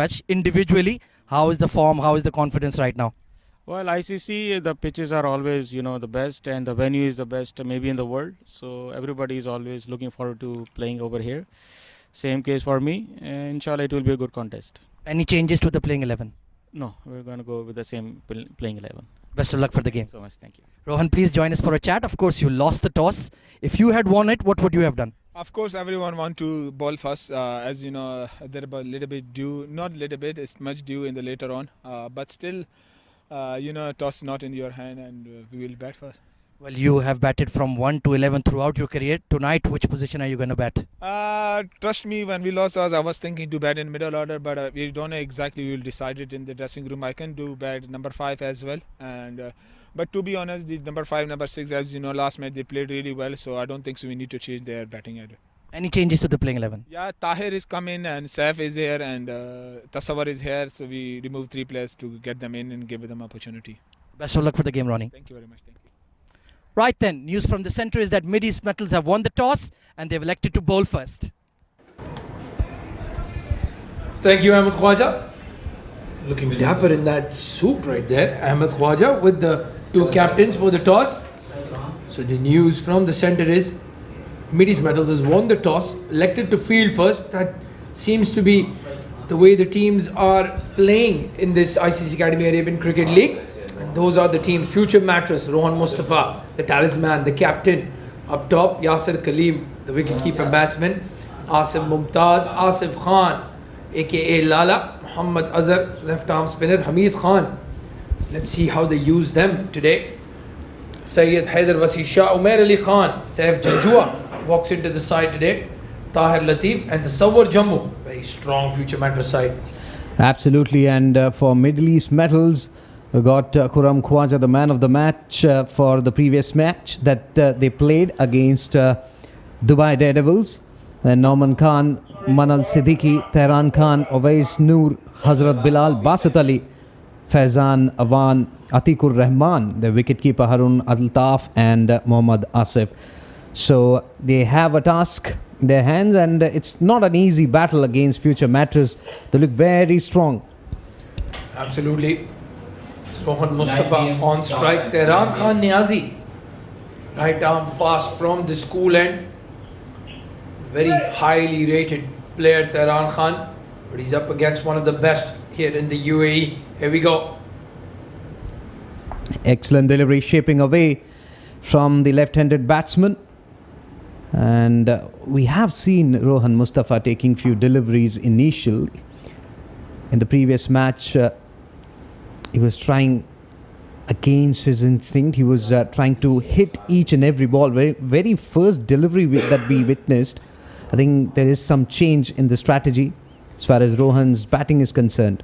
match. Individually, how is the form? How is the confidence right now? Well, ICC, the pitches are always, the best, and the venue is the best maybe in the world. So everybody is always looking forward to playing over here. Same case for me. Inshallah, it will be a good contest. Any changes to the playing 11? No, we're going to go with the same playing 11. Best of luck for the game. So much, thank you. Rohan, please join us for a chat. Of course, you lost the toss. If you had won it, what would you have done? Of course, everyone want to bowl first. As you know, they're a little bit due. Not little bit, it's much due in the later on. But still, toss not in your hand, and we will bat first. Well, you have batted from 1 to 11 throughout your career. Tonight, which position are you going to bat? Trust me, when we lost us, I was thinking to bat in middle order, but we don't know exactly. We will decide it in the dressing room. I can do bat number 5 as well, and but to be honest, the number 5, number 6, as you know, last match they played really well, so I don't think so we need to change their batting order. Any changes to the playing 11? Yeah, Tahir is coming and Saif is here and Tasawwur is here, so we remove 3 players to get them in and give them opportunity. Best of luck for the game, Ronnie. Thank you very much. Thank you. Right then, news from the centre is that Mid East Metals have won the toss and they've elected to bowl first. Thank you, Ahmed Khwaja. Looking dapper in that suit right there. Ahmed Khwaja with the 2 captains for the toss. So the news from the centre is Mid East Metals has won the toss, elected to field first. That seems to be the way the teams are playing in this ICC Arabian Cricket League. And those are the teams: Future Mattress, Rohan Mustafa, the talisman, the captain. Up top, Yasir Kaleem, the wicketkeeper batsman. Asif Mumtaz, Asif Khan, aka Lala. Muhammad Azhar, left arm spinner. Hamid Khan. Let's see how they use them today. Sayyid Haider Wasi Shah, Umair Ali Khan, Saif Janjua walks into the side today. Tahir Latif and the Tasawwur Jammu. Very strong Future Mattress side. Absolutely, and for Middle East Metals, we got Khurram Khwaja, the man of the match for the previous match that they played against Dubai Daredevils. And Norman Khan, Manal Siddiqui, Tehran Khan, Ovais Noor, Hazrat Bilal, Basit Ali, Faizan Awan, Atikur Rahman, the wicketkeeper Harun Altaf, and Mohammad Asif. So they have a task in their hands, and it's not an easy battle against Future Mattress. They look very strong. Absolutely. It's Rohan Mustafa on strike. Tehran Khan Niazi, right arm fast from the school end. Very highly rated player, Tehran Khan, but he's up against one of the best here in the UAE. Here we go. Excellent delivery shaping away from the left-handed batsman. And we have seen Rohan Mustafa taking few deliveries initially. In the previous match, he was trying against his instinct. He was trying to hit each and every ball. Very first delivery that we witnessed, I think there is some change in the strategy as far as Rohan's batting is concerned.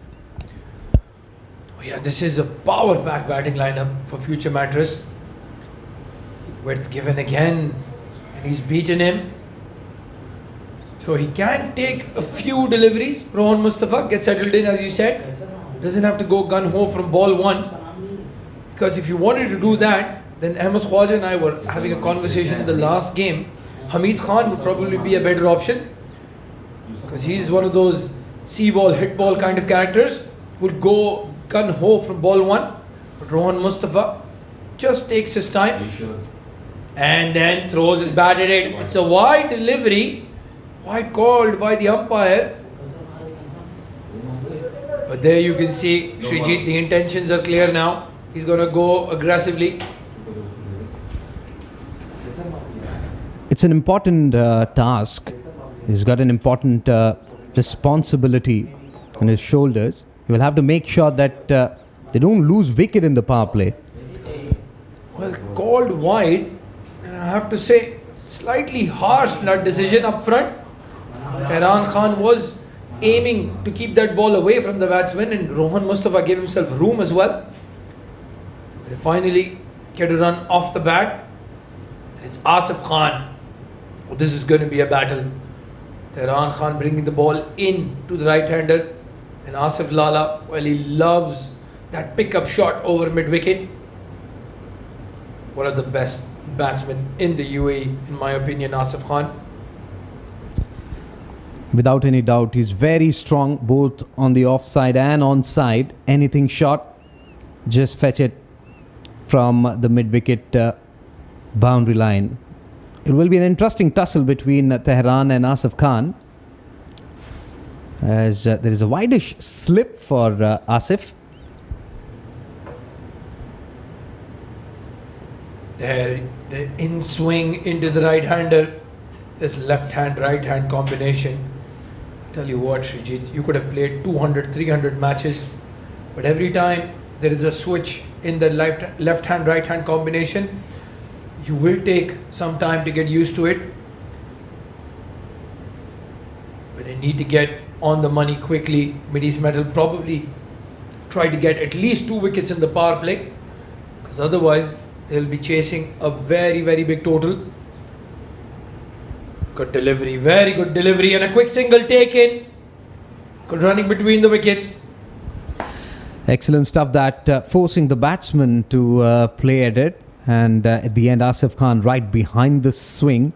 Oh yeah, this is a power-packed batting lineup for Future Mattress. Width given again, and he's beaten him. So he can take a few deliveries. Rohan Mustafa gets settled in, as you said. Doesn't have to go gun-ho from ball 1. Because if you wanted to do that, then Ahmed Khwaja and I were having a conversation in the last game. Hamid Khan would probably be a better option, because he's one of those see-ball, hit-ball kind of characters. Would go gun-ho from ball 1. But Rohan Mustafa just takes his time and then throws his bat at it. It's a wide delivery, wide called by the umpire. But there you can see Srijit, the intentions are clear now. He's going to go aggressively. It's an important task. He's got an important responsibility on his shoulders. He will have to make sure that they don't lose wicket in the power play. Well, called wide, and I have to say, slightly harsh in that decision up front. Tehran Khan was aiming to keep that ball away from the batsman, and Rohan Mustafa gave himself room as well. They finally get a run off the bat. It's Asif Khan. Oh, this is going to be a battle. Tehran Khan bringing the ball in to the right-hander, and Asif Lala, well, he loves that pickup shot over mid-wicket. One of the best batsmen in the UAE, in my opinion, Asif Khan. Without any doubt, he's very strong both on the offside and onside. Anything shot, just fetch it from the mid-wicket boundary line. It will be an interesting tussle between Tehran and Asif Khan, as there is a wideish slip for Asif. There, the in swing into the right-hander. This left-hand, right-hand combination. Tell you what, Srijit, you could have played 200, 300 matches, but every time there is a switch in the left-hand, right-hand combination, you will take some time to get used to it. But they need to get on the money quickly. Mideast Metal probably try to get at least 2 wickets in the power play, because otherwise they'll be chasing a very, very big total. Good delivery, very good delivery, and a quick single taken. Good running between the wickets. Excellent stuff, that forcing the batsman to play at it, and at the end Asif Khan right behind the swing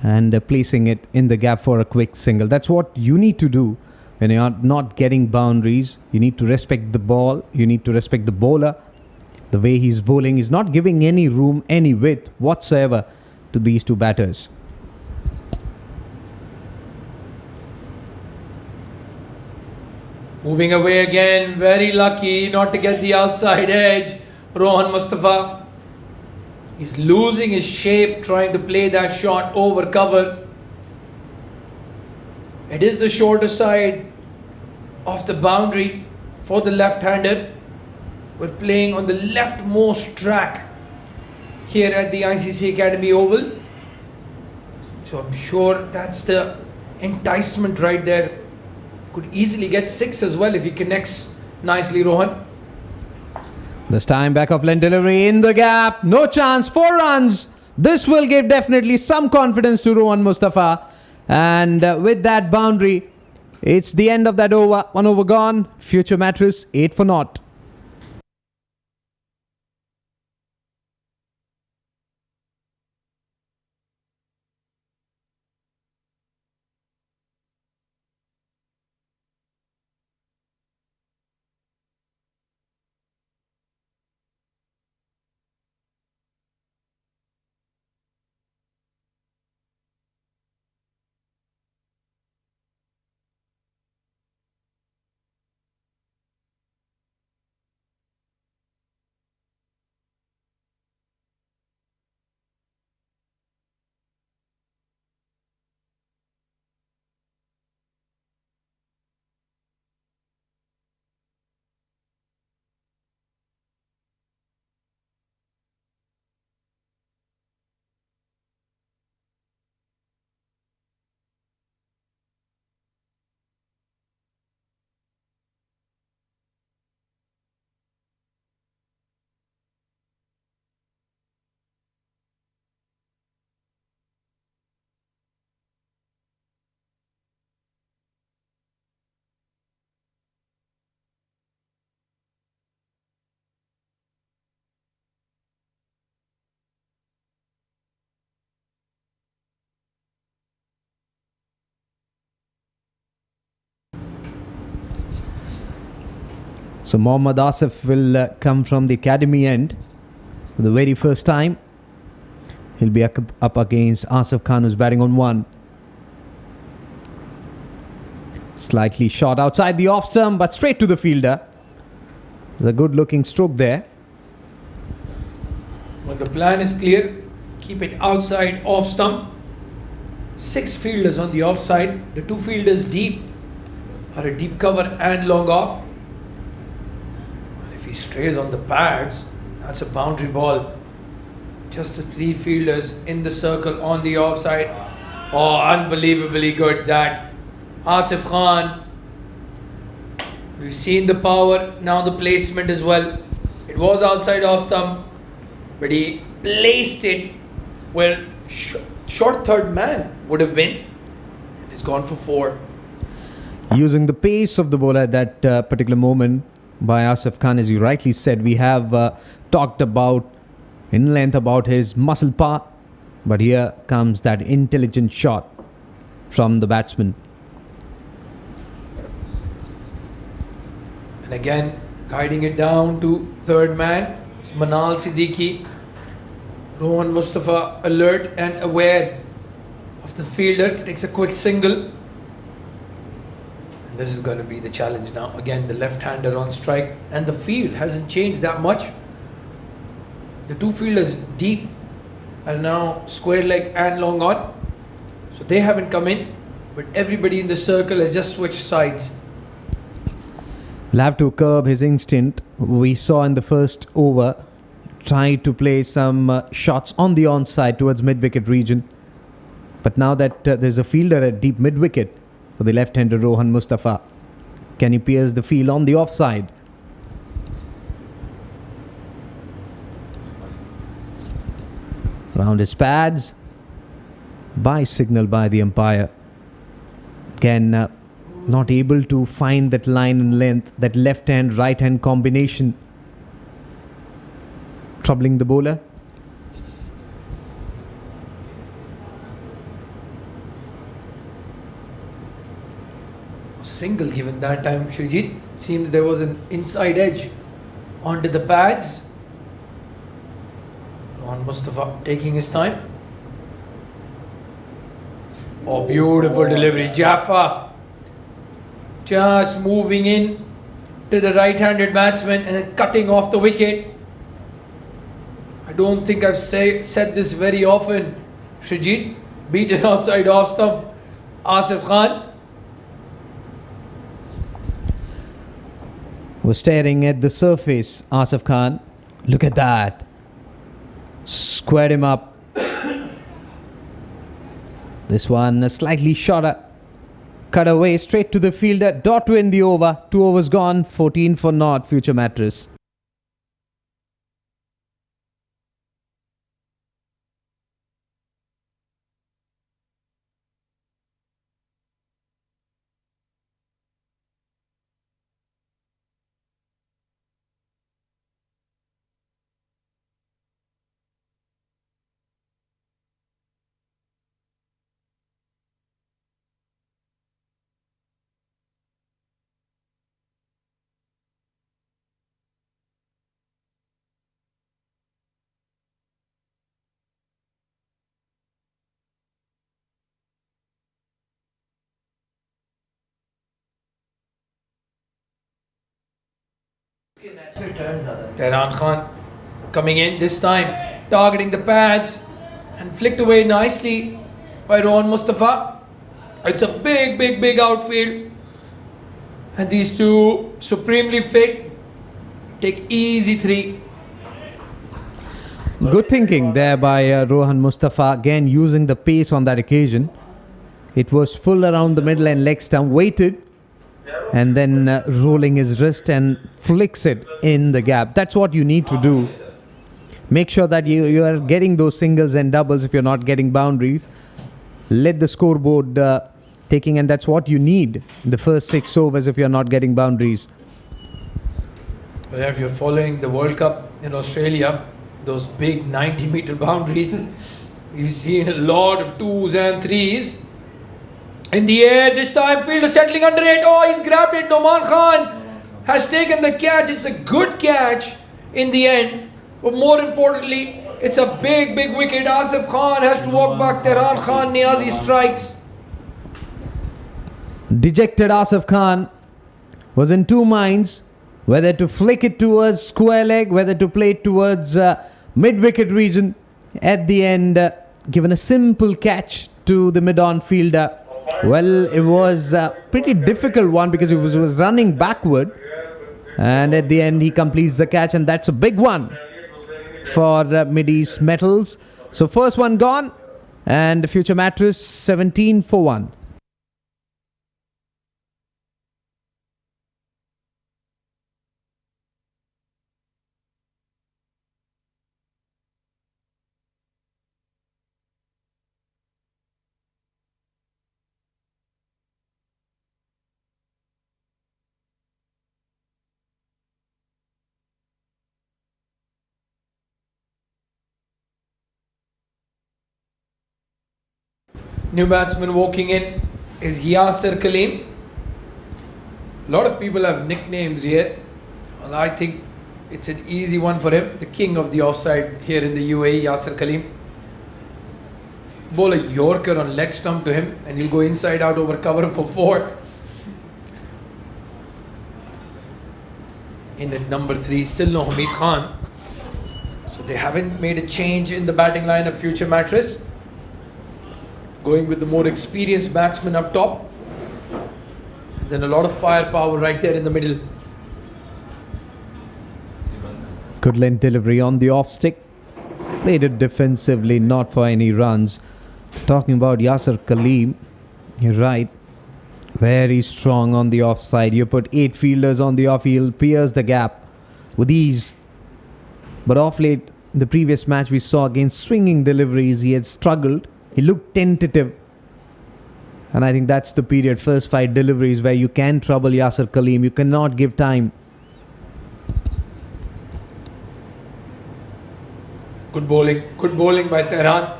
and placing it in the gap for a quick single. That's what you need to do when you're not getting boundaries. You need to respect the ball, you need to respect the bowler. The way he's bowling is not giving any room, any width whatsoever to these two batters. Moving away again, very lucky not to get the outside edge. Rohan Mustafa. He's losing his shape trying to play that shot over cover. It is the shorter side of the boundary for the left-hander. We're playing on the leftmost track here at the ICC Academy Oval. So I'm sure that's the enticement right there. Could easily get 6 as well if he connects nicely, Rohan. This time back of length delivery in the gap. No chance. 4 runs. This will give definitely some confidence to Rohan Mustafa. And with that boundary, it's the end of that over. 1 over gone. Future Mattress 8 for naught. So Mohammad Asif will come from the academy end for the very first time. He'll be up against Asif Khan, who's batting on 1. Slightly short outside the off stump, but straight to the fielder. There's a good looking stroke there. Well, the plan is clear. Keep it outside off stump. 6 fielders on the offside. The 2 fielders deep are a deep cover and long off. If he strays on the pads, that's a boundary ball. Just the 3 fielders in the circle on the offside. Oh, unbelievably good that. Asif Khan. We've seen the power, now the placement as well. It was outside off stump, but he placed it where short third man would have been. He's gone for 4. Using the pace of the ball at that particular moment by Asif Khan, as you rightly said, we have talked about in length about his muscle power, but here comes that intelligent shot from the batsman. And again, guiding it down to third man. It's Manal Siddiqui. Rohan Mustafa alert and aware of the fielder. Takes a quick single. And this is going to be the challenge now. Again, the left-hander on strike. And the field hasn't changed that much. The two fielders deep are now square leg and long on. So they haven't come in. But everybody in the circle has just switched sides. Will have to curb his instinct. We saw in the first over, try to play some shots on the onside towards mid-wicket region. But now that there's a fielder at deep mid-wicket for the left-hander Rohan Mustafa, can he pierce the field on the offside? Round his pads. By signal by the umpire. Can not able to find that line and length, that left hand right hand combination, troubling the bowler. Single given that time, Shrijit. Seems there was an inside edge onto the pads. Rohan Mustafa taking his time. Oh, beautiful delivery. Jaffa just moving in to the right-handed batsman and then cutting off the wicket. I don't think I've said this very often. Shrijit, beaten outside off stump. Asif Khan. Was staring at the surface, Asif Khan. Look at that. Squared him up. This one slightly shorter. Cut away straight to the fielder. Dot to end the over. 2 overs gone. 14 for naught. Future Mattress. Tehran Khan coming in this time, targeting the pads and flicked away nicely by Rohan Mustafa. It's a big outfield. And these two supremely fit. Take easy 3. Good thinking there by Rohan Mustafa. Again, using the pace on that occasion. It was full around the middle and leg stump. Waited. And then rolling his wrist and flicks it in the gap. That's what you need to do. Make sure that you are getting those singles and doubles if you're not getting boundaries. Let the scoreboard taking, and that's what you need in the first 6 overs if you're not getting boundaries. Well, if you're following the World Cup in Australia, those big 90-meter boundaries, we've seen a lot of 2s and 3s. In the air, this time fielder settling under it. Oh, he's grabbed it. Noman Khan has taken the catch. It's a good catch in the end. But more importantly, it's a big wicket. Asif Khan has to walk back. Tehran Khan, Niazi strikes. Dejected Asif Khan was in 2 minds. Whether to flick it towards square leg, whether to play it towards mid-wicket region. At the end, given a simple catch to the mid-on fielder. Well, it was a pretty difficult one because he was running backward. And at the end, he completes the catch. And that's a big one for Mid-East Metals. So first one gone. And Future Mattress 17 for 1. New batsman walking in is Yasir Kaleem. A lot of people have nicknames here. Well, I think it's an easy one for him. The king of the offside here in the UAE, Yasser Khalim. Bowl a Yorker on leg stump to him and he'll go inside out over cover for 4. In at number 3, still no Hamid Khan. So they haven't made a change in the batting lineup, future Mattress. Going with the more experienced batsman up top. And then a lot of firepower right there in the middle. Good length delivery on the off stick. Played it defensively, not for any runs. Talking about Yasser Khalim, you're right. Very strong on the offside. You put 8 fielders on the off, he'll pierce the gap with ease. But off late, the previous match we saw against swinging deliveries, he had struggled. He looked tentative. And I think that's the period, first 5 deliveries, where you can trouble Yasser Khalim. You cannot give time. Good bowling by Tehran.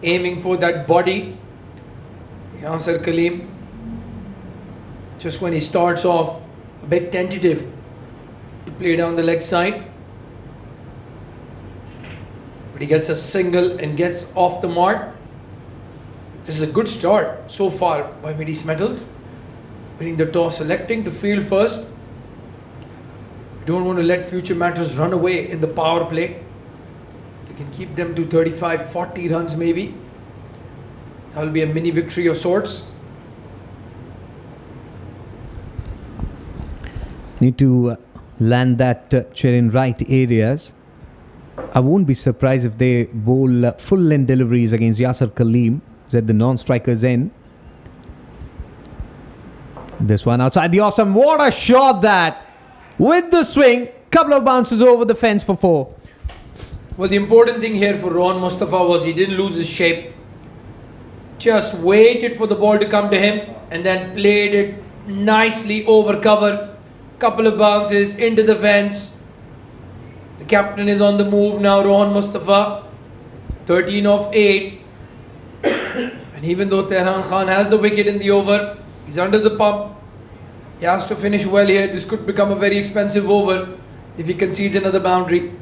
Aiming for that body. Yasser Khalim, just when he starts off, a bit tentative to play down the leg side. But he gets a single and gets off the mark. This is a good start so far by Middle East Metals. Winning the toss, selecting to field first. Don't want to let future Mattress run away in the power play. They can keep them to 35, 40 runs maybe. That will be a mini victory of sorts. Need to land that chair in right areas. I won't be surprised if they bowl full length deliveries against Yasser Khalim at the non-strikers end. This one outside the off stump. What a shot that! With the swing, couple of bounces over the fence for 4. Well, the important thing here for Rohan Mustafa was he didn't lose his shape. Just waited for the ball to come to him and then played it nicely over cover. Couple of bounces into the fence. The captain is on the move now, Rohan Mustafa. 13 of 8. And even though Tehran Khan has the wicket in the over, he's under the pump. He has to finish well here. This could become a very expensive over if he concedes another boundary.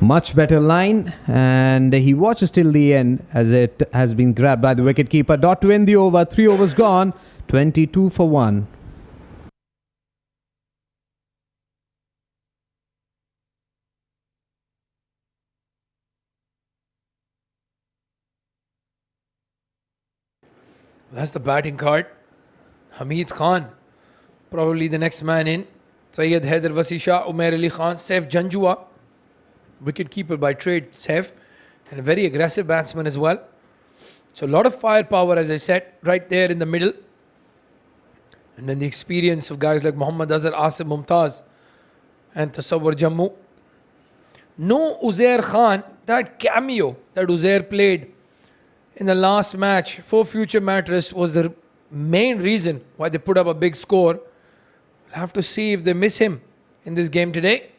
Much better line, and he watches till the end as it has been grabbed by the wicketkeeper. Dot to end the over. 3 overs gone. 22 for 1. That's the batting card. Hamid Khan, probably the next man in. Syed Haider Wasisha, Umair Ali Khan, Saif Janjua, wicket-keeper by trade, Saif, and a very aggressive batsman as well. So a lot of firepower, as I said, right there in the middle. And then the experience of guys like Muhammad Azhar, Asif Mumtaz, and Tasawwur Jammu. No Uzair Khan, that cameo that Uzair played in the last match for future Mattress was the main reason why they put up a big score. We'll have to see if they miss him in this game today.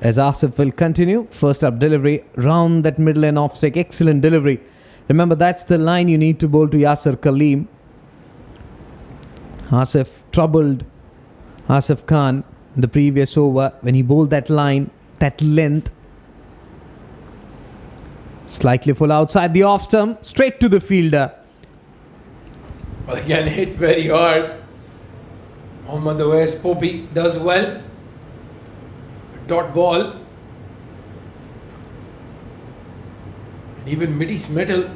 As Asif will continue, first up delivery, round that middle and off stick, excellent delivery. Remember, that's the line you need to bowl to Yasser Khalim. Asif troubled Asif Khan in the previous over when he bowled that line, that length. Slightly full outside the off stump, straight to the fielder. Well, again, hit very hard. Mohammad Awais Popi does well. Dot ball. And even Middle East Metal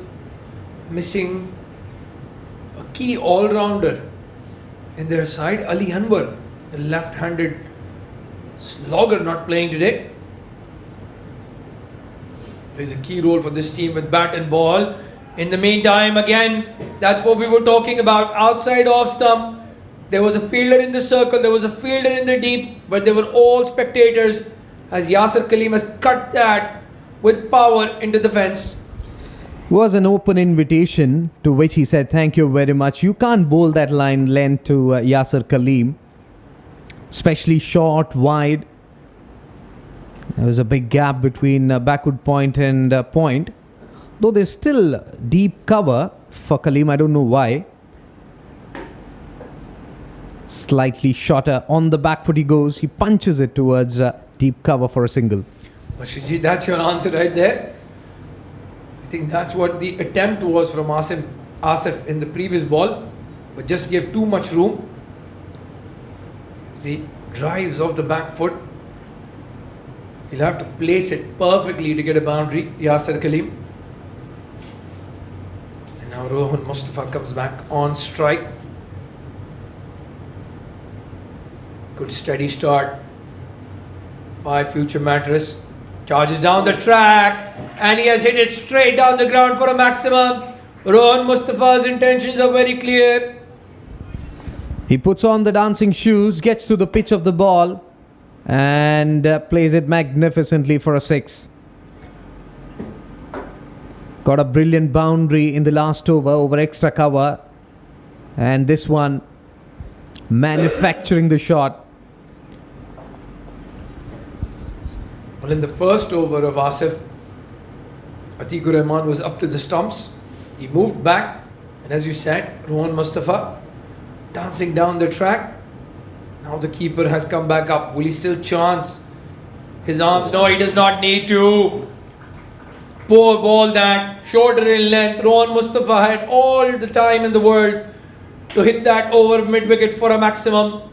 missing a key all-rounder in their side, Ali Anwar, the left-handed slogger, not playing today. Plays a key role for this team with bat and ball. In the meantime, again, that's what we were talking about. Outside off stump. There was a fielder in the circle, there was a fielder in the deep, but they were all spectators as Yasser Khalim has cut that with power into the fence. Was an open invitation to which he said, thank you very much. You can't bowl that line length to Yasser Khalim, especially short, wide. There was a big gap between backward point and point. though there's still deep cover for Kaleem. I don't know why. Slightly shorter on the back foot he goes. He punches it towards deep cover for a single. But Shrijit, that's your answer right there. I think that's what the attempt was from Asif in the previous ball, but just gave too much room. If he drives off the back foot, he'll have to place it perfectly to get a boundary, Yasir Kaleem. And now Rohan Mustafa comes back on strike. Good steady start by Future Mattress. Charges down the track and he has hit it straight down the ground for a maximum. Rohan Mustafa's intentions are very clear. He puts on the dancing shoes, gets to the pitch of the ball and plays it magnificently for a 6. Got a brilliant boundary in the last over extra cover, and this one manufacturing the shot. Well, in the first over of Asif, Atikur Rahman was up to the stumps. He moved back, and as you said, Rohan Mustafa dancing down the track. Now the keeper has come back up. Will he still chance his arms? No, he does not need to. Poor ball that, shorter in length. Rohan Mustafa had all the time in the world to hit that over mid-wicket for a maximum.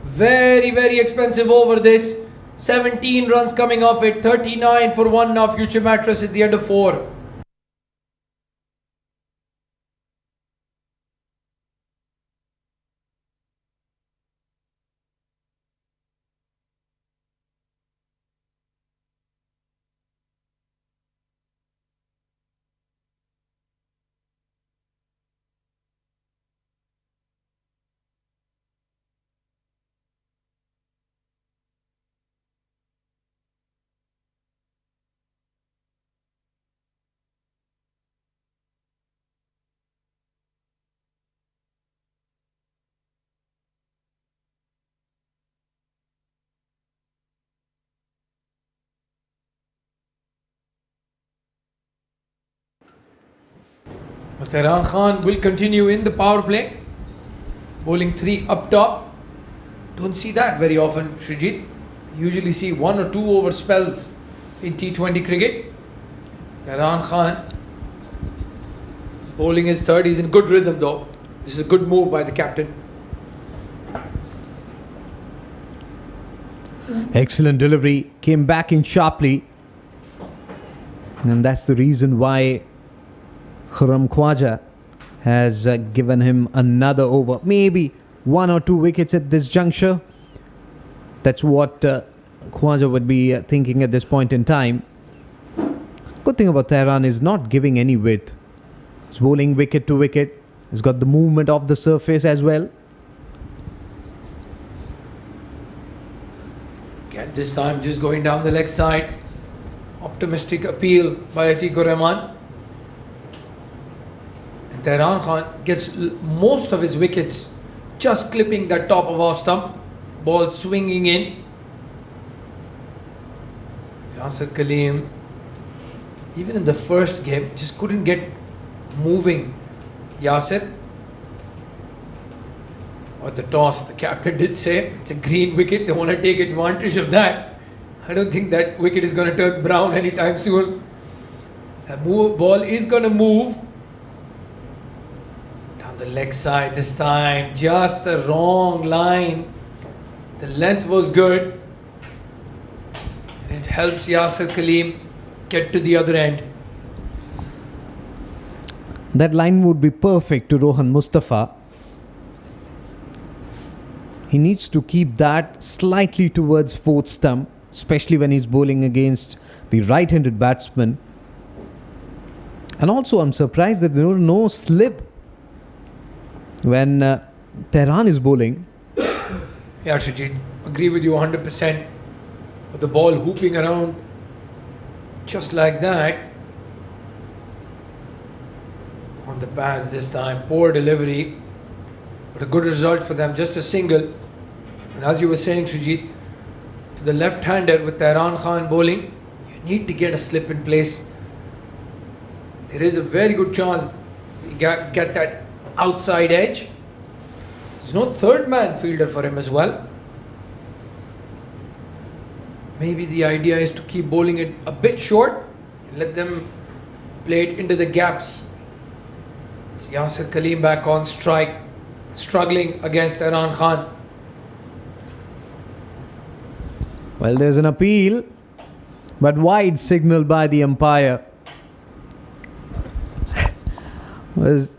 Very, very expensive over this. 17 runs coming off it. 39 for 1 now. Future Mattress at the end of 4. Tehran Khan will continue in the power play, bowling 3 up top. Don't see that very often, Shrijit. Usually see 1 or 2 over spells in T20 cricket. Tehran Khan bowling his third. He's in good rhythm though. This is a good move by the captain. Excellent delivery, came back in sharply, and that's the reason why Khurram Khwaja has given him another over, maybe 1 or 2 wickets at this juncture. That's what Khwaja would be thinking at this point in time. Good thing about Tehran is not giving any width. He's bowling wicket to wicket. He's got the movement off the surface as well. Again, this time just going down the leg side. Optimistic appeal by Atikur Rahman. And Tehran Khan gets most of his wickets just clipping that top of off stump. Ball swinging in. Yasir Kaleem, even in the first game, just couldn't get moving. Yasir. Or the toss, the captain did say it's a green wicket. They want to take advantage of that. I don't think that wicket is going to turn brown anytime soon. That ball is going to move down the leg side this time. Just the wrong line. The length was good. And it helps Yasir Kaleem get to the other end. That line would be perfect to Rohan Mustafa. He needs to keep that slightly towards fourth stump, especially when he's bowling against the right-handed batsman. And also, I'm surprised that there was no slip when Tehran is bowling. Yeah, Shrijit, agree with you 100%. With the ball hooping around just like that. On the pads this time, poor delivery. But a good result for them, just a single. And as you were saying, Shrijit, to the left-hander with Tehran Khan bowling, you need to get a slip in place. there is a very good chance he get that outside edge. There's no third man fielder for him as well. Maybe the idea is to keep bowling it a bit short and let them play it into the gaps. It's Yasir Kaleem back on strike, struggling against Imran Khan. Well, there's an appeal, but wide signal by the umpire. Was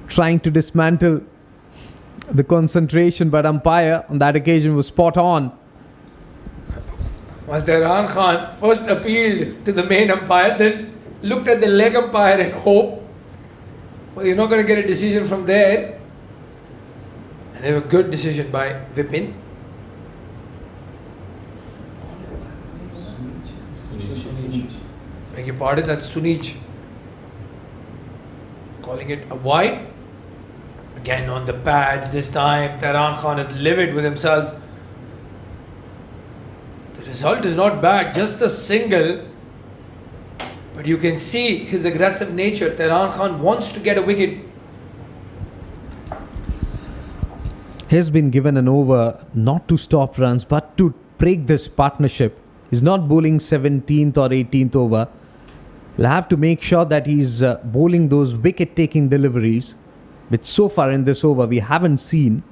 trying to dismantle the concentration, but umpire on that occasion was spot on. Well, Imran Khan first appealed to the main umpire, then looked at the leg umpire and hoped, well, you're not going to get a decision from there. And they have a good decision by Vipin. Beg your pardon, that's Sunij. Calling it a wide. Again on the pads this time. Imran Khan is livid with himself. The result is not bad, just a single. But you can see his aggressive nature. Imran Khan wants to get a wicket. He's been given an over not to stop runs but to break this partnership. He's not bowling 17th or 18th over. He'll have to make sure that he's bowling those wicket-taking deliveries, which so far in this over we haven't seen.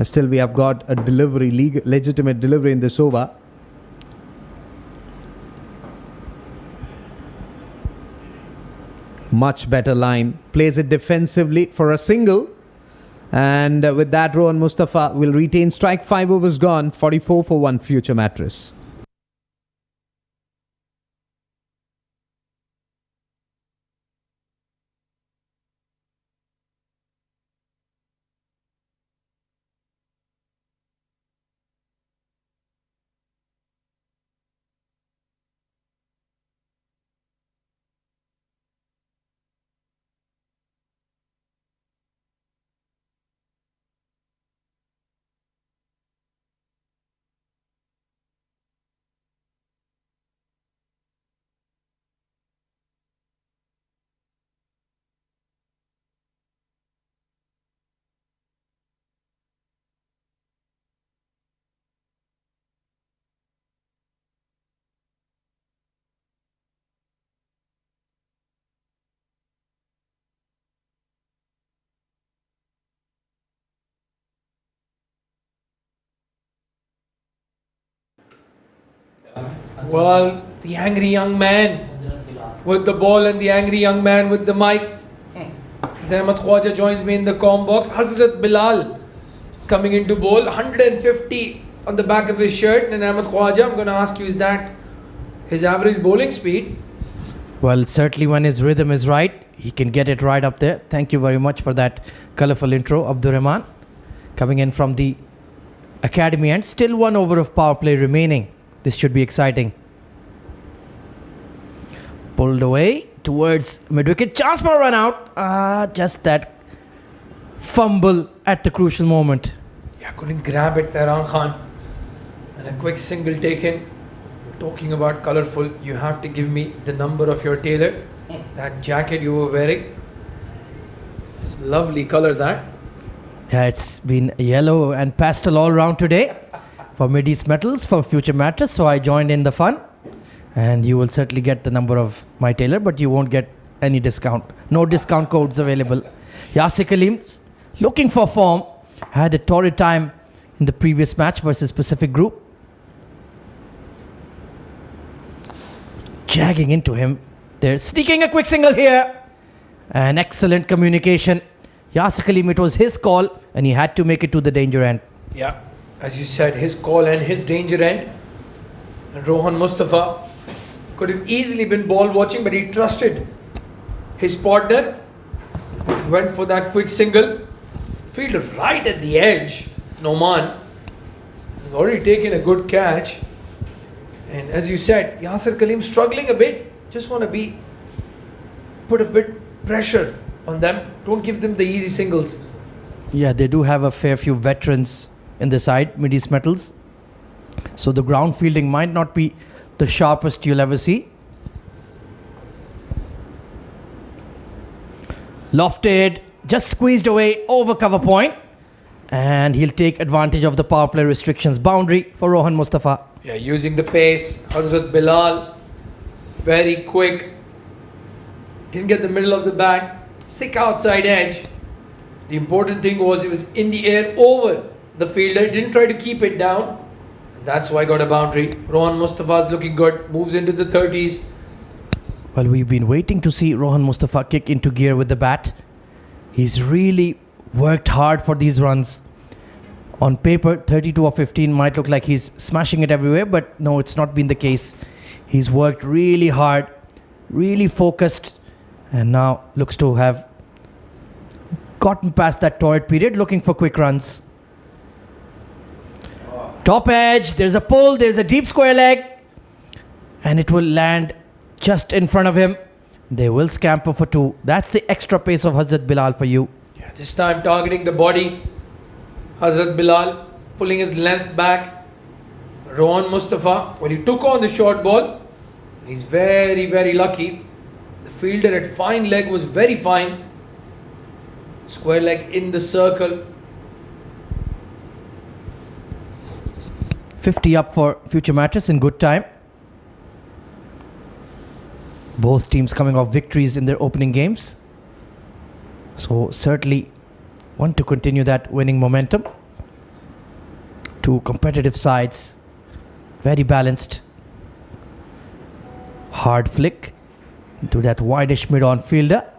Still, we have got a delivery, legitimate delivery in this over. Much better line. Plays it defensively for a single. And with that, Rohan Mustafa will retain strike. 5 overs gone. 44 for 1 future Mattress. Well, the angry young man with the ball and the angry young man with the mic. Ahmed Khwaja joins me in the comm box. Hazrat Bilal coming into bowl. 150 on the back of his shirt. And Ahmed Khwaja, I'm going to ask you, is that his average bowling speed? Well, certainly when his rhythm is right, he can get it right up there. Thank you very much for that colourful intro, Abdur Rahman. Coming in from the academy, and still 1 over of power play remaining. This should be exciting. Pulled away towards mid-wicket. Chance for a run out. Just that fumble at the crucial moment. Yeah, couldn't grab it, Imran Khan. And a quick single taken. Talking about colourful, you have to give me the number of your tailor. That jacket you were wearing. Lovely colour that. Yeah, it's been yellow and pastel all round today for Mid-East Metals, for Future Mattress. So I joined in the fun. And you will certainly get the number of my tailor, but you won't get any discount. No discount codes available. Yasir Kaleem, looking for form, had a torrid time in the previous match versus Pacific Group. Jagging into him. They're sneaking a quick single here. An excellent communication. Yasir Kaleem, it was his call, and he had to make it to the danger end. Yeah, as you said, his call and his danger end. And Rohan Mustafa could have easily been ball watching, but he trusted his partner. Went for that quick single. Fielder right at the edge. Noman has already taken a good catch. And as you said, Yasir Kaleem struggling a bit. Just want to put a bit pressure on them. Don't give them the easy singles. Yeah, they do have a fair few veterans in the side, Mid-East Metals. So the ground fielding might not be the sharpest you'll ever see. Lofted, just squeezed away over cover point. And he'll take advantage of the power play restrictions boundary for Rohan Mustafa. Yeah, using the pace. Hazrat Bilal, very quick. Didn't get the middle of the bat. Thick outside edge. The important thing was he was in the air over the fielder. Didn't try to keep it down. That's why I got a boundary. Rohan Mustafa's looking good. Moves into the 30s. Well, we've been waiting to see Rohan Mustafa kick into gear with the bat. He's really worked hard for these runs. On paper, 32 or 15 might look like he's smashing it everywhere, but no, it's not been the case. He's worked really hard, really focused, and now looks to have gotten past that torrid period, looking for quick runs. Top edge, there's a pull, there's a deep square leg, and it will land just in front of him. They will scamper for 2. That's the extra pace of Hazrat Bilal for you. Yeah, this time targeting the body. Hazrat Bilal pulling his length back. Rohan Mustafa, when he took on the short ball, he's very, very lucky. The fielder at fine leg was very fine. Square leg in the circle. 50 up for Future Mattress in good time. Both teams coming off victories in their opening games. So certainly want to continue that winning momentum. 2 competitive sides. Very balanced. Hard flick into that wideish mid-on fielder.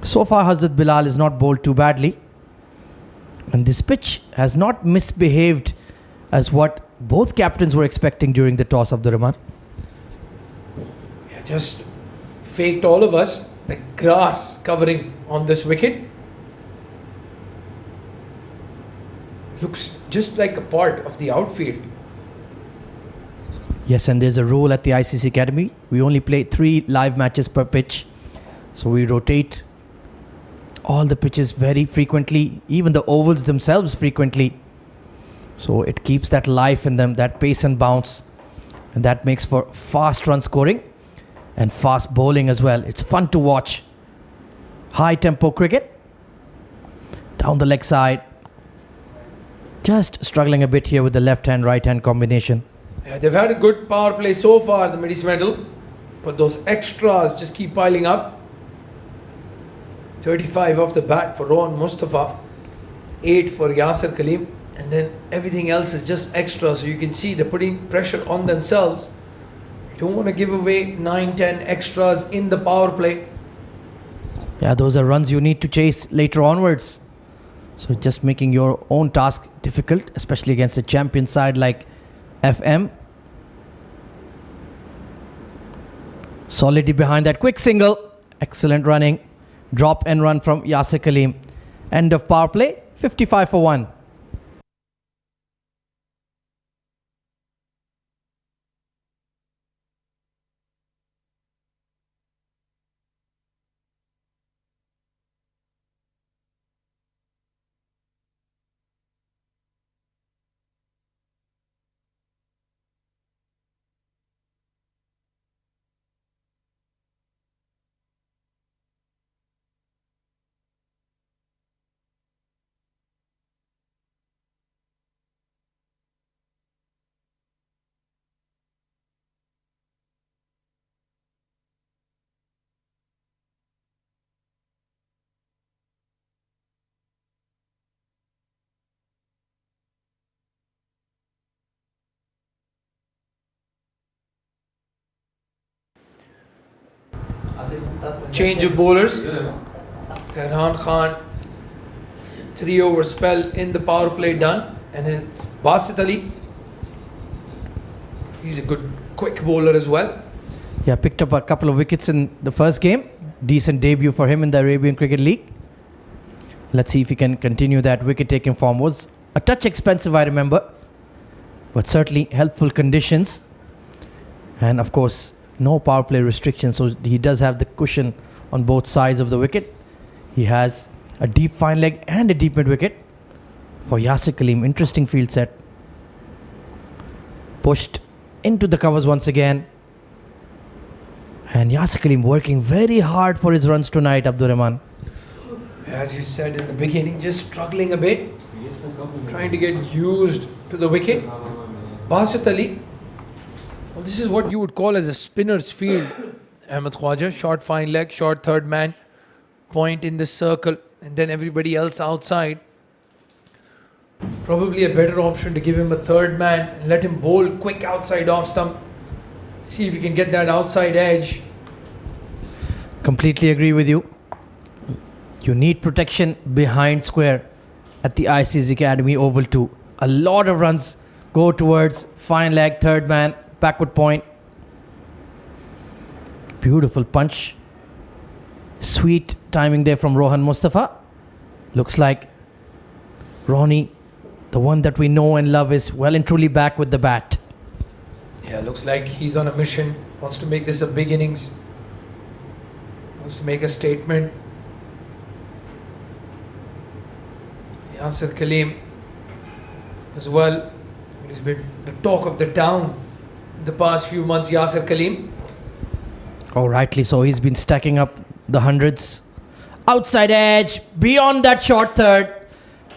So far Hazrat Bilal is not bowled too badly. And this pitch has not misbehaved as what both captains were expecting during the toss, Abdur Rahman. Yeah, just faked all of us. The grass covering on this wicket. Looks just like a part of the outfield. Yes, and there's a rule at the ICC Academy. We only play 3 live matches per pitch. So we rotate all the pitches very frequently, even the ovals themselves frequently. So it keeps that life in them, that pace and bounce. And that makes for fast run scoring and fast bowling as well. It's fun to watch. High tempo cricket. Down the leg side. Just struggling a bit here with the left hand, right hand combination. Yeah, they've had a good power play so far, the Middies Medal. But those extras just keep piling up. 35 off the bat for Rohan Mustafa. 8 for Yasir Kaleem. And then everything else is just extra. So you can see they're putting pressure on themselves. You don't want to give away 9, 10 extras in the power play. Yeah, those are runs you need to chase later onwards. So just making your own task difficult, especially against a champion side like FM. Solidly behind that quick single. Excellent running. Drop and run from Yasir Kaleem. End of power play, 55 for 1. Change of bowlers. Tehran Khan, 3 over spell in the power play done. And it's Basit Ali. He's a good quick bowler as well. Yeah, picked up a couple of wickets in the first game. Decent debut for him in the Arabian Cricket League. Let's see if he can continue that wicket-taking form. Was a touch expensive, I remember. But certainly helpful conditions. And of course, no power play restrictions. So he does have the cushion on both sides of the wicket. He has a deep fine leg and a deep mid wicket for Yasir Kaleem. Interesting field set. Pushed into the covers once again. And Yasir Kaleem working very hard for his runs tonight, Abdur Rahman. As you said in the beginning, just struggling a bit, trying to get used to the wicket. Basit Ali, well, this is what you would call as a spinner's field. Ahmed Khwaja, short fine leg, short third man, point in the circle, and then everybody else outside. Probably a better option to give him a third man and let him bowl quick outside off stump. See if you can get that outside edge. Completely agree with you. You need protection behind square at the ICC Academy Oval too. A lot of runs go towards fine leg, third man, backward point. Beautiful punch. Sweet timing there from Rohan Mustafa. Looks like Ronnie, the one that we know and love, is well and truly back with the bat. Yeah, looks like he's on a mission. Wants to make this a big innings. Wants to make a statement. Yasir Kaleem as well. He's been the talk of the town in the past few months, Yasir Kaleem. Oh, rightly so. He's been stacking up the hundreds. Outside edge, beyond that short third.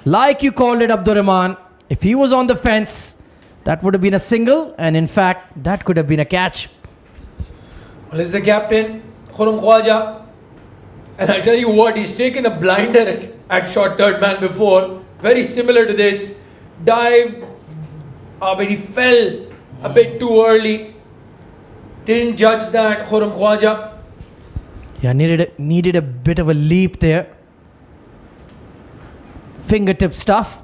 Like you called it, Abdurrahman. If he was on the fence, that would have been a single. And in fact, that could have been a catch. Well, is the captain, Khurram Khwaja. And I tell you what, he's taken a blinder at short third man before. Very similar to this. Dive. But he fell a bit too early. Didn't judge that, Khurram Khwaja. Yeah, needed a bit of a leap there. Fingertip stuff.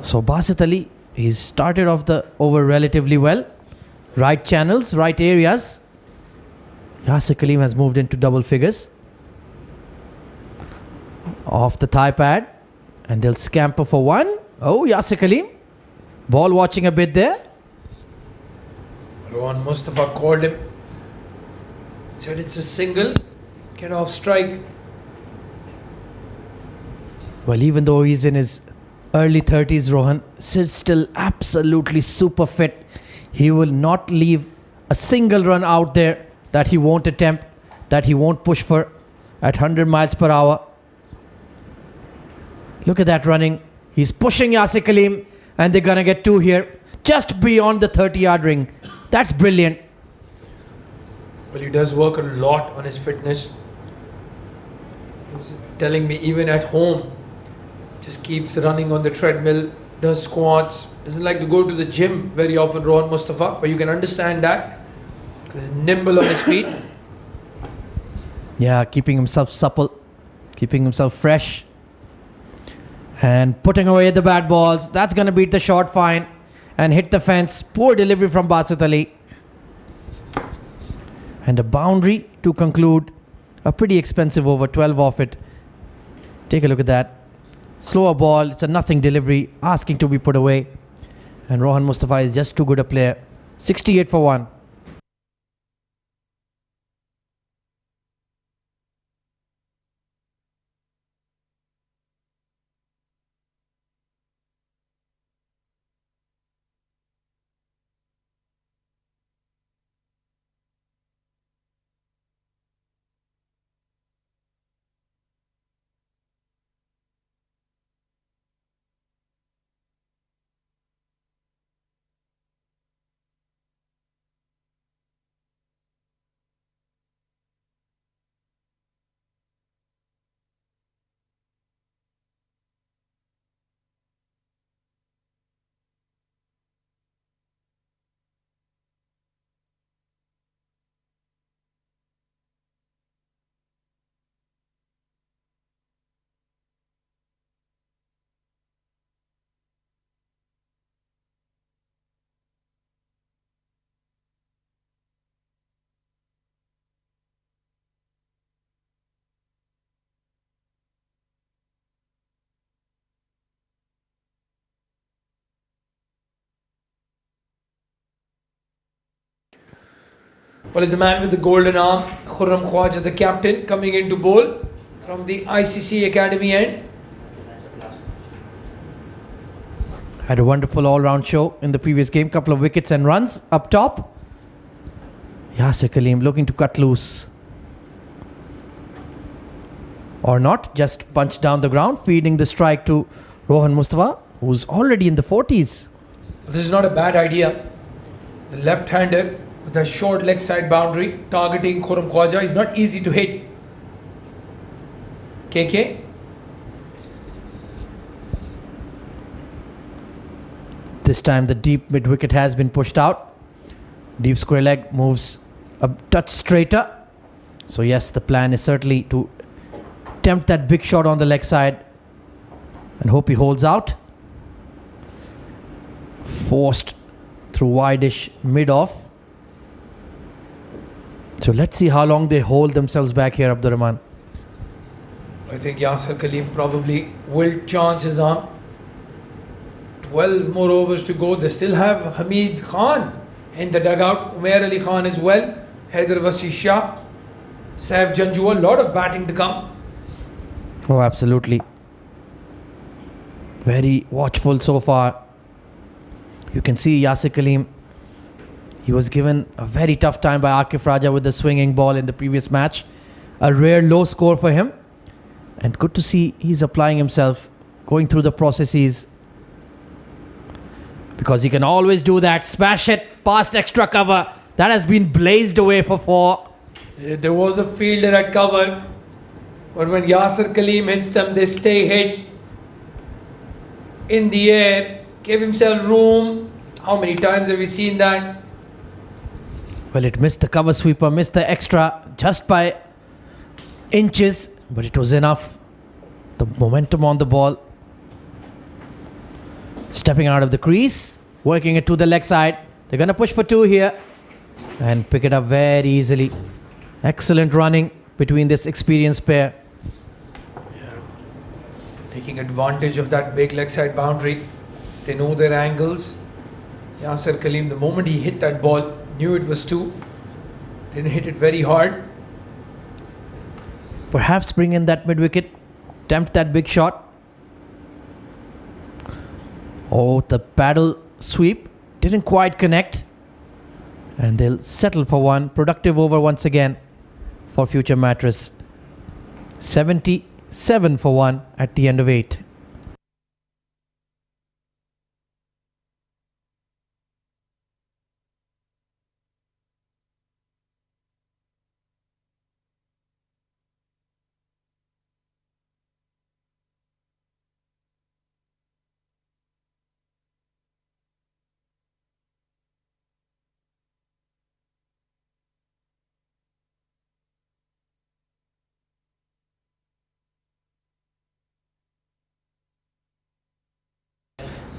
So Basit Ali, he's started off the over relatively well. Right channels, right areas. Yasir Kaleem has moved into double figures. Off the thigh pad. And they'll scamper for one. Oh, Yasir Kaleem. Ball watching a bit there. Rohan Mustafa called him. Said it's a single. Get off strike. Well, even though he's in his early 30s, Rohan, still absolutely super fit. He will not leave a single run out there that he won't attempt, that he won't push for at 100 miles per hour. Look at that running. He's pushing Yasir Kaleem, and they're going to get two here, just beyond the 30-yard ring. That's brilliant. Well, he does work a lot on his fitness. He was telling me even at home, just keeps running on the treadmill, does squats, doesn't like to go to the gym very often, Rohan Mustafa, but you can understand that because he's nimble on his feet. Yeah, keeping himself supple, keeping himself fresh, and putting away the bad balls. That's going to beat the short fine and hit the fence. Poor delivery from Basit Ali. And a boundary to conclude a pretty expensive over, 12 off it. Take a look at that. Slower ball, it's a nothing delivery, asking to be put away. And Rohan Mustafa is just too good a player. 68 for 1. Well, is the man with the golden arm, Khurram Khwaja, the captain, coming in to bowl from the ICC Academy end. Had a wonderful all-round show in the previous game. Couple of wickets and runs up top. Yasir Kaleem looking to cut loose. or not. Just punch down the ground, feeding the strike to Rohan Mustafa, who's already in the 40s. This is not a bad idea. The left-hander with a short leg side boundary targeting Khurram Khwaja is not easy to hit. KK. This time the deep mid wicket has been pushed out. Deep square leg moves a touch straighter. So yes, the plan is certainly to tempt that big shot on the leg side and hope he holds out. Forced through wide-ish mid-off. So let's see how long they hold themselves back here, Abdur Rahman. I think Yasir Kaleem probably will chance his arm. 12 more overs to go. They still have Hamid Khan in the dugout. Umair Ali Khan as well. Haider Wasi Shah. Saif Janjua. A lot of batting to come. Oh, absolutely. Very watchful so far. You can see Yasir Kaleem. He was given a very tough time by Akif Raja with the swinging ball in the previous match. A rare low score for him. And good to see he's applying himself, going through the processes. Because he can always do that. Smash it past extra cover. That has been blazed away for 4. There was a fielder at cover. But when Yasir Kaleem hits them, they stay hit in the air. Gave himself room. How many times have we seen that? Well, it missed the cover sweeper, missed the extra just by inches. But it was enough. The momentum on the ball. Stepping out of the crease. Working it to the leg side. They're going to push for 2 here. And pick it up very easily. Excellent running between this experienced pair. Taking advantage of that big leg side boundary. They know their angles. Yasir Kaleem, the moment he hit that ball, knew it was 2. Didn't hit it very hard. Perhaps bring in that mid-wicket. Tempt that big shot. Oh, the paddle sweep didn't quite connect. And they'll settle for 1. Productive over once again for future Mattress. 77 for 1 at the end of 8.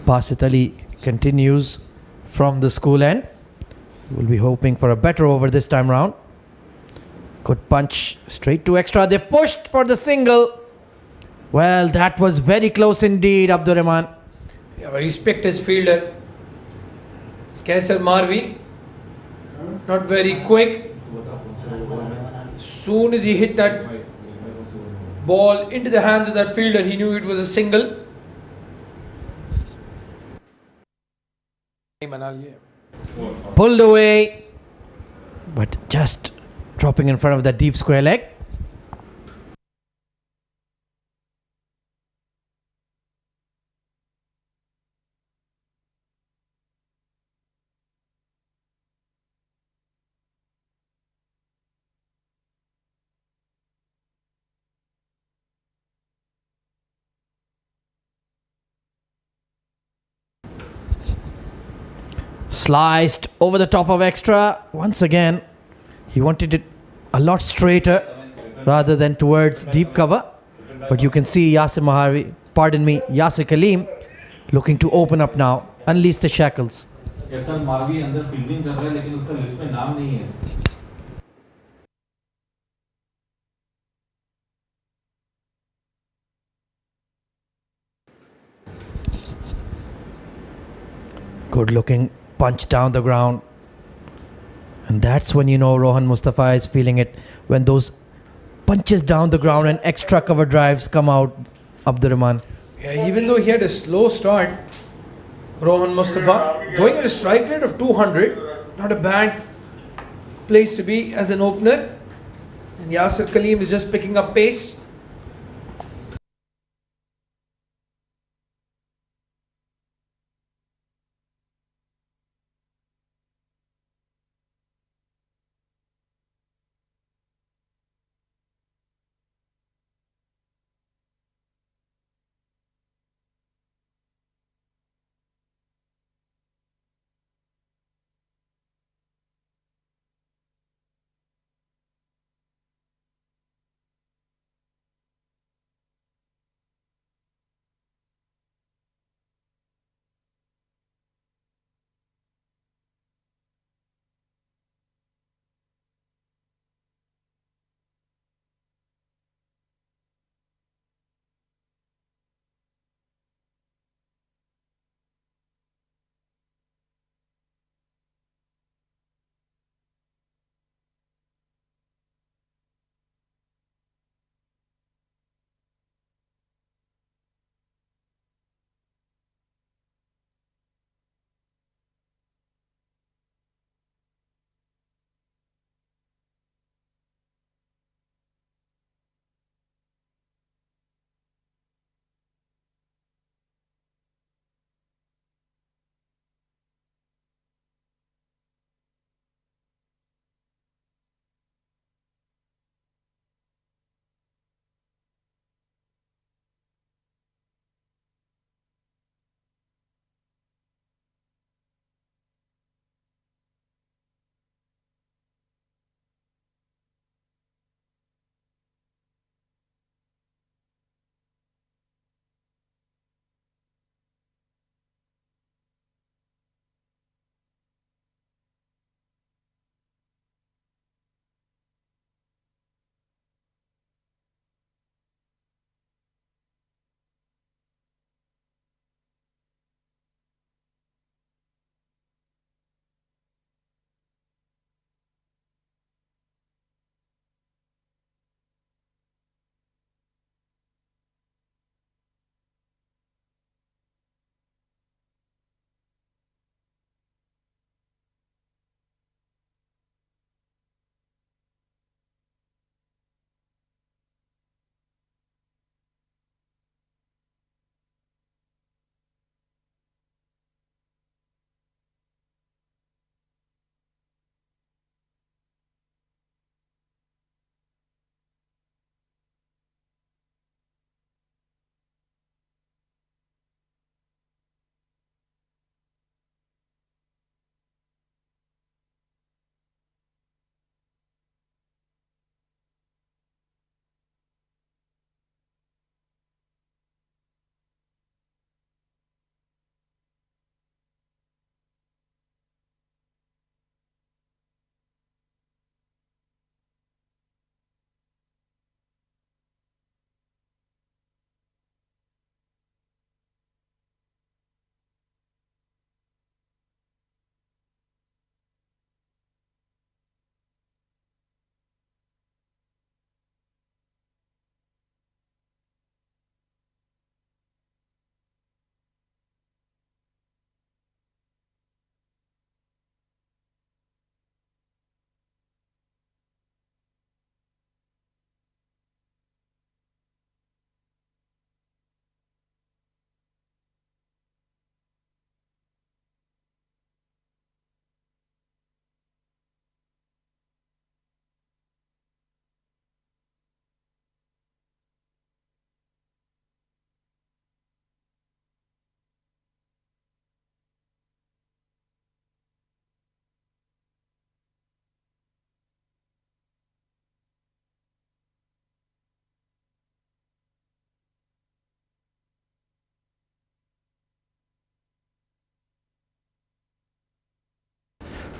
Basit Ali continues from the school end. We'll be hoping for a better over this time round. Good punch straight to extra. They've pushed for the single. Well, that was very close indeed, Abdur Rahman. Yeah, but he's picked his fielder. It's Kaisar Marvi. Not very quick. As soon as he hit that ball into the hands of that fielder, he knew it was a single. Pulled away, but just dropping in front of that deep square leg. Sliced over the top of extra. Once again, he wanted it a lot straighter rather than towards deep cover. But you can see Yasir Kaleem looking to open up now, unleash the shackles. Good looking punch down the ground. And that's when you know Rohan Mustafa is feeling it. When those punches down the ground and extra cover drives come out, Abdur Rahman. Yeah, even though he had a slow start, Rohan Mustafa going at a strike rate of 200, not a bad place to be as an opener. And Yasir Kaleem is just picking up pace.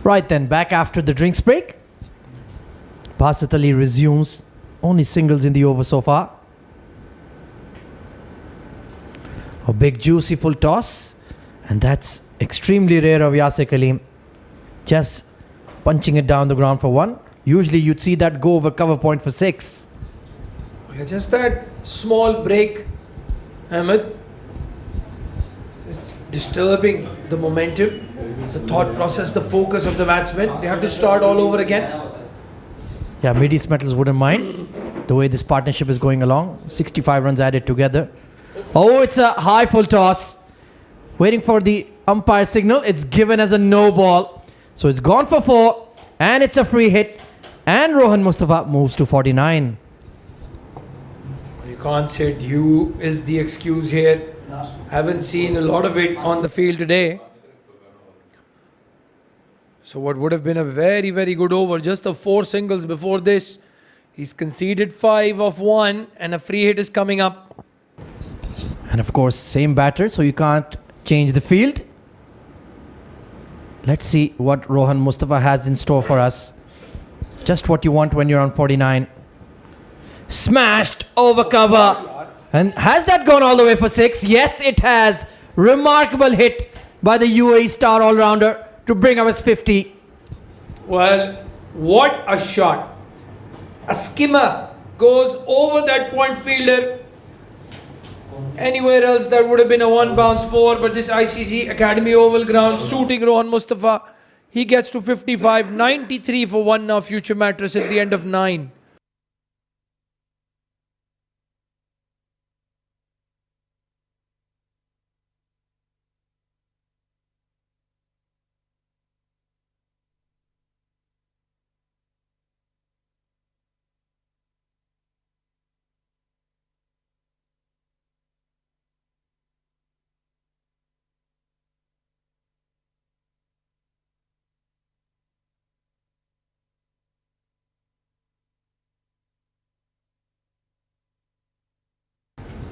Right then, back after the drinks break. Basit Ali resumes. Only singles in the over so far. A big juicy full toss. And that's extremely rare of Yasir Kaleem. Just punching it down the ground for 1. Usually you'd see that go over cover point for 6. Yeah, just that small break, Ahmed. Just disturbing the momentum, the thought process, the focus of the batsmen. They have to start all over again. Yeah, Mid East Metals wouldn't mind the way this partnership is going along. 65 runs added together. Oh, it's a high full toss. Waiting for the umpire signal. It's given as a no ball. So it's gone for 4. And it's a free hit. And Rohan Mustafa moves to 49. You can't say due is the excuse here. Haven't seen a lot of it on the field today. So what would have been a very, very good over, just the 4 singles before this. He's conceded 5 of 1 and a free hit is coming up. And of course, same batter, so you can't change the field. Let's see what Rohan Mustafa has in store for us. Just what you want when you're on 49. Smashed over cover. And has that gone all the way for 6? Yes, it has. Remarkable hit by the UAE star all-rounder to bring us 50. Well, what a shot. A skimmer goes over that point fielder. Anywhere else that would have been a 1 bounce 4, but this ICC Academy Oval ground suiting Rohan Mustafa. He gets to 55, 93 for 1 now, Future Mattress at the end of 9.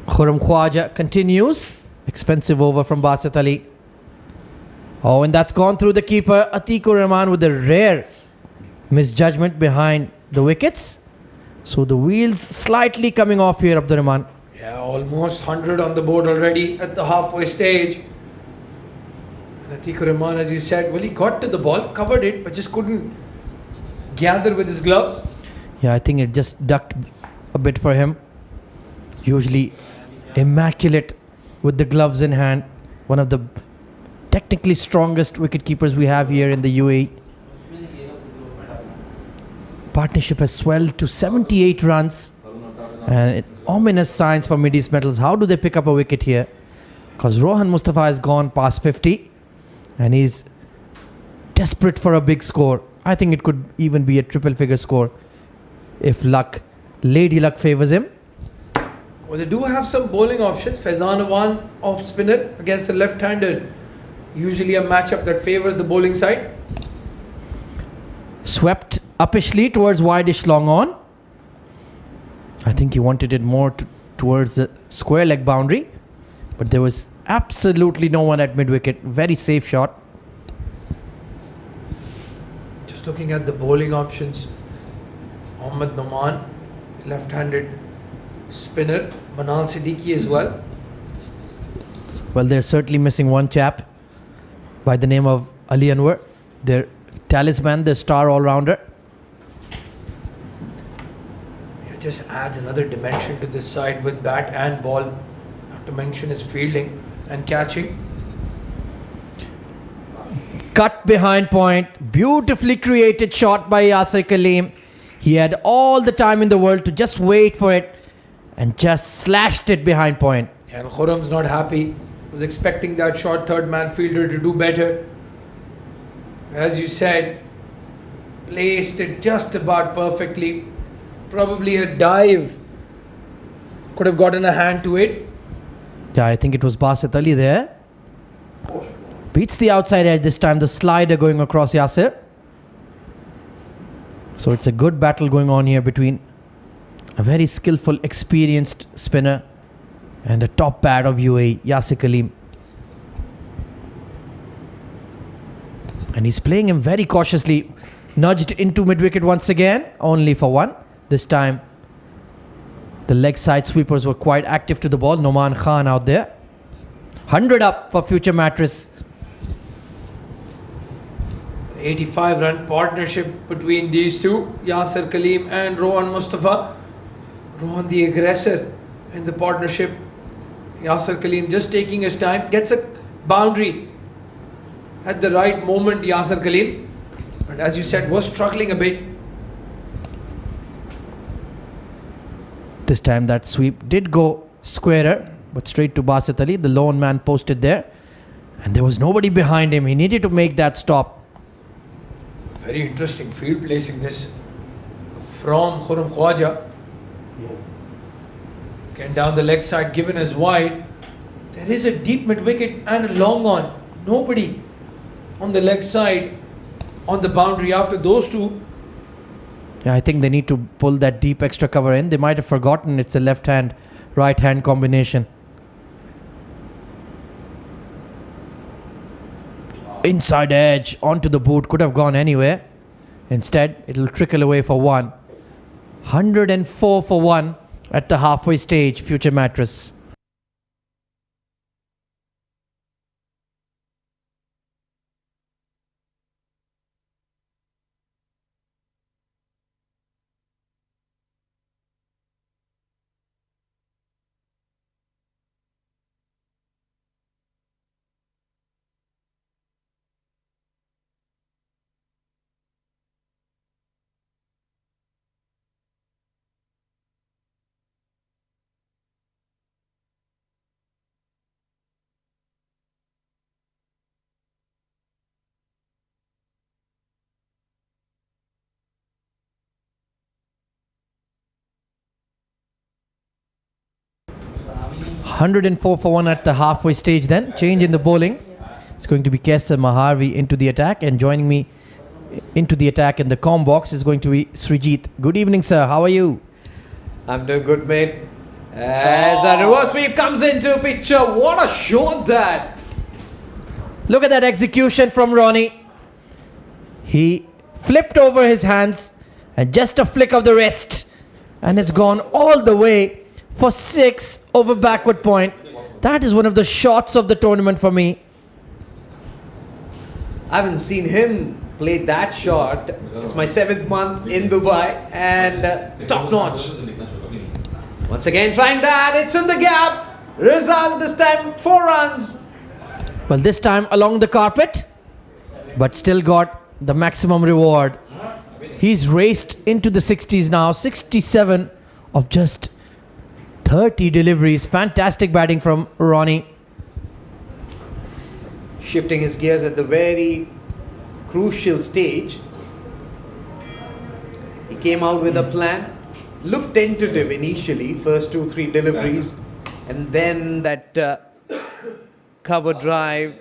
Khurram Khwaja continues. Expensive over from Basit Ali. Oh, and that's gone through the keeper. Atikur Rahman with a rare misjudgment behind the wickets. So the wheels slightly coming off here, Abdur Rahman. Yeah, almost 100 on the board already at the halfway stage. And Atikur Rahman, as you said, well, he got to the ball, covered it, but just couldn't gather with his gloves. Yeah, I think it just ducked a bit for him. Usually immaculate with the gloves in hand. One of the technically strongest wicket keepers we have here in the UAE. Partnership has swelled to 78 runs. And ominous signs for Mid East Metals. How do they pick up a wicket here? Because Rohan Mustafa has gone past 50. And he's desperate for a big score. I think it could even be a triple figure score if luck, lady luck favours him. Well, they do have some bowling options. Faizan Awan off spinner against a left-hander. Usually a matchup that favours the bowling side. Swept uppishly towards wideish long on. I think he wanted it more towards the square leg boundary. But there was absolutely no one at mid-wicket. Very safe shot. Just looking at the bowling options. Mohammad Noman, left-handed spinner. Manal Siddiqui as well. Well, they're certainly missing one chap by the name of Ali Anwar. Their talisman, their star all-rounder. It just adds another dimension to this side with bat and ball. Not to mention his fielding and catching. Cut behind point. Beautifully created shot by Yasir Kaleem. He had all the time in the world to just wait for it and just slashed it behind point. And Khurram's not happy. Was expecting that short third man fielder to do better. As you said, placed it just about perfectly. Probably a dive could have gotten a hand to it. Yeah, I think it was Basit Ali there. Beats the outside edge this time. The slider going across Yasir. So it's a good battle going on here between a very skillful, experienced spinner and a top pad of UAE, Yasir Kaleem. And he's playing him very cautiously. Nudged into mid-wicket once again, only for one. This time, the leg side sweepers were quite active to the ball. Noman Khan out there. 100 up for future Mattress. 85-run partnership between these two, Yasir Kaleem and Rohan Mustafa. Rohan the aggressor in the partnership. Yasir Kaleem just taking his time, gets a boundary at the right moment, Yasir Kaleem. But as you said, was struggling a bit. This time that sweep did go squarer, but straight to Basit Ali. The lone man posted there. And there was nobody behind him. He needed to make that stop. Very interesting field placing this from Khurram Khwaja. Again down the leg side, given as wide. There is a deep mid wicket and a long on. Nobody on the leg side on the boundary after those two. Yeah, I think they need to pull that deep extra cover in. They might have forgotten it's a left hand, right hand combination. Inside edge onto the boot, could have gone anywhere. Instead, it'll trickle away for one. 104 for one at the halfway stage, future Mattress. $104 for one at the halfway stage then. Change in the bowling. It's going to be Kesar Maharvi into the attack, and joining me into the attack in the comm box is going to be Srijit. Good evening, sir. How are you? I'm doing good, mate. As a reverse sweep comes into picture. What a shot that! Look at that execution from Ronnie. He flipped over his hands and just a flick of the wrist, and it's gone all the way for 6 over backward point. That is one of the shots of the tournament for me. I haven't seen him play that shot. It's my 7th month in Dubai, and top notch. Once again trying that. It's in the gap. Result this time 4 runs. Well, this time along the carpet, but still got the maximum reward. He's raced into the 60s now. 67 of just 30 deliveries. Fantastic batting from Ronnie. Shifting his gears at the very crucial stage. He came out with a plan. Looked tentative initially, first 2-3 deliveries, and then that cover drive.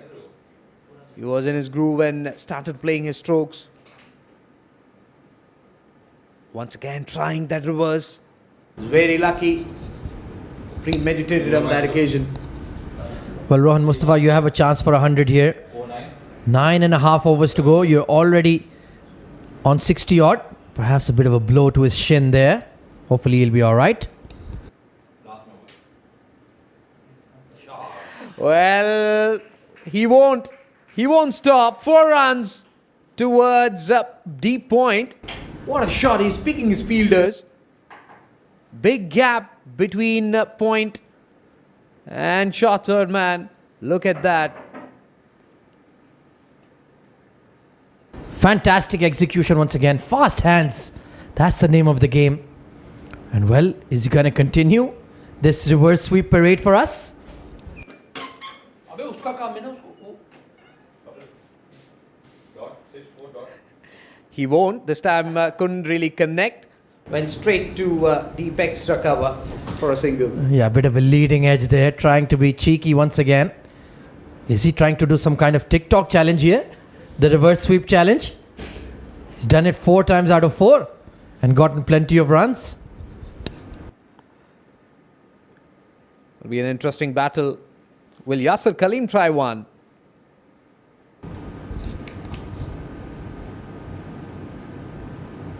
He was in his groove and started playing his strokes. Once again trying that reverse. He was very lucky. Premeditated on that occasion. Well, Rohan Mustafa, you have a chance for 100 here. 9.5 overs to go. You're already on 60 odd. Perhaps a bit of a blow to his shin there. Hopefully he'll be all right. Well, he won't stop. 4 runs towards deep point. What a shot. He's picking his fielders. Big gap between point and shot third man. Look at that. Fantastic execution once again. Fast hands. That's the name of the game. And well, is he going to continue this reverse sweep parade for us? He won't. This time couldn't really connect. Went straight to deep extra cover for a single. Yeah, a bit of a leading edge there. Trying to be cheeky once again. Is he trying to do some kind of TikTok challenge here? The reverse sweep challenge? He's done it 4 times out of 4 and gotten plenty of runs. It'll be an interesting battle. Will Yasir Kaleem try one?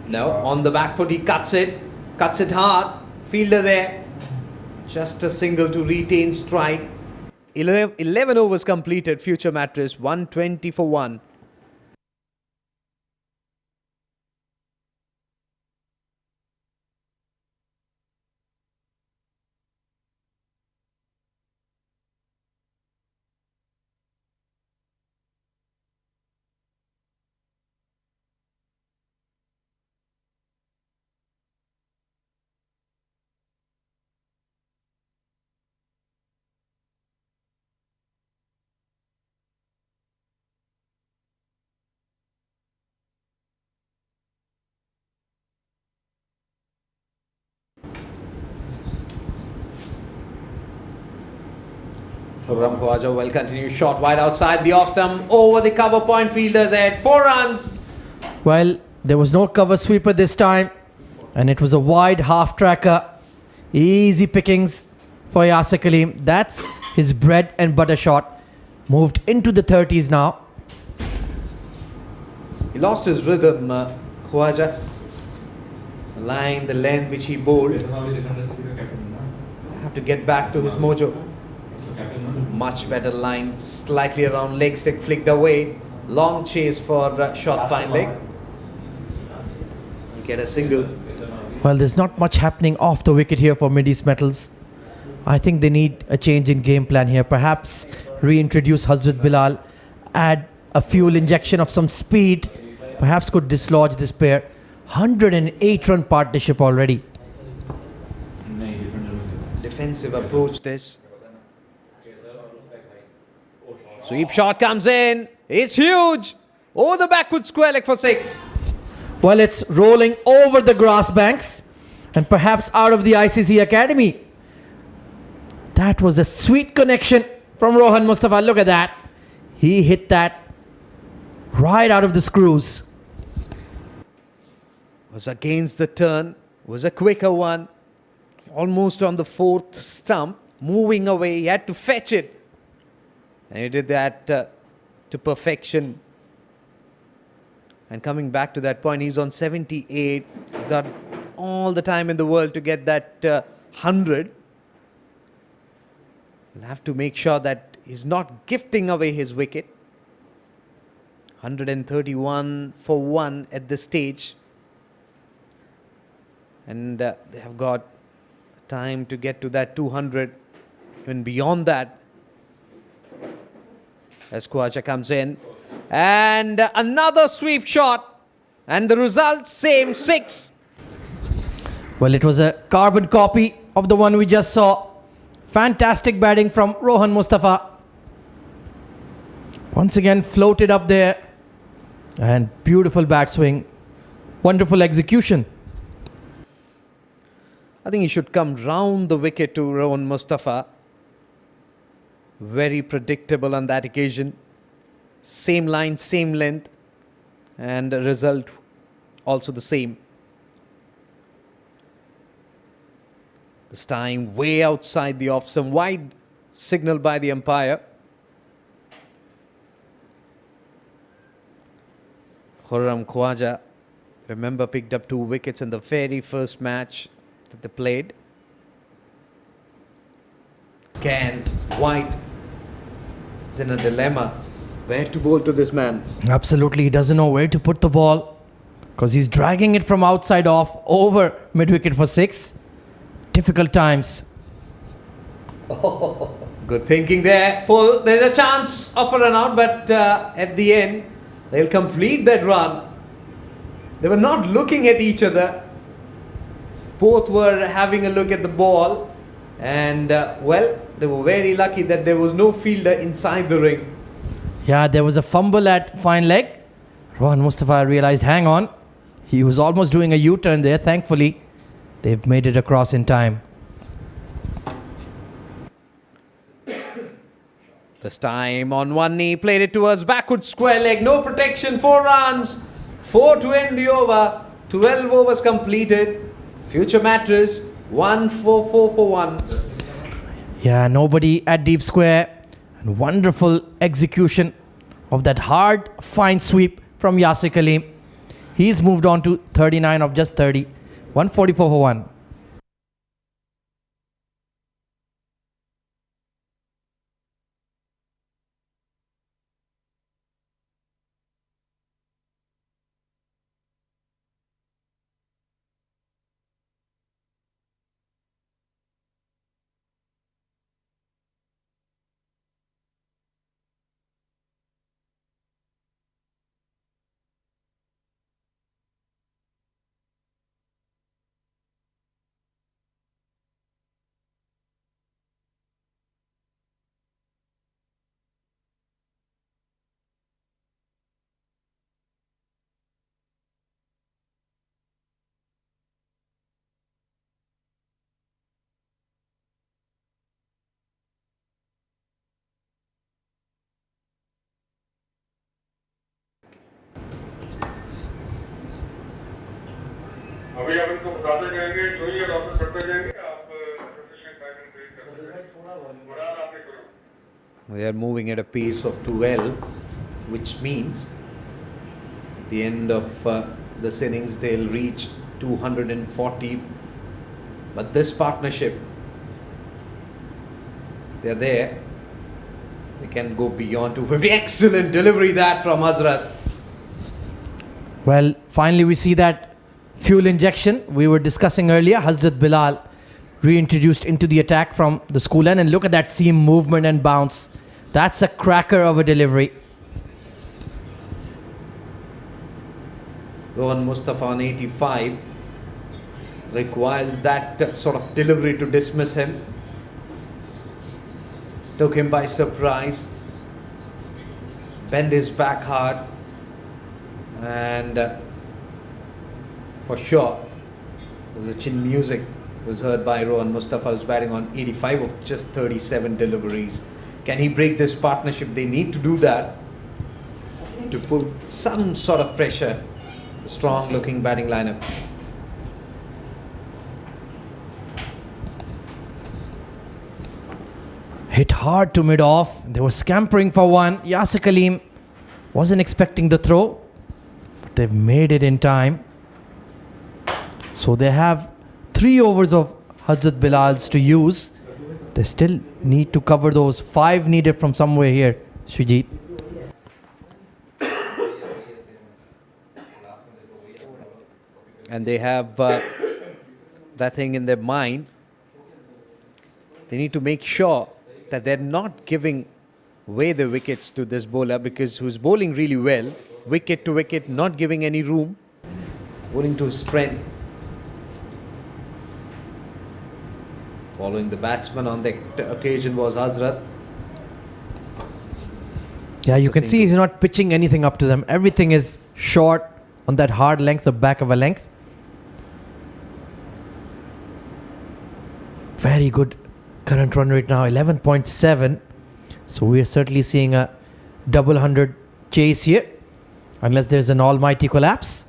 No, on the back foot he cuts it hard. Fielder there. Just a single to retain strike. 11 overs completed. Future Mattress 120 for 1. Khurram Khwaja will continue. Shot wide outside the off stump. Over the cover point. Fielders at 4 runs. Well, there was no cover sweeper this time, and it was a wide half tracker. Easy pickings for Yasir Kaleem. That's his bread and butter shot. Moved into the 30s now. He lost his rhythm, Khwaja. The line, the length which he bowled. Have to get back to his mojo. Much better line, slightly around leg stick, flicked away. Long chase for short fine leg. Get a single. Well, there's not much happening off the wicket here for Mid East Metals. I think they need a change in game plan here. Perhaps reintroduce Hazrat Bilal, add a fuel injection of some speed. Perhaps could dislodge this pair. 108-run partnership already. Defensive approach this. Sweep shot comes in. It's huge. Over the backward square leg for 6. Well, it's rolling over the grass banks and perhaps out of the ICC Academy. That was a sweet connection from Rohan Mustafa. Look at that. He hit that right out of the screws. Was against the turn. Was a quicker one. Almost on the 4th stump. Moving away. He had to fetch it. And he did that to perfection. And coming back to that point, he's on 78. Got all the time in the world to get that 100. We'll have to make sure that he's not gifting away his wicket. 131 for 1 at this stage. And they have got time to get to that 200. Even beyond that. As Khwaja comes in. And another sweep shot. And the result, same 6. Well, it was a carbon copy of the one we just saw. Fantastic batting from Rohan Mustafa. Once again, floated up there. And beautiful bat swing. Wonderful execution. I think he should come round the wicket to Rohan Mustafa. Very predictable on that occasion. Same line, same length. And the result also the same. This time way outside the off, some wide signal by the umpire. Khurram Khwaja, remember, picked up 2 wickets in the very first match that they played. Again, White is in a dilemma. Where to bowl to this man? Absolutely, he doesn't know where to put the ball. Because he's dragging it from outside off over mid-wicket for 6. Difficult times. Oh, good thinking there. Full. There's a chance of a run out, but at the end, they'll complete that run. They were not looking at each other. Both were having a look at the ball. And, well, they were very lucky that there was no fielder inside the ring. Yeah, there was a fumble at fine leg. Rohan Mustafa realized, hang on. He was almost doing a U-turn there. Thankfully, they've made it across in time. This time on one knee, played it towards backward square leg. No protection, 4 runs. 4 to end the over. 12 overs completed. Future Mattress, 144 for 1. Yeah, nobody at deep square. And wonderful execution of that hard, fine sweep from Yasir Kaleem. He's moved on to 39 of just 30. 144 for 1. अभी आप इनको बताते जाएंगे जो ये doctor करते जाएंगे आप प्रोफेशनल टाइम ट्रेन करते जाएंगे बड़ा आपने करो. They are moving at a pace of 12, which means at the end of this innings they'll reach 240. But this partnership, they're there. They can go beyond 250. Excellent delivery that from Hazrat. Well, finally we see that fuel injection we were discussing earlier. Hazrat Bilal reintroduced into the attack from the school end, and look at that seam movement and bounce. That's a cracker of a delivery. Rohan Mustafa on 85 requires that sort of delivery to dismiss him. Took him by surprise, bent his back hard, and for sure there's a chin music was heard by Rohan Mustafa, who's batting on 85 of just 37 deliveries. Can he break this partnership? They need to do that to put some sort of pressure. A strong looking batting lineup. Hit hard to mid-off. They were scampering for one. Yasir Kaleem wasn't expecting the throw, but they've made it in time. So they have 3 overs of Hazrat Bilal's to use. They still need to cover those 5 needed from somewhere here, Srijit. And they have that thing in their mind. They need to make sure that they're not giving away the wickets to this bowler, because who's bowling really well, wicket to wicket, not giving any room, bowling to his strength. Following the batsman on that occasion was Hazrat. Yeah, you can see he's not pitching anything up to them. Everything is short on that hard length, the back of a length. Very good current run rate now, 11.7. So we are certainly seeing a double 100 chase here, unless there's an almighty collapse.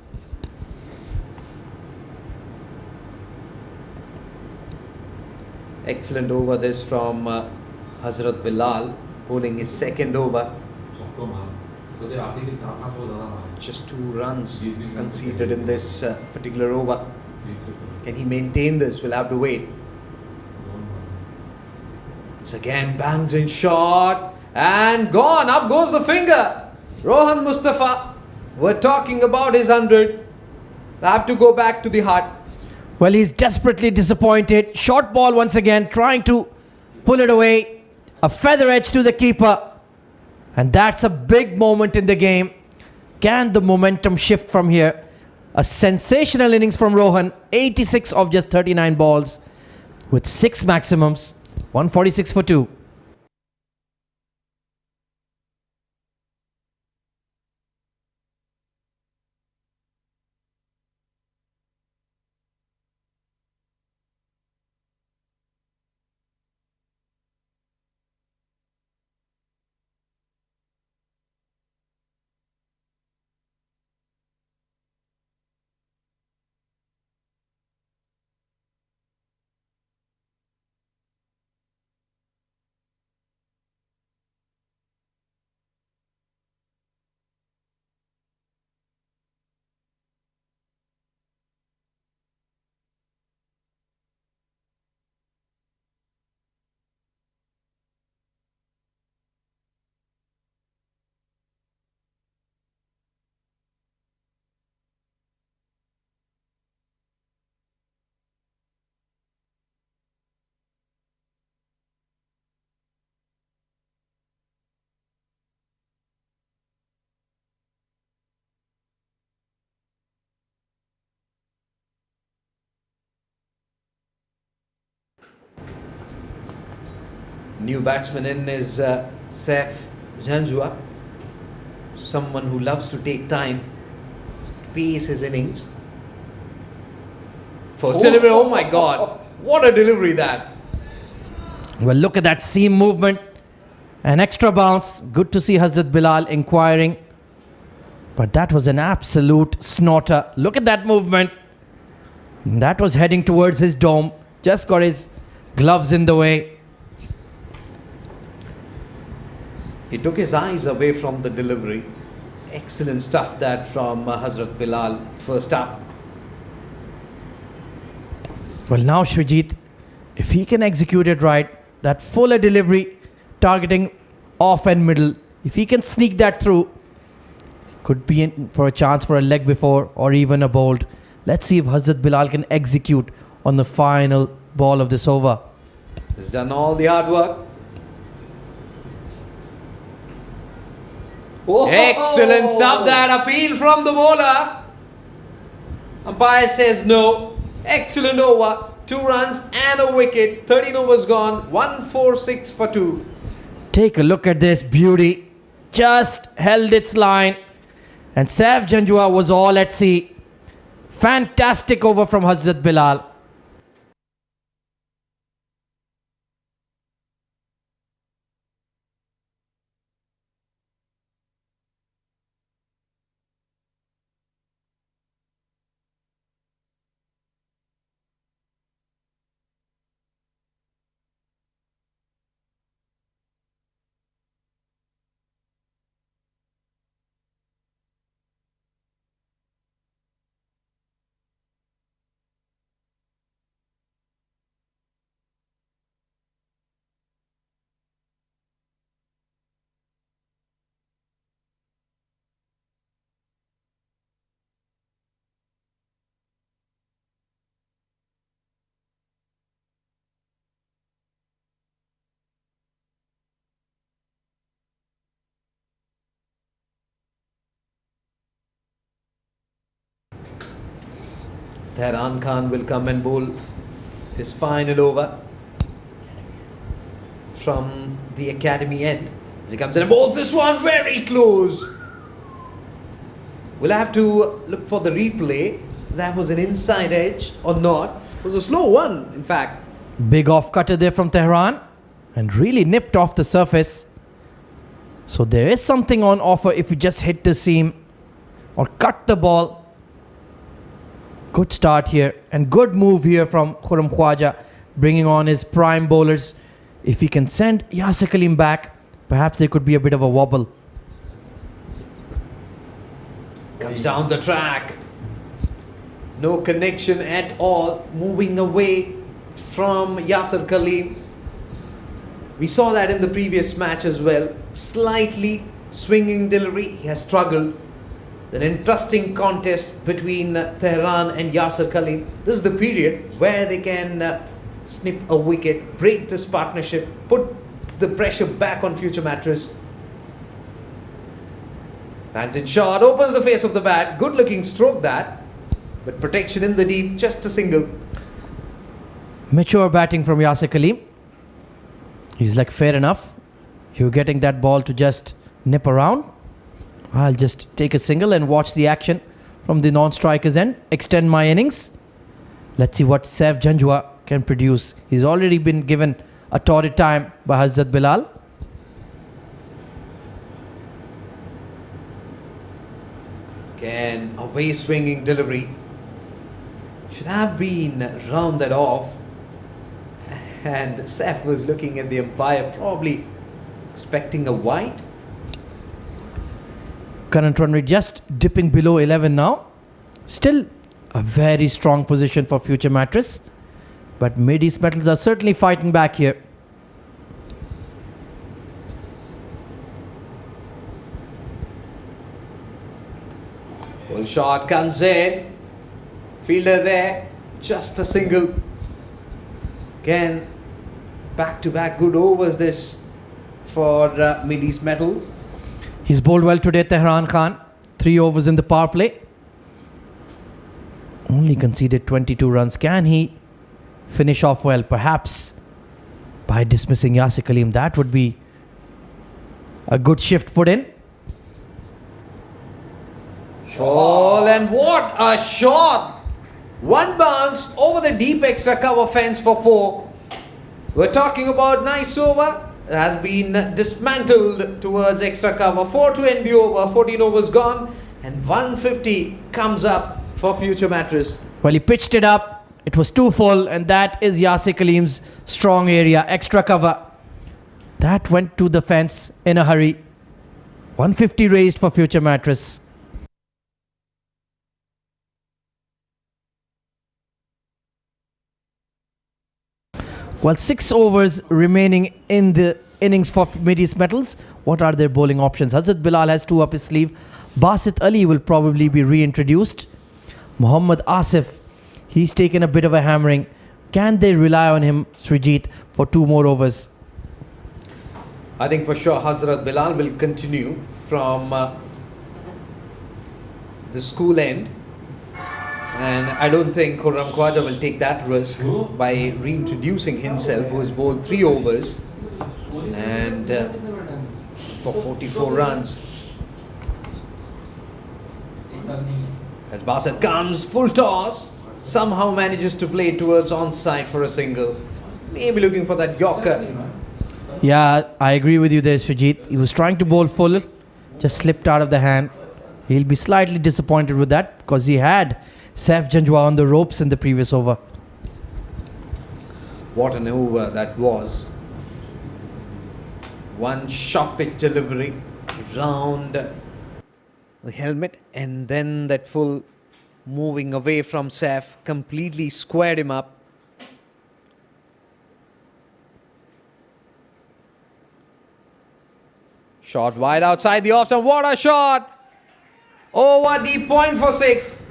Excellent over this from Hazrat Bilal, bowling his second over. Just 2 runs conceded in this particular over. Can he maintain this? We'll have to wait. It's again bangs in shot and gone. Up goes the finger. Rohan Mustafa. We're talking about his 100. I have to go back to the heart. Well, he's desperately disappointed. Short ball once again, trying to pull it away. A feather edge to the keeper. And that's a big moment in the game. Can the momentum shift from here? A sensational innings from Rohan. 86 of just 39 balls with 6 maximums. 146 for 2. New batsman in is Saif Janjua, someone who loves to take time to pace his innings. First delivery, oh my God, what a delivery that. Well, look at that seam movement. An extra bounce. Good to see Hazrat Bilal inquiring. But that was an absolute snorter. Look at that movement. That was heading towards his dome. Just got his gloves in the way. He took his eyes away from the delivery. Excellent stuff that from Hazrat Bilal first up. Well, now Shrijit, if he can execute it right, that fuller delivery, targeting off and middle, if he can sneak that through, could be in for a chance for a leg before or even a bowled. Let's see if Hazrat Bilal can execute on the final ball of this over. He's done all the hard work. Excellent stuff, that appeal from the bowler. Umpire says no. Excellent over. 2 runs and a wicket. 13 overs gone. 146 for 2. Take a look at this beauty. Just held its line. And Saif Janjua was all at sea. Fantastic over from Hazrat Bilal. Tehran Khan will come and bowl his final over from the academy end. As he comes in and bowls this one very close. We'll have to look for the replay. That was an inside edge or not. It was a slow one, in fact. Big off cutter there from Tehran and really nipped off the surface. So there is something on offer if you just hit the seam or cut the ball. Good start here and good move here from Khurram Khwaja, bringing on his prime bowlers. If he can send Yasir Khalim back, perhaps there could be a bit of a wobble. Comes down the track. No connection at all. Moving away from Yasir Khalim. We saw that in the previous match as well. Slightly swinging delivery. He has struggled. An interesting contest between Tehran and Yasir Khalim. This is the period where they can sniff a wicket, break this partnership, put the pressure back on future Mattress. Bangs in shot, opens the face of the bat. Good looking stroke that. But protection in the deep, just a single. Mature batting from Yasir Khalim. He's like, fair enough. You're getting that ball to just nip around. I'll just take a single and watch the action from the non-striker's end. Extend my innings. Let's see what Saif Janjua can produce. He's already been given a torrid time by Hazrat Bilal. Again, away swinging delivery. Should have been rounded off. And Saif was looking at the umpire, probably expecting a wide. Current run rate just dipping below 11 now. Still a very strong position for future Mattress. But Mid-East Metals are certainly fighting back here. Full shot comes in. Fielder there. Just a single. Again, back-to-back good overs this for Mid-East Metals. He's bowled well today, Tehran Khan. 3 overs in the power play. Only conceded 22 runs. Can he finish off well? Perhaps by dismissing Yasir Khalim. That would be a good shift put in. Fall, and what a shot! One bounce over the deep extra cover fence for 4. We're talking about nice over. It has been dismantled towards extra cover. 4 to end the over. 14 overs gone, and 150 comes up for future Mattress. Well, he pitched it up. It was too full, and that is Yasir Khalim's strong area. Extra cover. That went to the fence in a hurry. 150 raised for future Mattress. Well, 6 overs remaining in the innings for Mid East Metals. What are their bowling options? Hazrat Bilal has 2 up his sleeve. Basit Ali will probably be reintroduced. Muhammad Asif, he's taken a bit of a hammering. Can they rely on him, Srijit, for 2 more overs? I think for sure Hazrat Bilal will continue from the school end. And I don't think Khurram Khwaja will take that risk by reintroducing himself, who has bowled 3 overs and for 44 runs. As Basit comes, full toss, somehow manages to play towards onside for a single. Maybe looking for that Yorker. Yeah, I agree with you there, Srijit. He was trying to bowl full, just slipped out of the hand. He'll be slightly disappointed with that because he had Saif Janjua on the ropes in the previous over. What an over that was. One short pitch delivery round the helmet, and then that full moving away from Saif completely squared him up. Shot wide outside the off stump. What a shot! Over deep point for 6.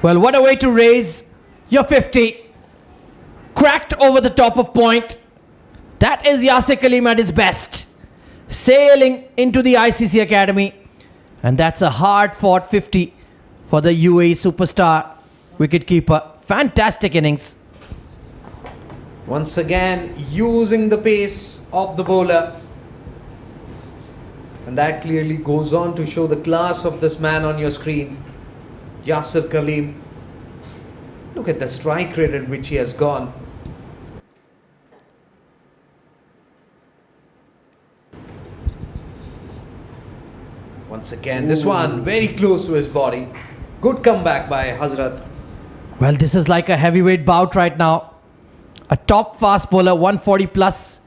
Well, what a way to raise your 50. Cracked over the top of point. That is Yasir Khalim at his best. Sailing into the ICC Academy. And that's a hard-fought 50 for the UAE superstar wicketkeeper. Fantastic innings. Once again, using the pace of the bowler. And that clearly goes on to show the class of this man on your screen. Yasir Khalim. Look at the strike rate at which he has gone. Once again, this one very close to his body. Good comeback by Hazrat. Well, this is like a heavyweight bout right now. A top fast bowler, 140 plus,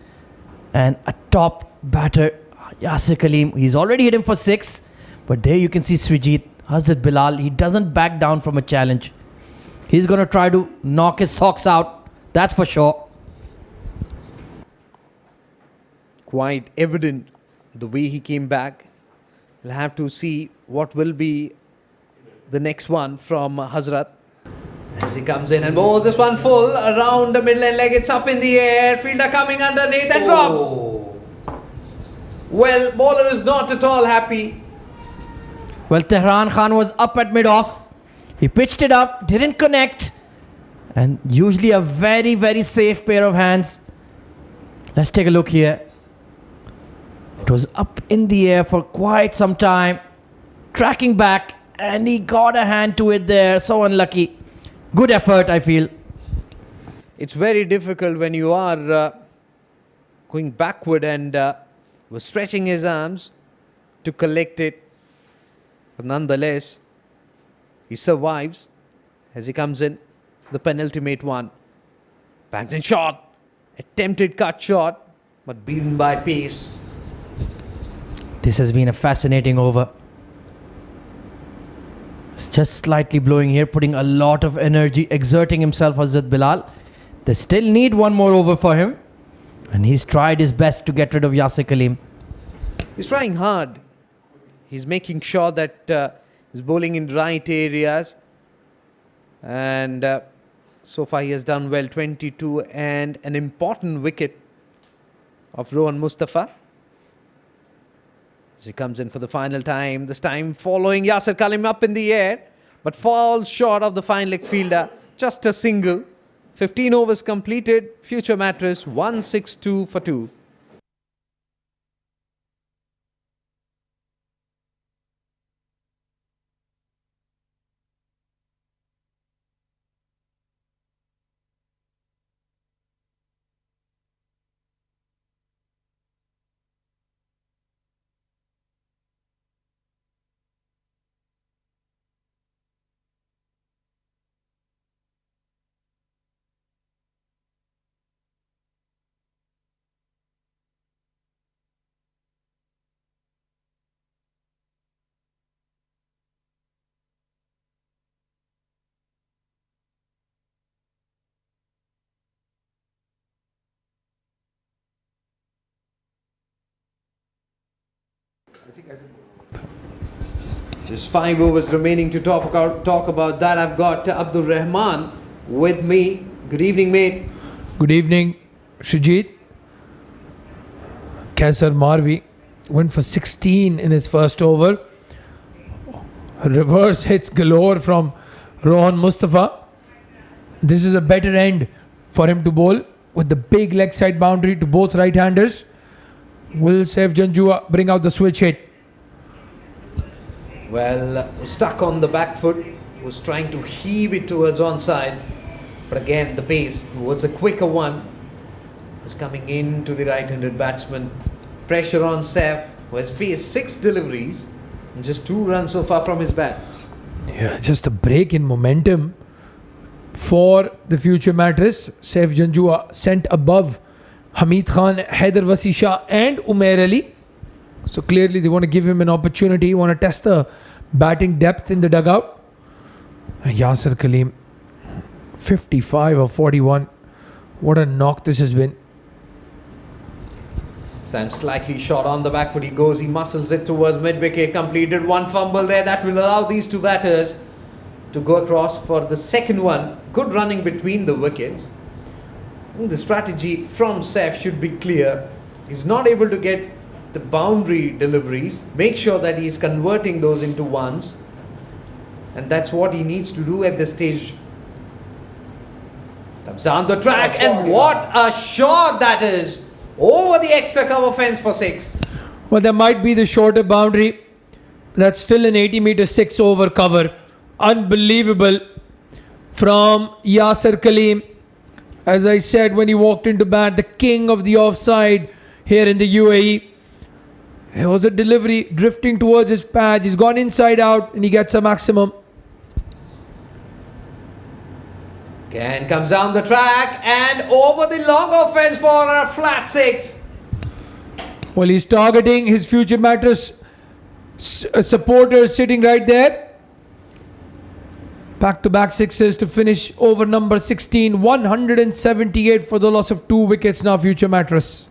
and a top batter, Yasir Khalim. He's already hit him for 6, but there you can see Srijit, Hazrat Bilal. He doesn't back down from a challenge. He's going to try to knock his socks out, that's for sure. Quite evident the way he came back. We'll have to see what will be the next one from Hazrat. As he comes in and bowls this one full around the middle and leg. It's up in the air. Fielder coming underneath and drop. Well, bowler is not at all happy. Well, Tehran Khan was up at mid-off. He pitched it up, didn't connect. And usually a very, very safe pair of hands. Let's take a look here. It was up in the air for quite some time. Tracking back, and he got a hand to it there. So unlucky. Good effort, I feel. It's very difficult when you are going backward and was stretching his arms to collect it. But nonetheless, he survives as he comes in. The penultimate one. Bangs in shot. Attempted cut shot, but beaten by pace. This has been a fascinating over. It's just slightly blowing here, putting a lot of energy, exerting himself, Hazrat Bilal. They still need one more over for him. And he's tried his best to get rid of Yasir Khalim. He's trying hard. He's making sure that he's bowling in right areas. And so far he has done well. 22 and an important wicket of Rohan Mustafa. As he comes in for the final time. This time following Yasir Khalim up in the air. But falls short of the fine leg fielder. Just a single. 15 overs completed. Future Mattress 162 for 2. There's 5 overs remaining to talk about that. I've got Abdul Rahman with me. Good evening, mate. Good evening, Shujit. Kaisar Marvi went for 16 in his first over. Reverse hits galore from Rohan Mustafa. This is a better end for him to bowl with the big leg side boundary to both right-handers. Will Saif Janjua bring out the switch hit? Well, stuck on the back foot, was trying to heave it towards onside, but again the pace was a quicker one. Was coming into the right-handed batsman. Pressure on Saif, who has faced 6 deliveries and just 2 runs so far from his bat. Yeah, just a break in momentum for the Future Mattress. Saif Janjua sent above Hamid Khan, Haider Wasi Shah and Umair Ali. So clearly they want to give him an opportunity, want to test the batting depth in the dugout. And Yasir Kaleem, 55 or 41. What a knock this has been. Sam slightly short on the back foot. He goes, he muscles it towards mid-wicket. Completed 1 fumble there. That will allow these 2 batters to go across for the second one. Good running between the wickets. I think the strategy from Saif should be clear. He's not able to get the boundary deliveries. Make sure that he's converting those into ones. And that's what he needs to do at this stage. Comes down the track, and what a shot that is! Over the extra cover fence for 6. Well, there might be the shorter boundary. That's still an 80-meter 6-over cover. Unbelievable from Yasir Kaleem. As I said when he walked into bat, the king of the offside here in the UAE. It was a delivery drifting towards his patch. He's gone inside out and he gets a maximum. Again comes down the track and over the long fence for a flat 6. Well, he's targeting his Future Mattress supporters sitting right there. Back-to-back 6s to finish over number 16. 178 for the loss of 2 wickets now, Future Mattress.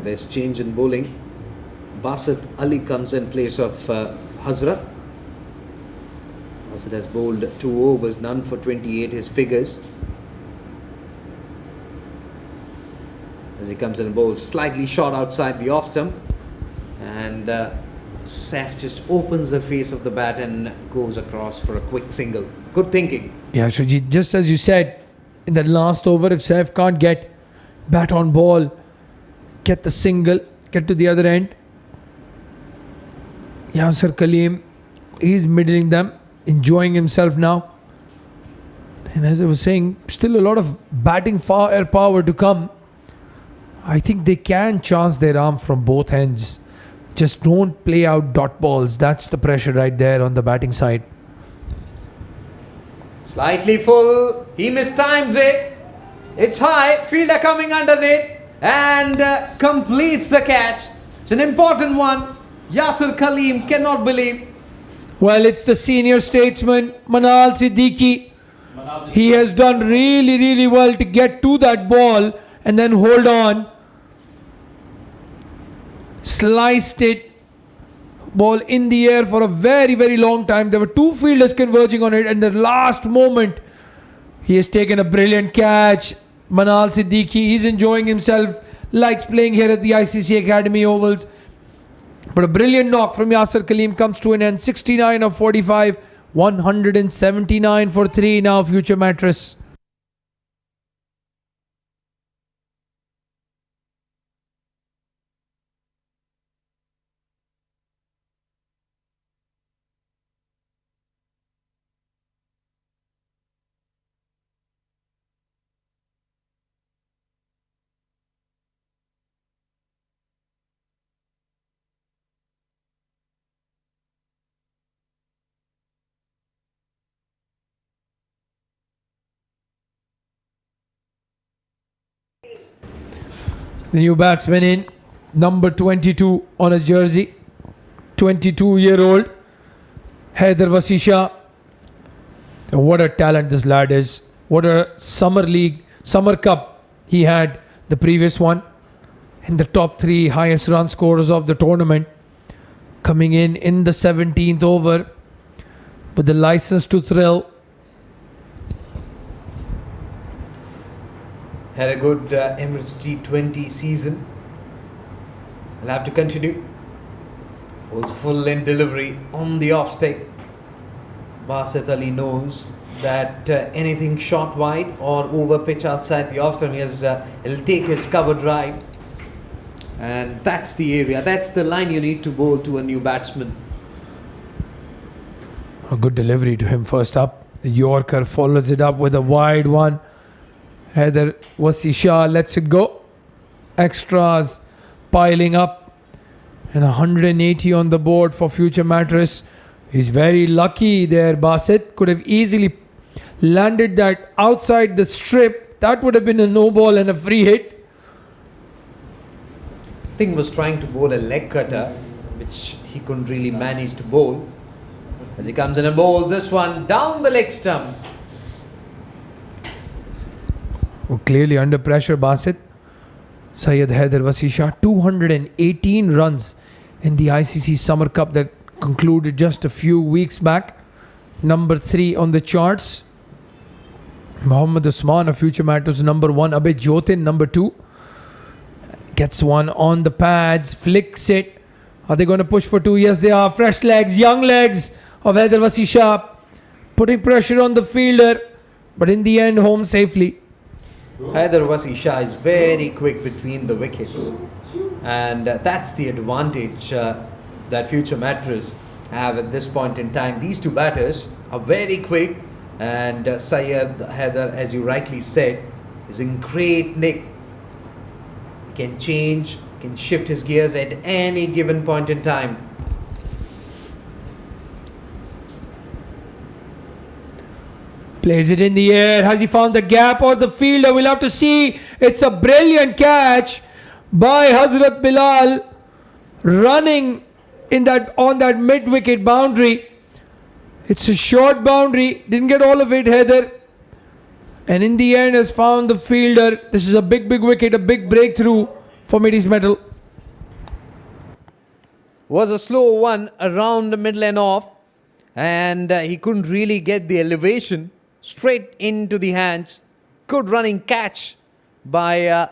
There's change in bowling. Basit Ali comes in place of Hazrat. Basit has bowled 2 overs, none for 28, his figures. As he comes in and bowls slightly short outside the off stump. And Saif just opens the face of the bat and goes across for a quick single. Good thinking. Yeah, Shujit, just as you said, in that last over, if Saif can't get bat on ball, get the single, get to the other end. Yasir Kaleem, he's middling them, enjoying himself now. And as I was saying, still a lot of batting firepower to come. I think they can chance their arm from both ends. Just don't play out dot balls. That's the pressure right there on the batting side. Slightly full. He mistimes it. It's high. Fielder coming underneath and completes the catch. It's an important one. Yasir Kaleem cannot believe. Well, it's the senior statesman, Manal Siddiqui. He has done really, really well to get to that ball and then hold on. Sliced it. Ball in the air for a very, very long time. There were two fielders converging on it, and the last moment, he has taken a brilliant catch. Manal Siddiqui, he's enjoying himself, likes playing here at the ICC Academy Ovals. But a brilliant knock from Yasir Kaleem comes to an end. 69 of 45, 179 for 3 now, Future Mattress. The new batsman in, number 22 on his jersey, 22-year-old Haider Wasisha. What a talent this lad is. What a summer cup he had, the previous one. In the top 3 highest run scorers of the tournament. Coming in the 17th over with the license to thrill. Had a good Emirates T20 season. Will have to continue. Also full in delivery on the off stick. Basit Ali knows that anything short wide or over pitch outside the off stump, he'll take his cover drive. And that's the area, that's the line you need to bowl to a new batsman. A good delivery to him first up. The Yorker follows it up with a wide one. Haider Wasisha lets it go. Extras piling up. And 180 on the board for Future Mattress. He's very lucky there, Basit. Could have easily landed that outside the strip. That would have been a no ball and a free hit. Thing was trying to bowl a leg cutter, which he couldn't really manage to bowl. As he comes in and bowls this one down the leg stump. Clearly under pressure, Basit. Syed Haider Wasisha, 218 runs in the ICC Summer Cup that concluded just a few weeks back. Number 3 on the charts. Mohammad Usman of Future Matters, number 1. Abhay Jotin, number 2. Gets one on the pads, flicks it. Are they going to push for 2? Yes, they are. Fresh legs, young legs of Haider Wasisha. Putting pressure on the fielder. But in the end, home safely. Haider Wasisha is very quick between the wickets, and that's the advantage that Future Mattress have at this point in time. These two batters are very quick, and Syed Haider, as you rightly said, is in great nick. He can change, can shift his gears at any given point in time. Plays it in the air. Has he found the gap or the fielder? We'll have to see. It's a brilliant catch by Hazrat Bilal, running on that mid-wicket boundary. It's a short boundary. Didn't get all of it, Haider. And in the end has found the fielder. This is a big wicket, a big breakthrough for Middies Metal. Was a slow one around the middle and off, and he couldn't really get the elevation straight into the hands. Good running catch by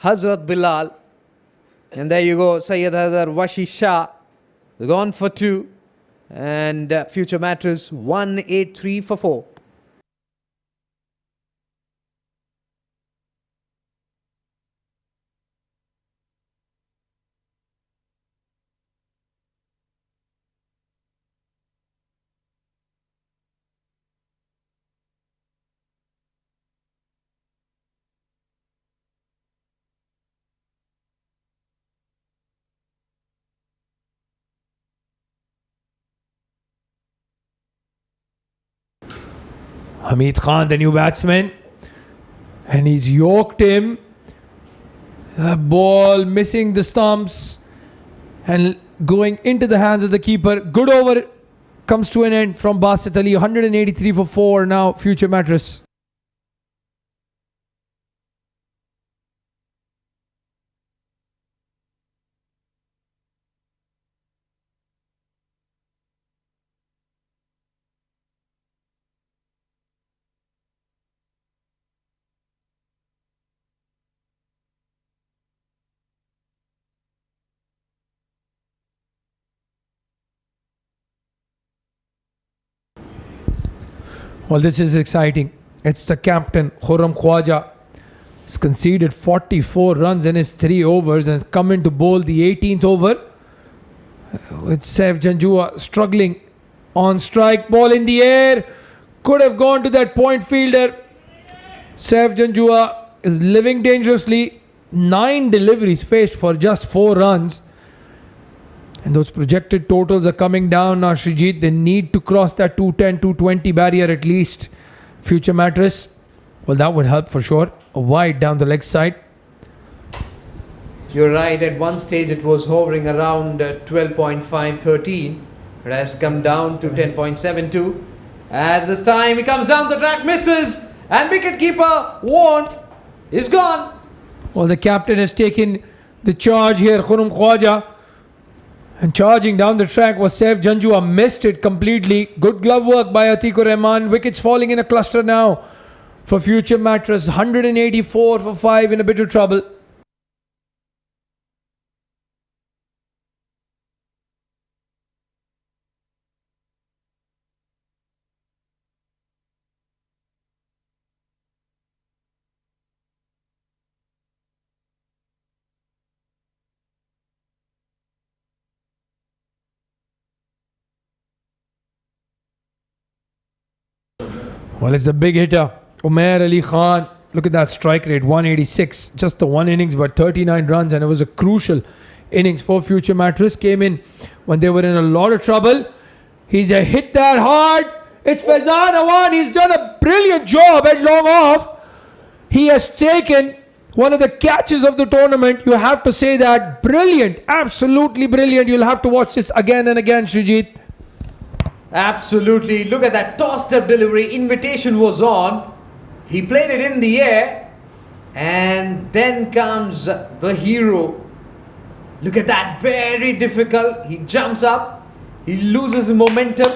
Hazrat Bilal. And there you go, Syed Haider Wasisha gone for 2, and Future Mattress 183 for 4. Hamid Khan, the new batsman, and he's yoked him. The ball missing the stumps and going into the hands of the keeper. Good over comes to an end from Basit Ali. 183 for 4 now, future Mattress. Well, this is exciting. It's the captain, Khurram Khwaja. He's conceded 44 runs in his 3 overs and has come in to bowl the 18th over. With Saif Janjua struggling on strike. Ball in the air. Could have gone to that point fielder. Saif Janjua is living dangerously. 9 deliveries faced for just 4 runs. And those projected totals are coming down now, Srijit. They need to cross that 210, 220 barrier at least. Future Mattress. Well, that would help for sure. A wide down the leg side. You're right, at one stage it was hovering around 12.5, 13. It has come down to 10.72. As this time he comes down the track, misses, and wicketkeeper Warned is gone. Well, the captain has taken the charge here, Khurram Khwaja. And charging down the track was Saif Janjua. Missed it completely. Good glove work by Atikur Rahman. Wickets falling in a cluster now for future Mattress. 184 for 5 in a bit of trouble. Well, it's a big hitter. Umair Ali Khan. Look at that strike rate, 186. Just the one innings, but 39 runs. And it was a crucial innings for future Mattress. Came in when they were in a lot of trouble. He's hit that hard. It's Faizan Awan. He's done a brilliant job at long off. He has taken one of the catches of the tournament. You have to say that. Brilliant. Absolutely brilliant. You'll have to watch this again and again, Srijit. Absolutely. Look at that tossed up delivery. Invitation was on. He played it in the air. And then comes the hero. Look at that. Very difficult. He jumps up. He loses momentum.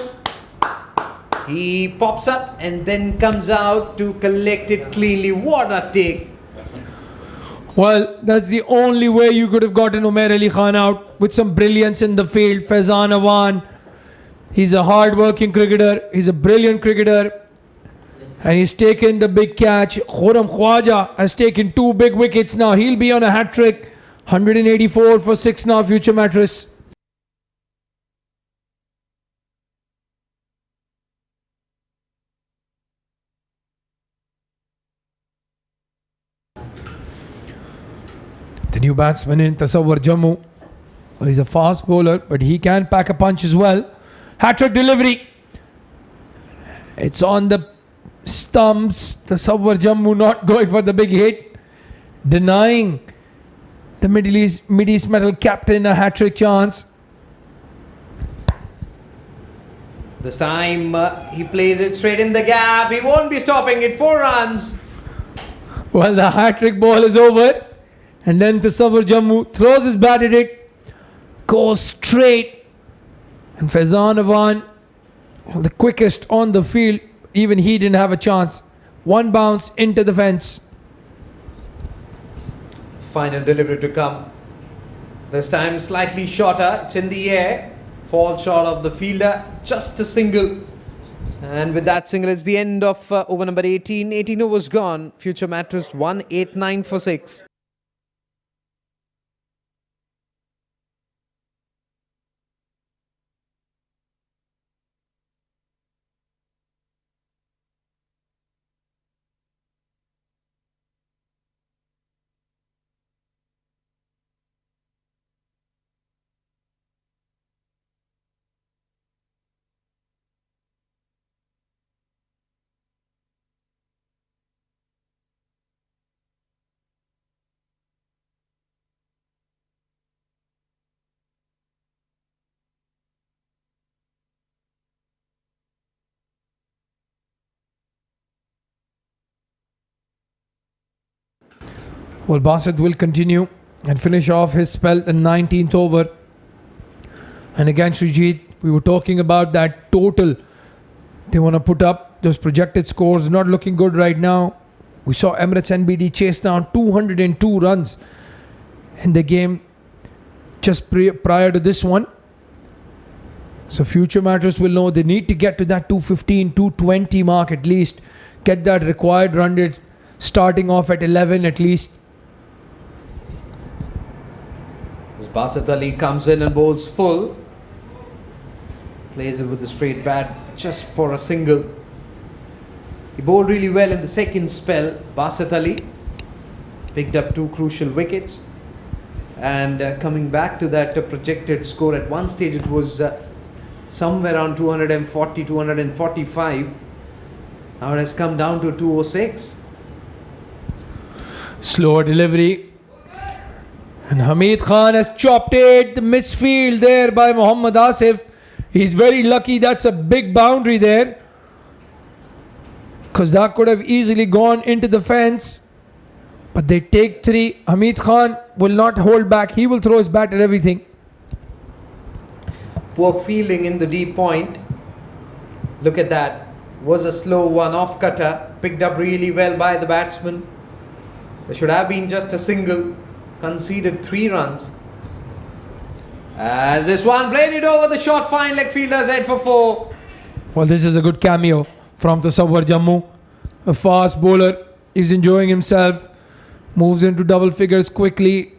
He pops up and then comes out to collect it cleanly. What a take. Well, that's the only way you could have gotten Umair Ali Khan out, with some brilliance in the field. Faizan Awan. He's a hard-working cricketer. He's a brilliant cricketer. And he's taken the big catch. Khurram Khwaja has taken 2 big wickets now. He'll be on a hat-trick. 184 for 6 now, future Mattress. The new batsman in Tasawwur Jammu. Well, he's a fast bowler, but he can pack a punch as well. Hat-trick delivery. It's on the stumps. The Tasawwur Jammu not going for the big hit. Denying the Middle East Metal captain a hat-trick chance. This time he plays it straight in the gap. He won't be stopping it. 4 runs. Well, the hat-trick ball is over. And then Tasawwur Jammu throws his bat at it. Goes straight. And Faizan Awan, the quickest on the field, even he didn't have a chance. 1 bounce into the fence. Final delivery to come. This time slightly shorter. It's in the air. Falls short of the fielder. Just a single. And with that single, it's the end of over number 18. 18 overs gone. Future Mattress 189 for 6. Well, Basit will continue and finish off his spell the 19th over. And against Srijit, we were talking about that total they want to put up. Those projected scores not looking good right now. We saw Emirates NBD chase down 202 runs in the game just prior to this one. So Future Mattress will know they need to get to that 215, 220 mark at least. Get that required run rate starting off at 11 at least. As Basit Ali comes in and bowls full. Plays it with a straight bat just for a single. He bowled really well in the second spell. Basit Ali picked up 2 crucial wickets. And coming back to that projected score, at one stage it was somewhere around 240, 245. Now it has come down to 206. Slower delivery. And Hamid Khan has chopped it. The misfield there by Mohammad Asif. He's very lucky. That's a big boundary there. Because that could have easily gone into the fence. But they take 3. Hamid Khan will not hold back. He will throw his bat at everything. Poor fielding in the deep point. Look at that. Was a slow one off cutter. Picked up really well by the batsman. There should have been just a single. Conceded 3 runs. As this one played it over the short fine leg fielder's head for 4. Well, this is a good cameo from Tasawwur Jammu. A fast bowler. He's enjoying himself. Moves into double figures quickly.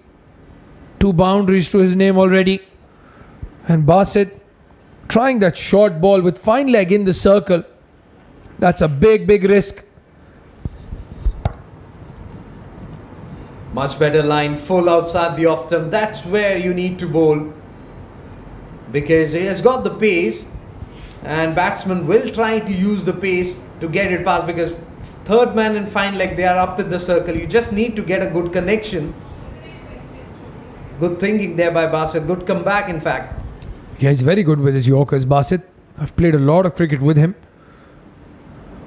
2 boundaries to his name already. And Basit trying that short ball with fine leg in the circle. That's a big, big risk. Much better line, full outside the off stump. That's where you need to bowl. Because he has got the pace. And batsman will try to use the pace to get it past. Because third man and fine leg, they are up in the circle. You just need to get a good connection. Good thinking there by Basit. Good comeback, in fact. Yeah, he's very good with his Yorkers, Basit. I've played a lot of cricket with him.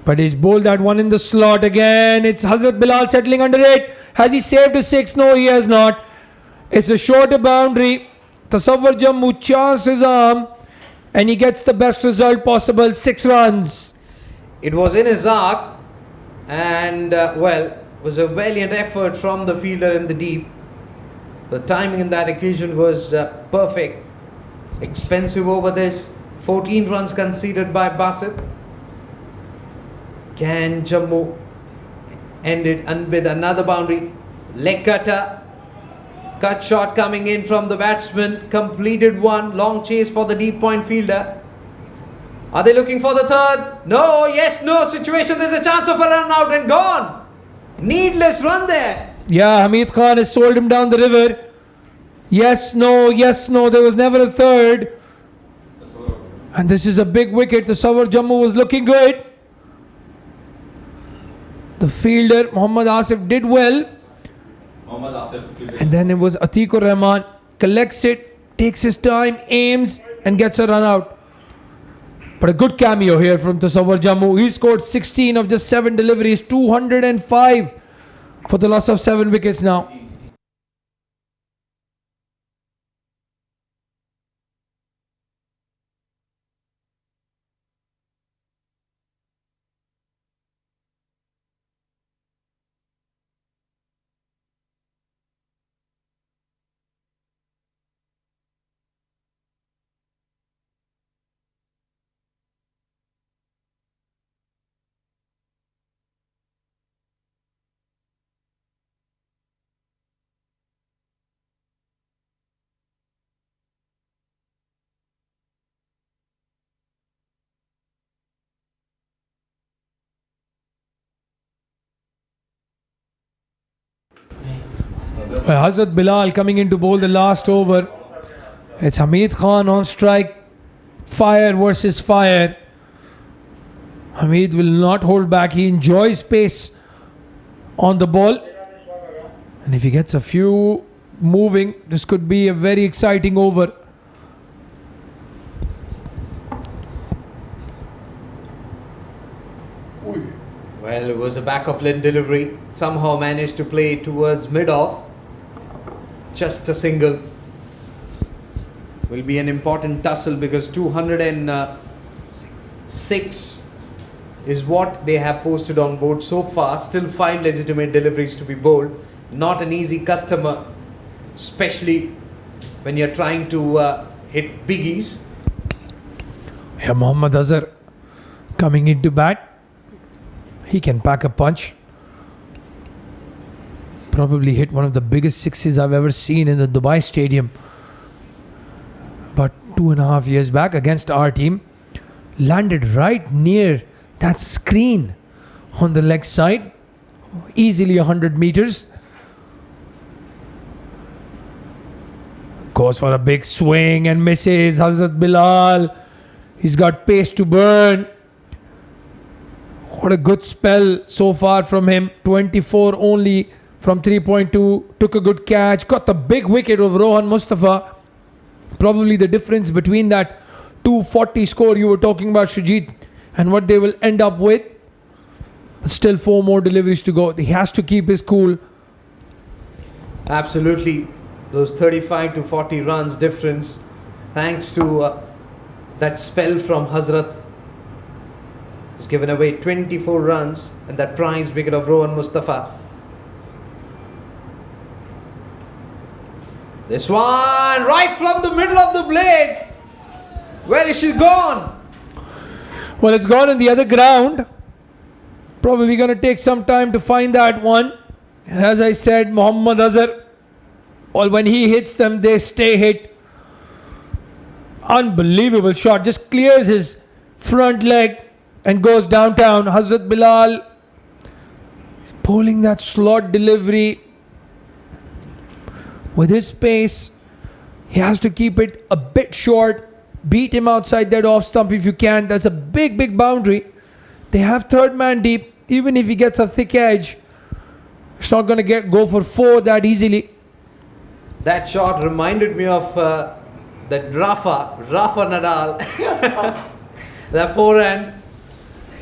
But he's bowled that one in the slot again. It's Hazrat Bilal settling under it. Has he saved a 6? No, he has not. It's a shorter boundary. Tasawwur Jammu chances his arm. And he gets the best result possible. 6 runs. It was in his arc. And, well, it was a valiant effort from the fielder in the deep. The timing in that occasion was perfect. Expensive over this. 14 runs conceded by Basit. Can Jammu end it with another boundary? Leg cutter. Cut shot coming in from the batsman. Completed one. Long chase for the deep point fielder. Are they looking for the third? No, yes, no situation. There's a chance of a run out and gone. Needless run there. Yeah, Hamid Khan has sold him down the river. Yes, no, yes, no. There was never a third. And this is a big wicket. The Tasawwur Jammu was looking good. The fielder, Mohammad Asif, did well. And then it was Atikur Rahman. Collects it, takes his time, aims, and gets a run out. But a good cameo here from Tasawwur Jammu. He scored 16 of just 7 deliveries. 205 for the loss of 7 wickets now. Hazrat Bilal coming in to bowl the last over. It's Hamid Khan on strike. Fire versus fire. Hamid will not hold back. He enjoys pace on the ball. And if he gets a few moving, this could be a very exciting over. Well, it was a back of limb delivery. Somehow managed to play towards mid-off. Just a single. Will be an important tussle because 206 is what they have posted on board so far. Still 5 legitimate deliveries to be bowled. Not an easy customer, especially when you're trying to hit biggies. Yeah, Mohammad Azhar coming into bat. He can pack a punch. Probably hit one of the biggest sixes I've ever seen in the Dubai stadium. About 2.5 years back against our team. Landed right near that screen on the leg side. Easily 100 meters. Goes for a big swing and misses. Hazrat Bilal. He's got pace to burn. What a good spell so far from him. 24 only from 3.2. Took a good catch. Got the big wicket of Rohan Mustafa. Probably the difference between that 240 score you were talking about, Shajit, and what they will end up with. Still 4 more deliveries to go. He has to keep his cool. Absolutely. Those 35 to 40 runs difference. Thanks to that spell from Hazrat. He's given away 24 runs and that prize wicket of Rohan Mustafa. This one right from the middle of the blade. Where is she gone? Well, it's gone in the other ground. Probably going to take some time to find that one. And as I said, Mohammad Azhar, well, when he hits them, they stay hit. Unbelievable shot. Just clears his front leg and goes downtown. Hazrat Bilal pulling that slot delivery. With his pace, he has to keep it a bit short. Beat him outside that off stump if you can. That's a big, big boundary. They have third man deep. Even if he gets a thick edge, it's not going to go for 4 that easily. That shot reminded me of that Rafa Nadal. That forehand.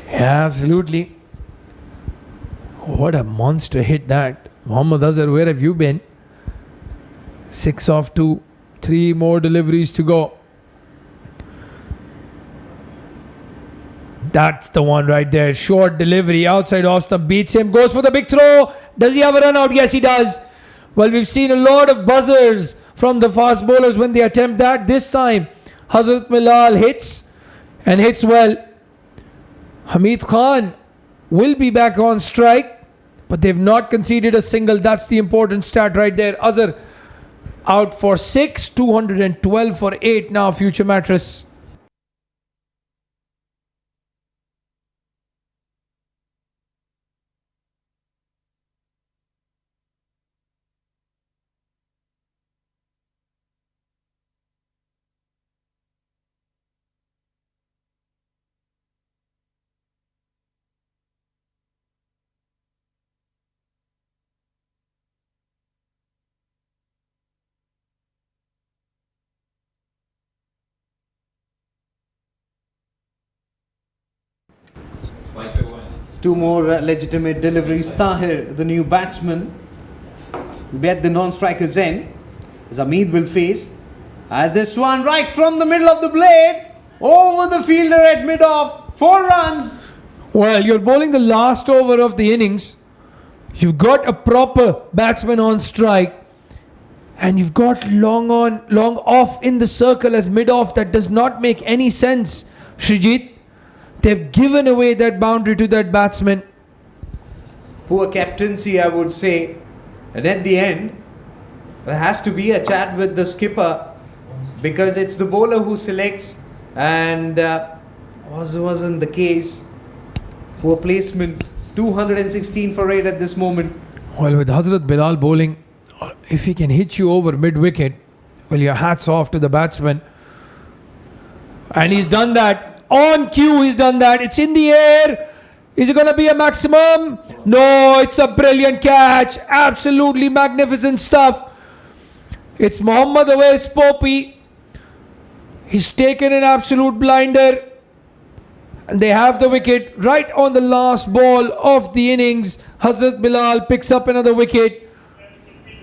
Yeah, absolutely. What a monster hit that. Mohammad Azhar, where have you been? 6 off 2. 3 more deliveries to go. That's the one right there. Short delivery. Outside off stump. Beats him. Goes for the big throw. Does he have a run out? Yes, he does. Well, we've seen a lot of buzzers from the fast bowlers when they attempt that. This time, Hazrat Bilal hits and hits well. Hamid Khan will be back on strike, but they've not conceded a single. That's the important stat right there. Azhar out for 6, 212 for 8 now, Future Mattress. Two more legitimate deliveries. Tahir, the new batsman, will be at the non-striker's end. As Hamid will face. As this one right from the middle of the blade. Over the fielder at mid-off. 4 runs. Well, you're bowling the last over of the innings. You've got a proper batsman on strike. And you've got long off in the circle as mid-off. That does not make any sense, Shrijit. They've given away that boundary to that batsman. Poor captaincy, I would say. And at the end, there has to be a chat with the skipper because it's the bowler who selects, and wasn't the case. Poor placement. 216 for 8 at this moment. Well, with Hazrat Bilal bowling, if he can hit you over mid-wicket, well, your hat's off to the batsman. And he's done that. On cue, he's done that. It's in the air. Is it going to be a maximum? No, it's a brilliant catch. Absolutely magnificent stuff. It's Mohammad Awais Popi. He's taken an absolute blinder. And they have the wicket right on the last ball of the innings. Hazrat Bilal picks up another wicket.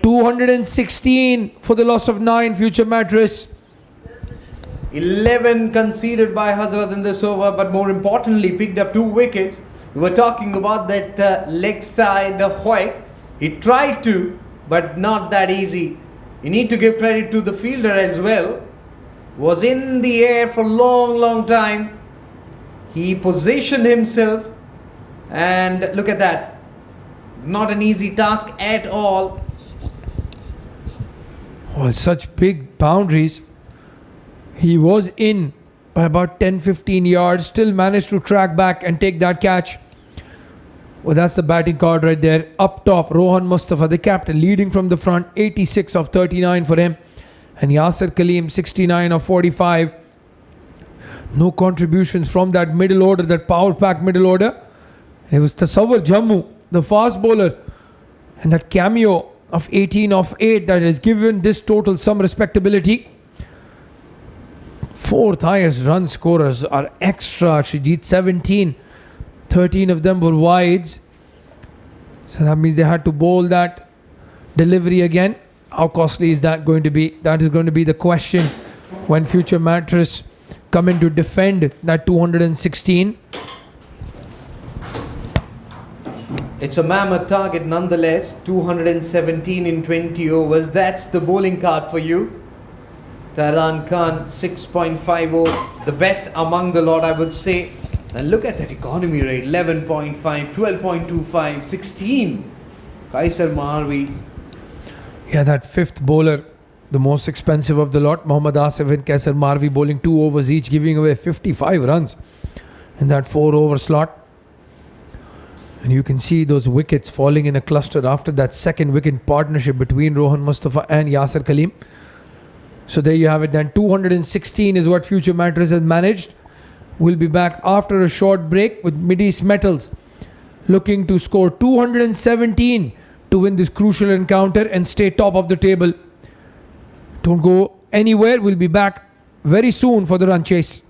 216 for the loss of 9, Future Mattress. 11 conceded by Hazrat in this over, but more importantly, picked up 2 wickets. We were talking about that leg side of White. He tried to, but not that easy. You need to give credit to the fielder as well. Was in the air for a long time. He positioned himself, and look at that. Not an easy task at all. Oh, such big boundaries. He was in by about 10-15 yards, still managed to track back and take that catch. Well, that's the batting card right there. Up top, Rohan Mustafa, the captain, leading from the front, 86 of 39 for him. And Yasir Kaleem, 69 of 45. No contributions from that middle order, that power pack middle order. It was Tasawwur Jammu, the fast bowler, and that cameo of 18 of 8 that has given this total some respectability. 4th highest run scorers are extra. Shajit 17. 13 of them were wides. So that means they had to bowl that delivery again. How costly is that going to be? That is going to be the question when Future Mattress come in to defend that 216. It's a mammoth target nonetheless. 217 in 20 overs. That's the bowling card for you. Tehran Khan 6.50, the best among the lot, I would say. And look at that economy rate, 11.5, 12.25, 16. Kaisar Maharvi. Yeah, that 5th bowler, the most expensive of the lot, Mohammad Asif and Kaisar Maharvi, bowling 2 overs each, giving away 55 runs in that 4-over slot. And you can see those wickets falling in a cluster after that 2nd wicket partnership between Rohan Mustafa and Yasir Kaleem. So there you have it then. 216 is what Future Mattress has managed. We'll be back after a short break with Mideast Metals looking to score 217 to win this crucial encounter and stay top of the table. Don't go anywhere. We'll be back very soon for the run chase.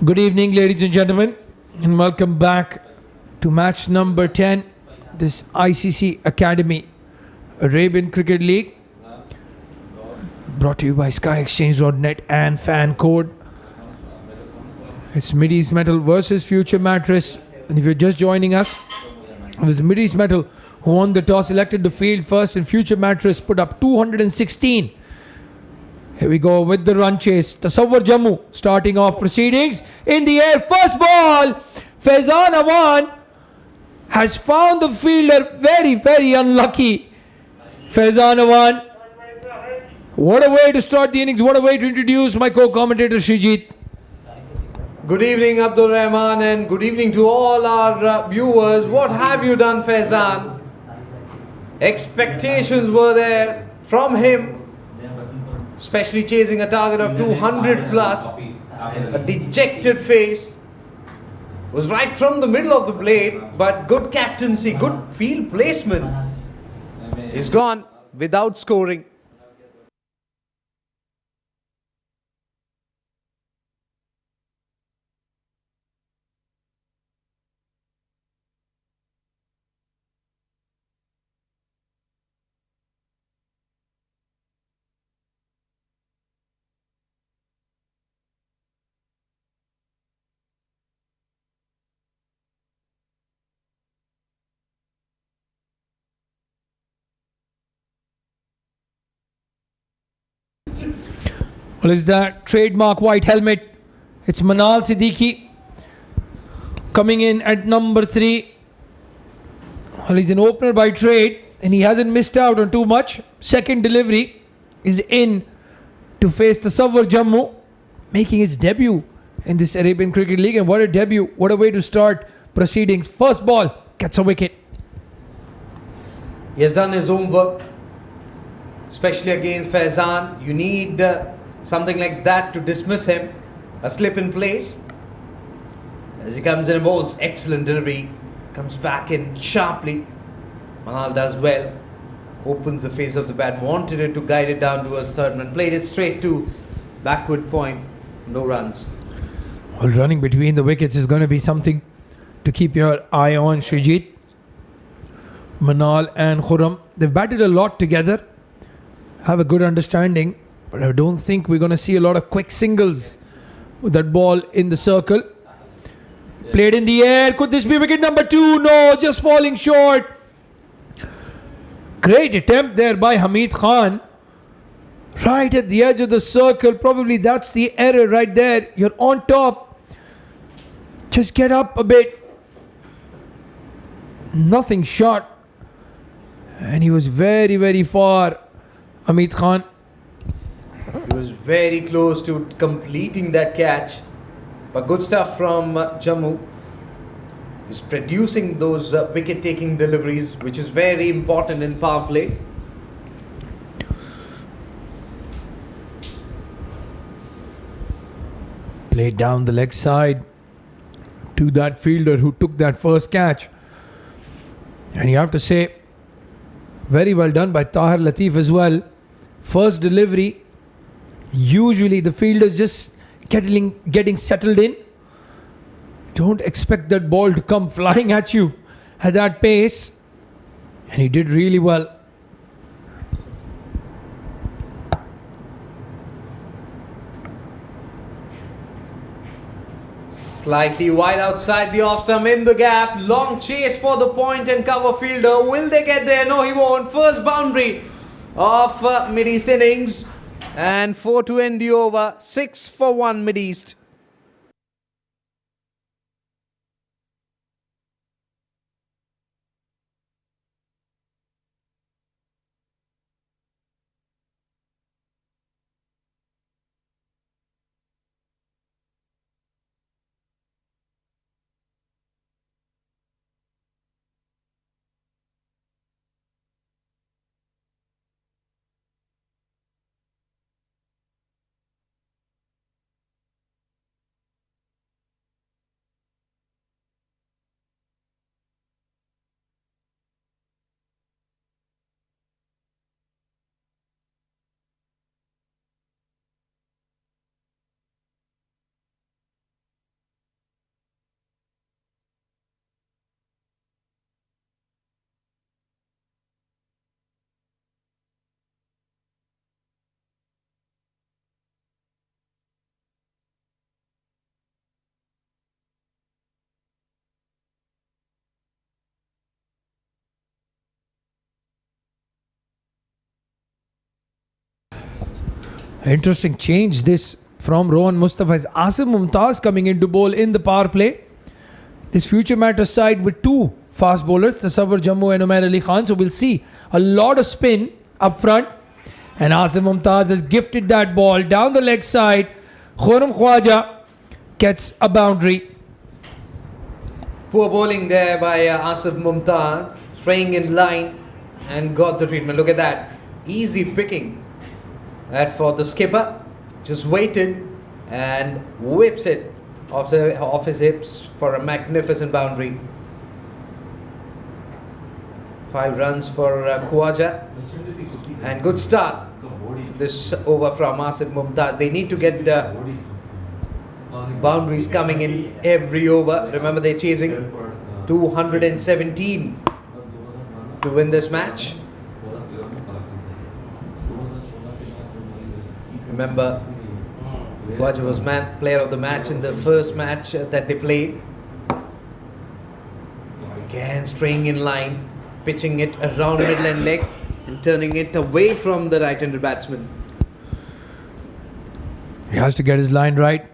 Good evening, ladies and gentlemen, and welcome back to match number 10, this ICC Academy Arabian Cricket League, brought to you by SkyExchange.net and Fan Code. It's Mideast Metal versus Future Mattress, and if you're just joining us, it was Mideast Metal who won the toss, elected to field first, and Future Mattress put up 216. Here we go with the run chase. Tasawwur Jammu starting off proceedings. In the air, first ball. Faizan Awan has found the fielder very, very unlucky. Faizan Awan. What a way to start the innings. What a way to introduce my co-commentator Srijit. Good evening, Abdul Rahman, and good evening to all our viewers. What have you done, Faizan? Expectations were there from him, especially chasing a target of 200 plus. A dejected face. Was right from the middle of the blade, but good captaincy, good field placement. He's gone without scoring. Well, is that trademark white helmet? It's Manal Siddiqui coming in at number 3. Well, he's an opener by trade and he hasn't missed out on too much. Second delivery is in to face the Tasawwur Jammu, making his debut in this Arabian Cricket League. And what a debut, what a way to start proceedings. First ball, gets a wicket. He has done his homework, especially against Faizan. You need something like that to dismiss him. A slip in place. As he comes in and bowls, excellent delivery. Comes back in sharply. Manal does well. Opens the face of the bat. Wanted it to guide it down towards third man. Played it straight to backward point. No runs. Well, running between the wickets is going to be something to keep your eye on, Srijit. Manal and Khurram, they've batted a lot together. Have a good understanding. But I don't think we're going to see a lot of quick singles with that ball in the circle. Played in the air. Could this be wicket number 2? No, just falling short. Great attempt there by Hamid Khan. Right at the edge of the circle. Probably that's the error right there. You're on top. Just get up a bit. Nothing short. And he was very, very far, Hamid Khan. He was very close to completing that catch. But good stuff from Jammu. He's producing those wicket-taking deliveries, which is very important in power play. Played down the leg side to that fielder who took that first catch. And you have to say, very well done by Tahir Latif as well. First delivery. Usually the fielders just getting settled in. Don't expect that ball to come flying at you at that pace. And he did really well. Slightly wide outside the off stump, in the gap. Long chase for the point and cover fielder. Will they get there? No, he won't. First boundary of Mideast innings. And 4 to end the over. 6 for 1 Mideast. Interesting change this from Rohan Mustafa. As Asim Mumtaz coming into bowl in the power play. This future Mattress side with two fast bowlers, Tasawwur Jammu and Umair Ali Khan. So we'll see a lot of spin up front. And Asim Mumtaz has gifted that ball down the leg side. Khurram Khwaja gets a boundary. Poor bowling there by Asif Mumtaz, staying in line and got the treatment. Look at that. Easy picking. That for the skipper. Just waited and whips it off his hips for a magnificent boundary. 5 runs for Khwaja. And good start this over from Asif Mumtaz. They need to get boundaries coming in every over. Remember, they're chasing 217 to win this match. Remember, Khwaja was player of the match in the first match that they played. Again, staying in line, pitching it around middle and leg and turning it away from the right-handed batsman. He has to get his line right.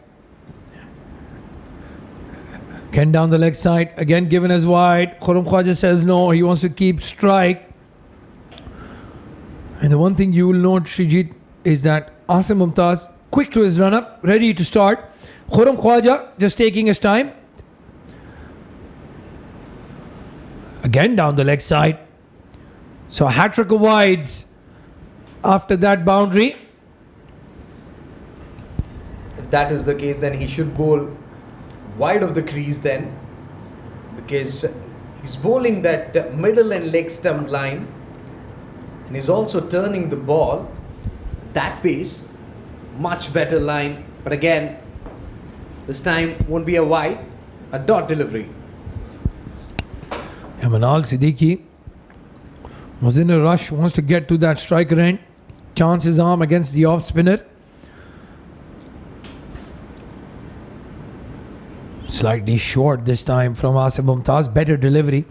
Again down the leg side, again given as wide. Khurram Khwaja says no, he wants to keep strike. And the one thing you will note, Srijit, is that Asim Mumtaz quick to his run up, ready to start. Khurram Khwaja just taking his time. Again down the leg side. So a hat-trick of wides after that boundary. If that is the case, then he should bowl wide of the crease then, because he's bowling that middle and leg stump line and he's also turning the ball at that pace. Much better line, but again this time won't be a wide, a dot delivery. Manal Siddiqui was in a rush, wants to get to that striker end, chance his arm against the off spinner. Slightly short this time from Asim Mumtaz. Better delivery.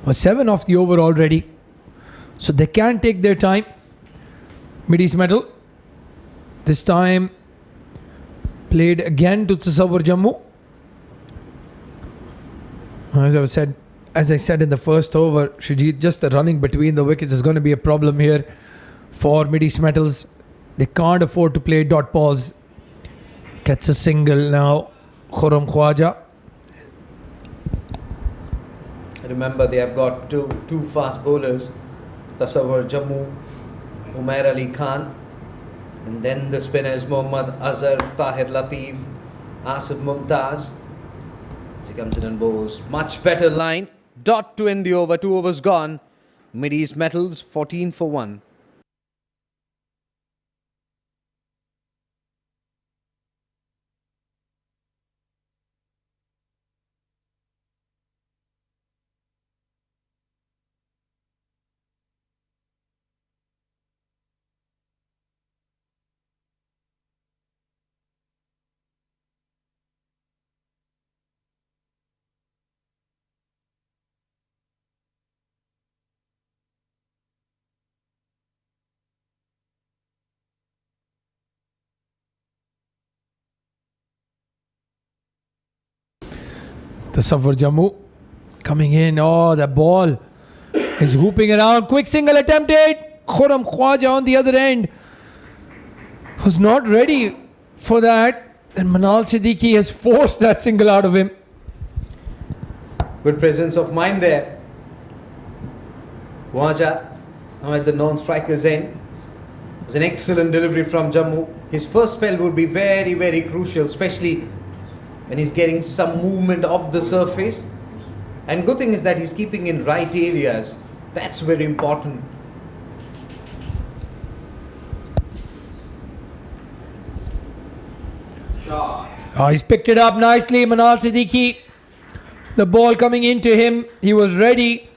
Was 7 off the over already. So they can take their time. Mid-East Metal. This time played again to Tasawwur Jammu. As I said in the first over, Shrijit, just the running between the wickets is going to be a problem here for Mid-East Metals. They can't afford to play dot balls. Gets a single now. Khurram Khwaja. Remember, they have got two fast bowlers, Tasawwur Jammu, Umair Ali Khan, and then the spinners Mohammad Azhar, Tahir Latif, Asif Mumtaz. As he comes in and bowls, much better line. Dot to end the over. 2 overs gone. Mid-East Metals 14 for 1. Tasawwur Jammu coming in. Oh, the ball is whooping around. Quick single attempted. Khurram Khwaja on the other end was not ready for that. And Manal Siddiqui has forced that single out of him. Good presence of mind there. Khwaja now at the non-striker's end. It was an excellent delivery from Jammu. His first spell would be very, very crucial, especially when he's getting some movement off the surface. And good thing is that he's keeping in right areas. That's very important. Oh, he's picked it up nicely, Manal Siddiqui. The ball coming into him. He was ready.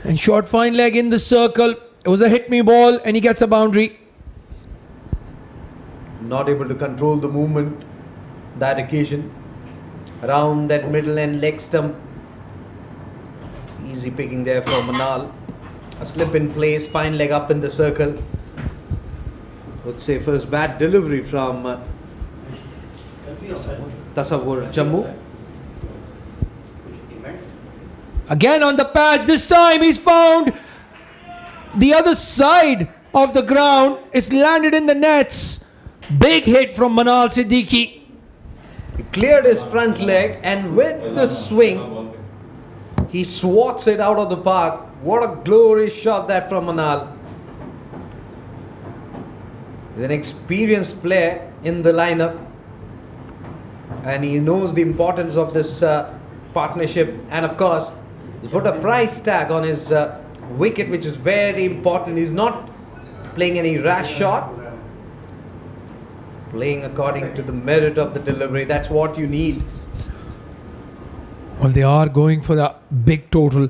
And short fine leg in the circle. It was a hit me ball and he gets a boundary. Not able to control the movement that occasion. Around that middle and leg stump. Easy picking there for Manal. A slip in place, fine leg up in the circle. would say first bad delivery from Tasawwur Jammu. Again on the pads, this time he's found the other side of the ground. It's landed in the nets. Big hit from Manal Siddiqui. He cleared his front leg and with the swing, he swats it out of the park. What a glorious shot that from Manal. He's an experienced player in the lineup and he knows the importance of this partnership, and of course he put a price tag on his wicket, which is very important. He's not playing any rash shot, playing according to the merit of the delivery. That's what you need. Well, they are going for the big total.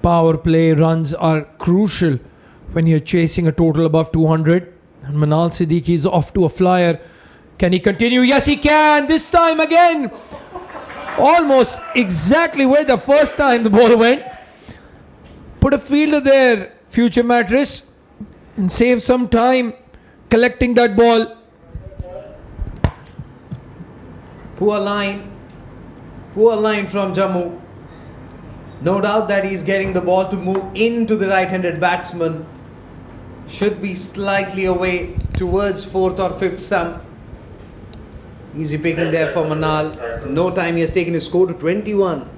Power play runs are crucial when you're chasing a total above 200. And Manal Siddiqui is off to a flyer. Can he continue? Yes, he can. This time again. Almost exactly where the first time the ball went. Put a fielder there, future Mattress, and save some time collecting that ball. Poor line from Jammu. No doubt that he's getting the ball to move into the right-handed batsman. Should be slightly away towards fourth or fifth stump. Easy picking there for Manal. In no time he has taken his score to 21.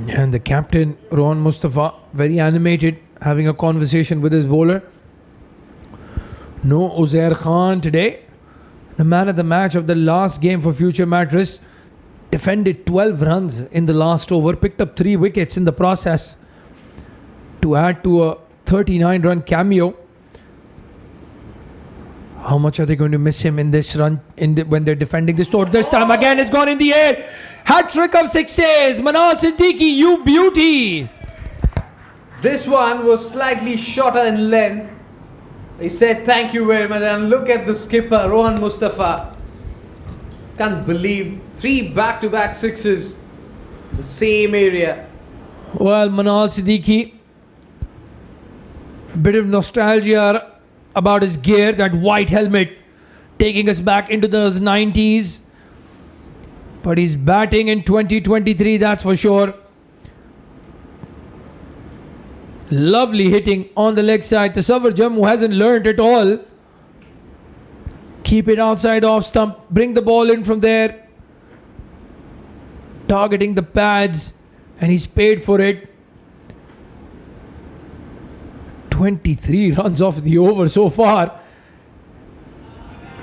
And the captain, Rohan Mustafa, very animated, having a conversation with his bowler. No Uzair Khan today. The man of the match of the last game for future Mattress. Defended 12 runs in the last over. Picked up 3 wickets in the process. To add to a 39-run cameo. How much are they going to miss him in this run when they're defending this total? This time again it's gone in the air. Hat-trick of sixes. Manal Siddiqui, you beauty. This one was slightly shorter in length. He said thank you very much, and look at the skipper Rohan Mustafa. Can't believe 3 back-to-back sixes. The same area. Well, Manal Siddiqui, a bit of nostalgia about his gear, that white helmet taking us back into those 90s. But he's batting in 2023, that's for sure. Lovely hitting on the leg side. Tasawwur Jammu hasn't learnt at all. Keep it outside off stump. Bring the ball in from there. Targeting the pads. And he's paid for it. 23 runs off the over so far.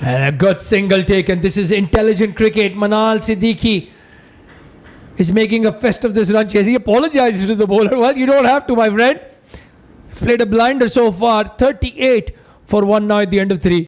And a good single taken. This is intelligent cricket. Manal Siddiqui is making a fest of this run chase. He apologizes to the bowler. Well, you don't have to, my friend. Played a blinder so far. 38 for 1 now at the end of 3.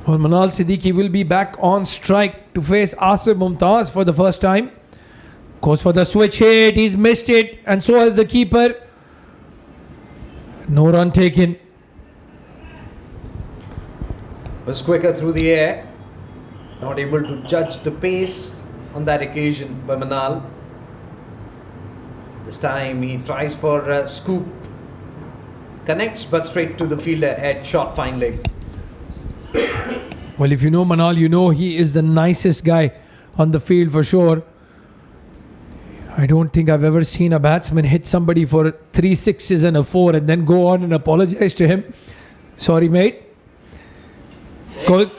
Well, Manal Siddiqui will be back on strike to face Asif Mumtaz for the first time. Goes for the switch hit. He's missed it. And so has the keeper. No run taken. Was quicker through the air. Not able to judge the pace on that occasion by Manal. This time he tries for a scoop. Connects but straight to the fielder at short fine leg. Well, if you know Manal, you know he is the nicest guy on the field for sure. I don't think I've ever seen a batsman hit somebody for 3 sixes and a 4 and then go on and apologize to him. Sorry, mate. Go.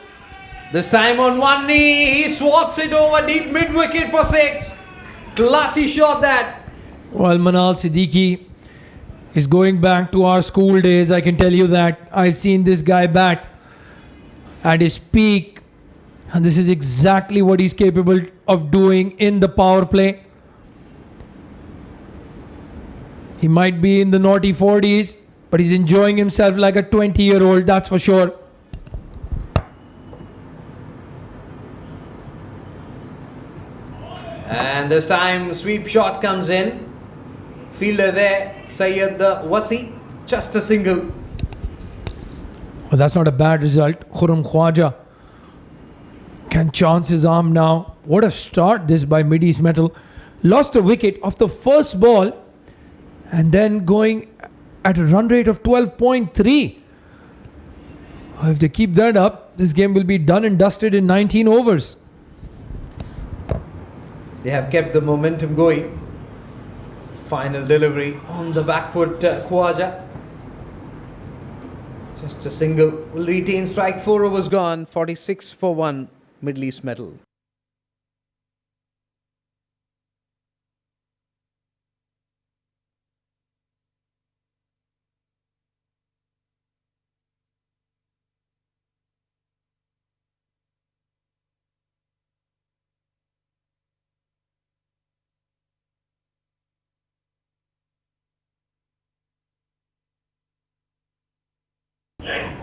This time on one knee, he swats it over deep mid-wicket for 6. Classy shot that. Well, Manal Siddiqui is going back to our school days, I can tell you that. I've seen this guy bat at his peak, and this is exactly what he's capable of doing in the power play. He might be in the naughty 40s, but he's enjoying himself like a 20-year-old, that's for sure. And this time sweep shot comes in. Fielder there, Syed Wasi, just a single. Well, that's not a bad result. Khurram Khwaja can chance his arm now. What a start this by Mid East Metal. Lost a wicket off the first ball and then going at a run rate of 12.3. If they keep that up, this game will be done and dusted in 19 overs. They have kept the momentum going. Final delivery on the back foot, Khwaja. Just a single. Will retain strike. 4 overs gone. 46 for 1. Middle East Metal.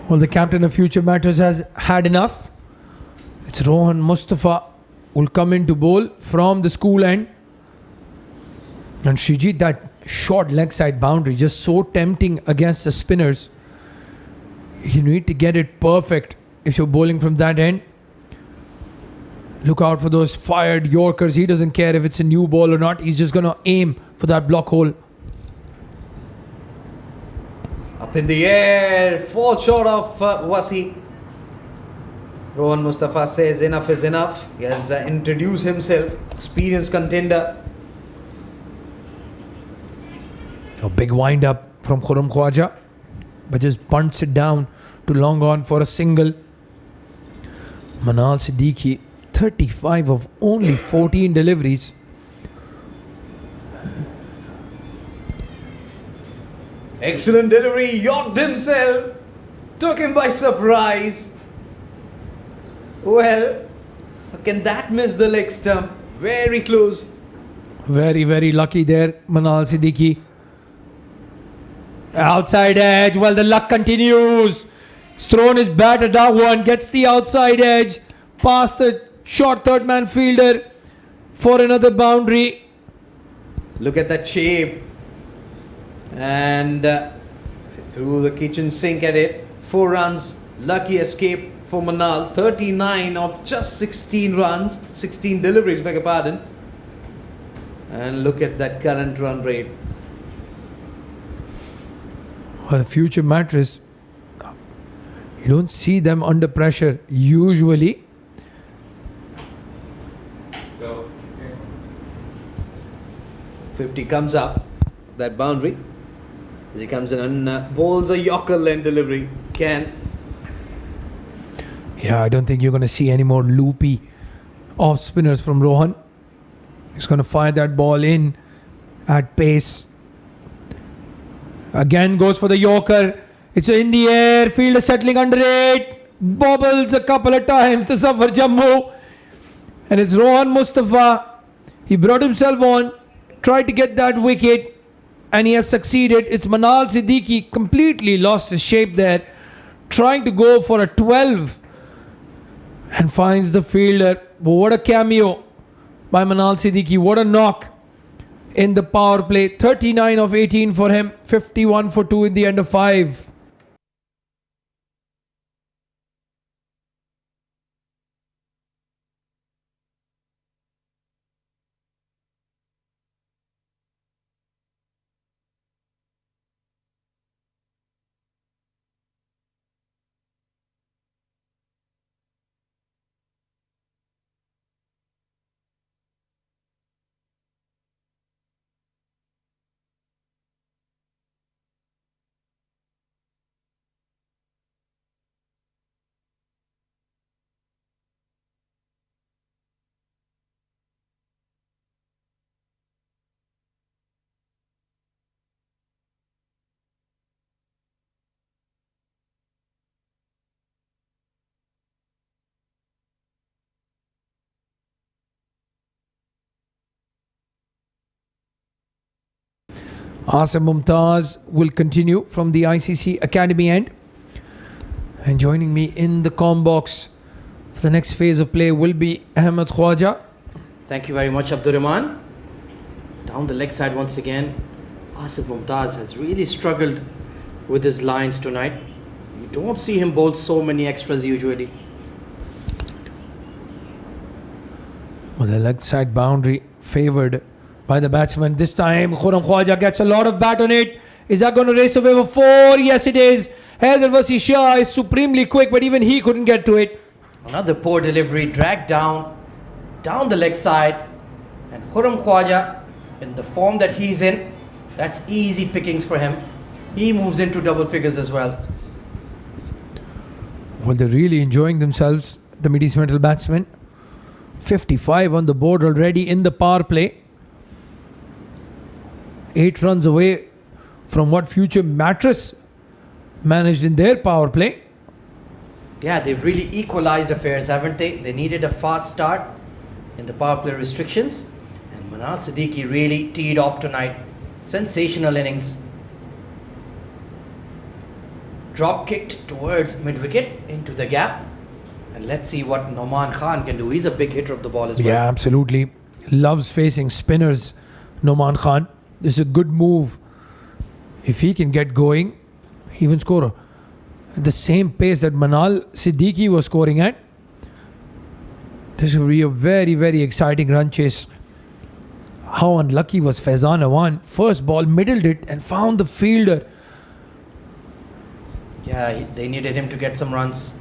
Well, the captain of Future Matters has had enough. It's Rohan Mustafa will come in to bowl from the school end. And Shrijit, that short leg side boundary, just so tempting against the spinners. You need to get it perfect if you're bowling from that end. Look out for those fired Yorkers. He doesn't care if it's a new ball or not. He's just going to aim for that block hole. Up in the air, fall short of Wasi. Rohan Mustafa says enough is enough. He has introduced himself, experienced contender. A big wind up from Khurram Khwaja, but just punts it down to long on for a single. Manal Siddiqui, 35 of only 14 deliveries. Excellent delivery, yorked himself, took him by surprise. Well, can that miss the leg stump? Very close. Very, very lucky there, Manal Siddiqui. Outside edge, well, the luck continues. He's thrown his bat at that one, gets the outside edge, past the short third man fielder for another boundary. Look at that shape. And threw the kitchen sink at it. 4 runs, lucky escape for Manal. 39 of just 16 runs, 16 deliveries, beg your pardon. And look at that current run rate. Well, the Future Mattress, you don't see them under pressure usually. Go. 50 comes up, that boundary. As he comes in and bowls a Yorker length delivery. Can. Yeah, I don't think you're going to see any more loopy off spinners from Rohan. He's going to fire that ball in at pace. Again goes for the Yorker. It's in the air. Fielder settling under it. Bobbles a couple of times. The Safar Jammu. And it's Rohan Mustafa. He brought himself on. Tried to get that wicket. And he has succeeded. It's Manal Siddiqui completely lost his shape there. Trying to go for a 12. And finds the fielder. But what a cameo by Manal Siddiqui. What a knock in the power play. 39 of 18 for him. 51 for 2 in the end of 5. Asim Mumtaz will continue from the ICC Academy end. And joining me in the comm box for the next phase of play will be Ahmed Khwaja Thank you very much, Abdurrahman. Down the leg side once again. Asif Mumtaz has really struggled with his lines tonight. You don't see him bowl so many extras usually. Well, the leg side boundary favoured by the batsman. This time, Khurram Khwaja gets a lot of bat on it. Is that going to race away for 4? Yes, it is. Haider Wasi Shah is supremely quick, but even he couldn't get to it. Another poor delivery, dragged down the leg side. And Khurram Khwaja, in the form that he's in, that's easy pickings for him. He moves into double figures as well. Well, they're really enjoying themselves, the Mid East Metal batsmen. 55 on the board already in the power play. 8 runs away from what future Mattress managed in their power play. Yeah, they've really equalized affairs, haven't they? They needed a fast start in the power play restrictions. And Manal Siddiqui really teed off tonight. Sensational innings. Drop kicked towards mid-wicket into the gap. And let's see what Noman Khan can do. He's a big hitter of the ball as well. Yeah, absolutely. Loves facing spinners, Noman Khan. This is a good move. If he can get going, even score at the same pace that Manal Siddiqui was scoring at. This will be a very, very exciting run chase. How unlucky was Faizan Awan? First ball, middled it and found the fielder. Yeah, they needed him to get some runs.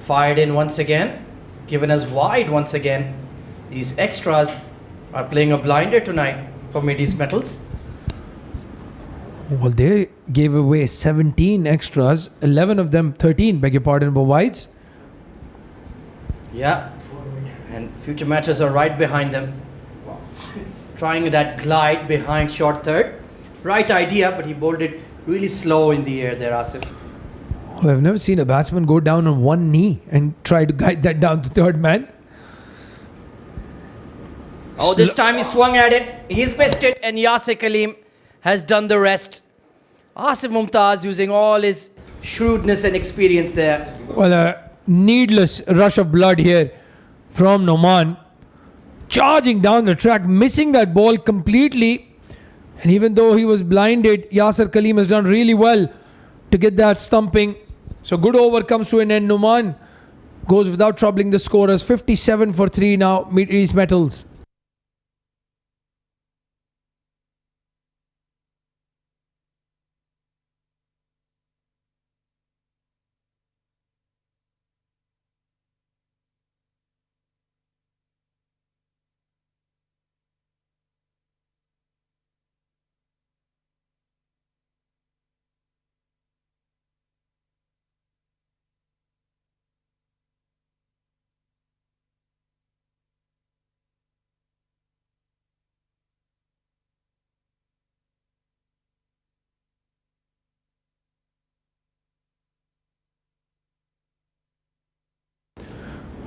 Fired in once again. Given us wide once again. These extras are playing a blinder tonight for Mid East Metals. Well, they gave away 17 extras. 11 of them, 13, beg your pardon, were wides. Yeah. And future Mattress are right behind them. Trying that glide behind short third. Right idea, but he bowled it really slow in the air there, Asif. Well, I've never seen a batsman go down on one knee and try to guide that down to third man. Oh, this time he swung at it. He's missed it, and Yasir Kaleem has done the rest. Asif Mumtaz using all his shrewdness and experience there. Well, a needless rush of blood here from Noman. Charging down the track, missing that ball completely. And even though he was blinded, Yasir Kaleem has done really well to get that stumping. So good over comes to an end. Noman goes without troubling the scorers. 57 for 3 now, Mid East Metals.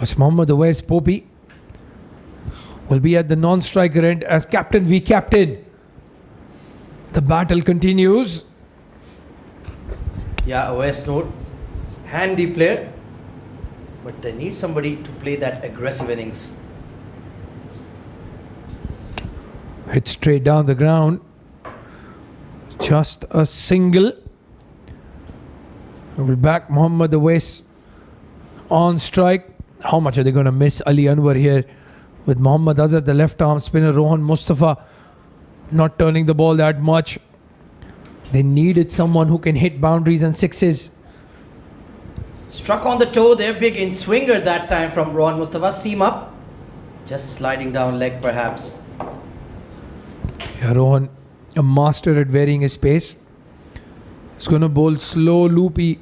As Mohammad Awais Popi will be at the non-striker end as captain v captain. The battle continues. Yeah, OS note. Handy player. But they need somebody to play that aggressive innings. Hit straight down the ground. Just a single. We'll back Mohammad Awais on strike. How much are they going to miss Ali Anwar here with Mohammad Azhar, the left arm spinner, Rohan Mustafa not turning the ball that much. They needed someone who can hit boundaries and sixes. Struck on the toe there, big in swinger that time from Rohan Mustafa. Seam up. Just sliding down leg perhaps. Yeah, Rohan, a master at varying his pace. He's going to bowl slow, loopy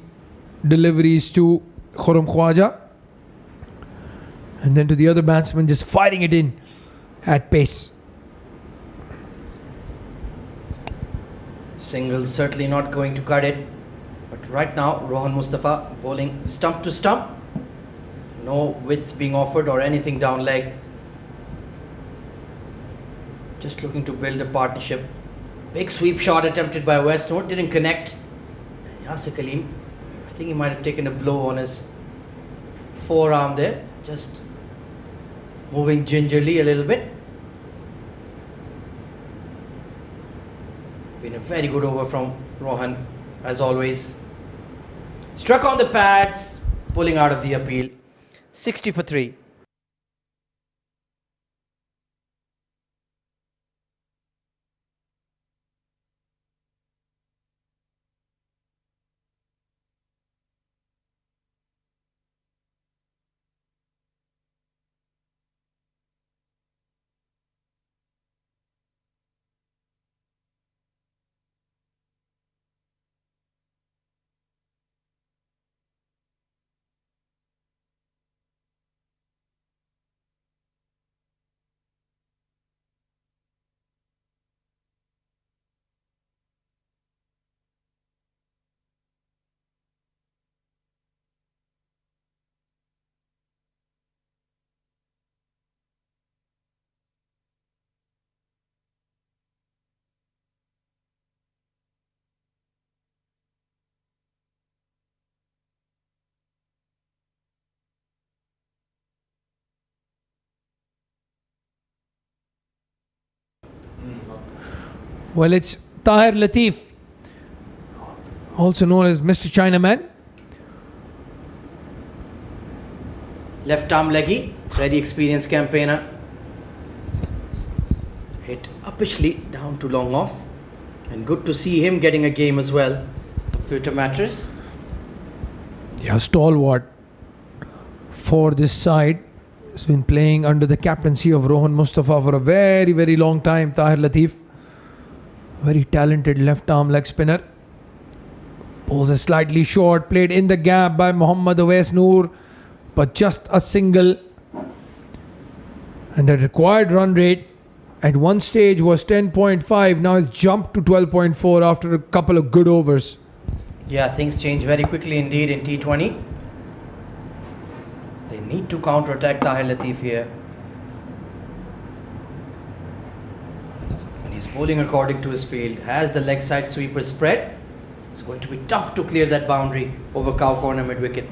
deliveries to Khurram Khwaja. And then to the other batsman, just firing it in at pace. Single certainly not going to cut it. But right now, Rohan Mustafa bowling stump to stump. No width being offered or anything down leg. Just looking to build a partnership. Big sweep shot attempted by West Note. Didn't connect. And Yasir Kaleem, I think he might have taken a blow on his forearm there. Just moving gingerly a little bit. Been a very good over from Rohan, as always. Struck on the pads, pulling out of the appeal. 60 for 3. Well, it's Tahir Latif, also known as Mr. Chinaman. Left arm leggy, very experienced campaigner. Hit uppishly down to long off. And good to see him getting a game as well. Future Mattress. Yeah, stalwart for this side. He's been playing under the captaincy of Rohan Mustafa for a very, very long time. Tahir Latif, very talented left arm leg spinner. Pulls a slightly short, played in the gap by Mohammad Awais Noor, but just a single. And the required run rate at one stage was 10.5. Now it's jumped to 12.4 after a couple of good overs. Yeah, things change very quickly indeed in T20. They need to counter-attack Tahir Latif here. And he's bowling according to his field. Has the leg side sweeper spread. It's going to be tough to clear that boundary over cow corner mid-wicket.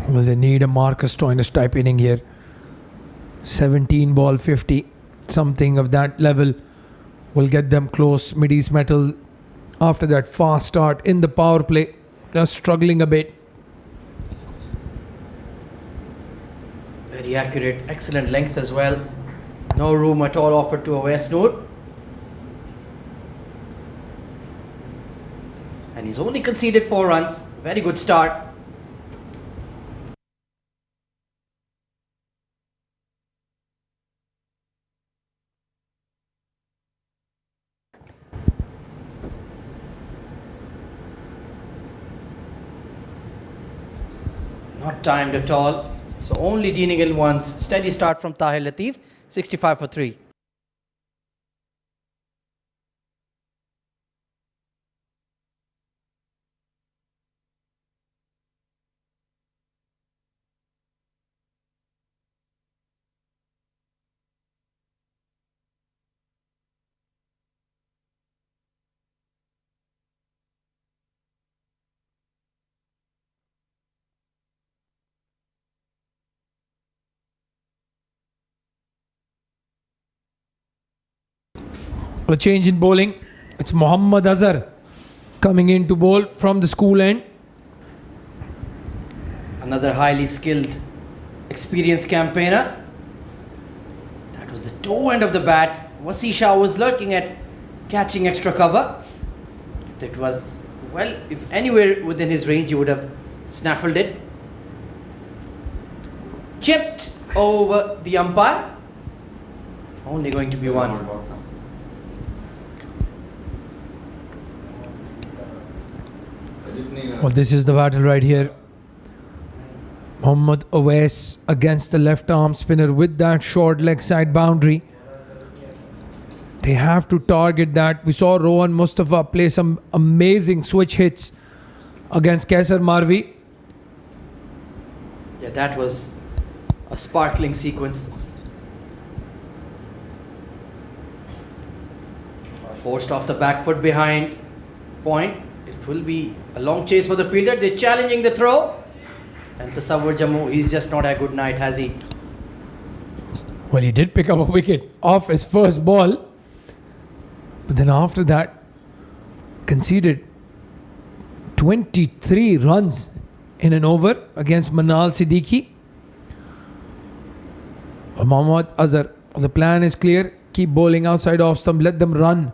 Well, they need a Marcus Stoinis type inning here. 17 ball 50. Something of that level will get them close. Mid-East Metal, after that fast start in the power play, they're struggling a bit. Very accurate, excellent length as well. No room at all offered to Awais Noor. And he's only conceded 4 runs. Very good start. Not timed at all. So only dealing in once. Steady start from Tahir Latif. 65 for 3. A change in bowling. It's Mohammad Azhar coming in to bowl from the school end. Another highly skilled, experienced campaigner. That was the toe end of the bat. Wasi Shah was lurking at catching extra cover. If that was, well, if anywhere within his range, he would have snaffled it. Chipped over the umpire. Only going to be one. Well, this is the battle right here. Mohammad Awais against the left arm spinner with that short leg side boundary. They have to target that. We saw Rohan Mustafa play some amazing switch hits against Kaisar Marvi. Yeah, that was a sparkling sequence. Forced off the back foot behind point. It will be a long chase for the fielder. They're challenging the throw. And Tasawwur Jammu, he's just not had a good night, has he? Well, he did pick up a wicket off his first ball, but then after that conceded 23 runs in an over against Manal Siddiqui. Mohammad Azhar, the plan is clear. Keep bowling outside off stump, let them run.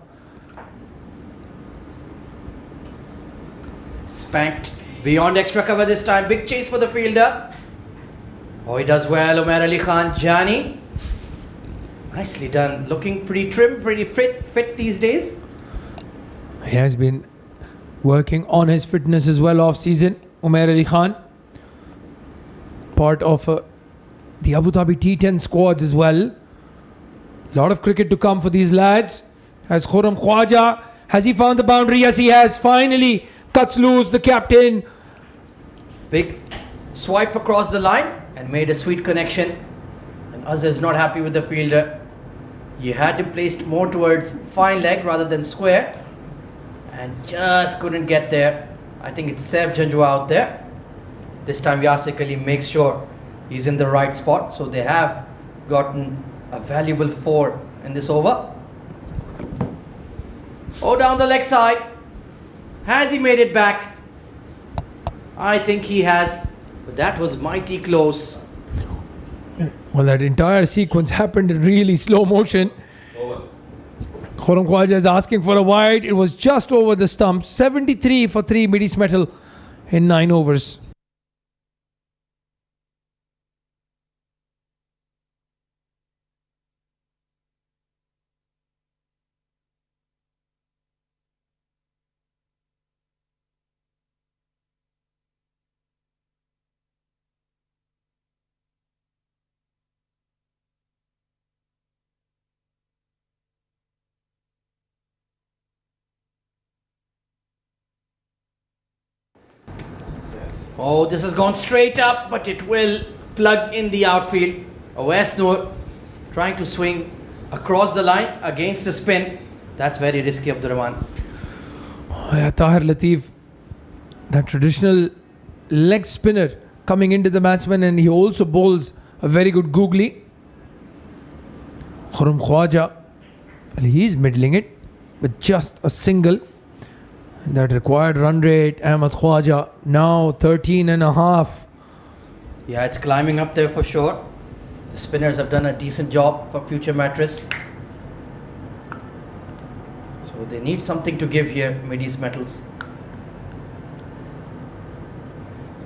Spanked beyond extra cover this time. Big chase for the fielder. Oh, he does well. Umair Ali Khan, Jani. Nicely done. Looking pretty trim, pretty fit these days. He has been working on his fitness as well off season. Umair Ali Khan, part of the Abu Dhabi T10 squads as well. Lot of cricket to come for these lads. As Khurram Khwaja, has he found the boundary? Yes, he has. Finally cuts loose the captain. Big swipe across the line and made a sweet connection. And Azhar is not happy with the fielder. He had him placed more towards fine leg rather than square, and just couldn't get there. I think it's Saif Janjua out there. This time Yasir Ali makes sure he's in the right spot. So they have gotten a valuable 4 in this over. Oh, down the leg side. Has he made it back? I think he has. But that was mighty close. Well, that entire sequence happened in really slow motion. Khurram Khwaja is asking for a wide. It was just over the stump. 73 for 3 Midis Metal in 9 overs. Oh, this has gone straight up, but it will plug in the outfield. Awais Noor trying to swing across the line against the spin. That's very risky, Abdurrahman. Yeah, Tahir Latif, that traditional leg spinner coming into the batsman, and he also bowls a very good googly. Khurram Khwaja, well, he's middling it with just a single. That required run rate, Ahmed Khwaja, now 13 and a half. Yeah, it's climbing up there for sure. The spinners have done a decent job for future Mattress. So they need something to give here, Midis Metals.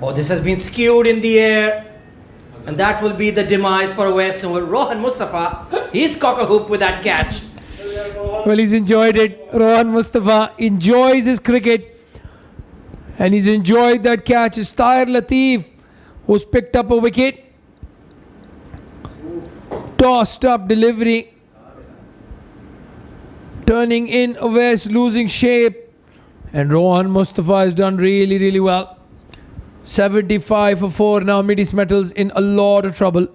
Oh, this has been skewed in the air. And that will be the demise for Awais Noor. Rohan Mustafa, he's cock a hoop with that catch. Well, he's enjoyed it. Rohan Mustafa enjoys his cricket, and he's enjoyed that catch. It's Tahir Latif who's picked up a wicket. Tossed up delivery. Turning in Awais, losing shape. And Rohan Mustafa has done really, really well. 75 for 4. Now Midis Metals in a lot of trouble.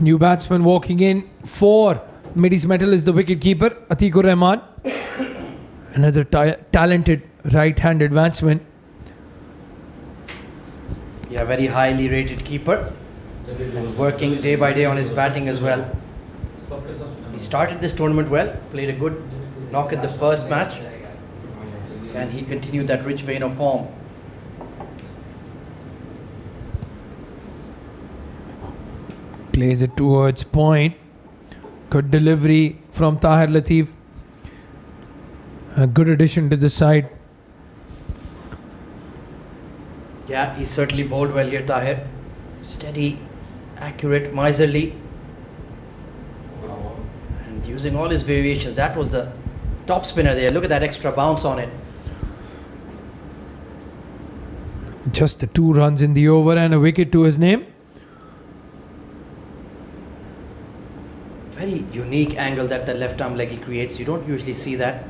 New batsman walking in for Midis Metal is the wicket keeper, Atikur Rahman. Another talented right-handed batsman. Yeah, very highly rated keeper. And working day by day on his batting as well. He started this tournament well, played a good knock in the first match. Can he continue that rich vein of form? Plays it towards point. Good delivery from Tahir Latif. A good addition to the side. Yeah, he certainly bowled well here, Tahir. Steady, accurate, miserly. And using all his variations. That was the top spinner there. Look at that extra bounce on it. Just the 2 runs in the over and a wicket to his name. unique angle that the left arm leggy creates. You don't usually see that.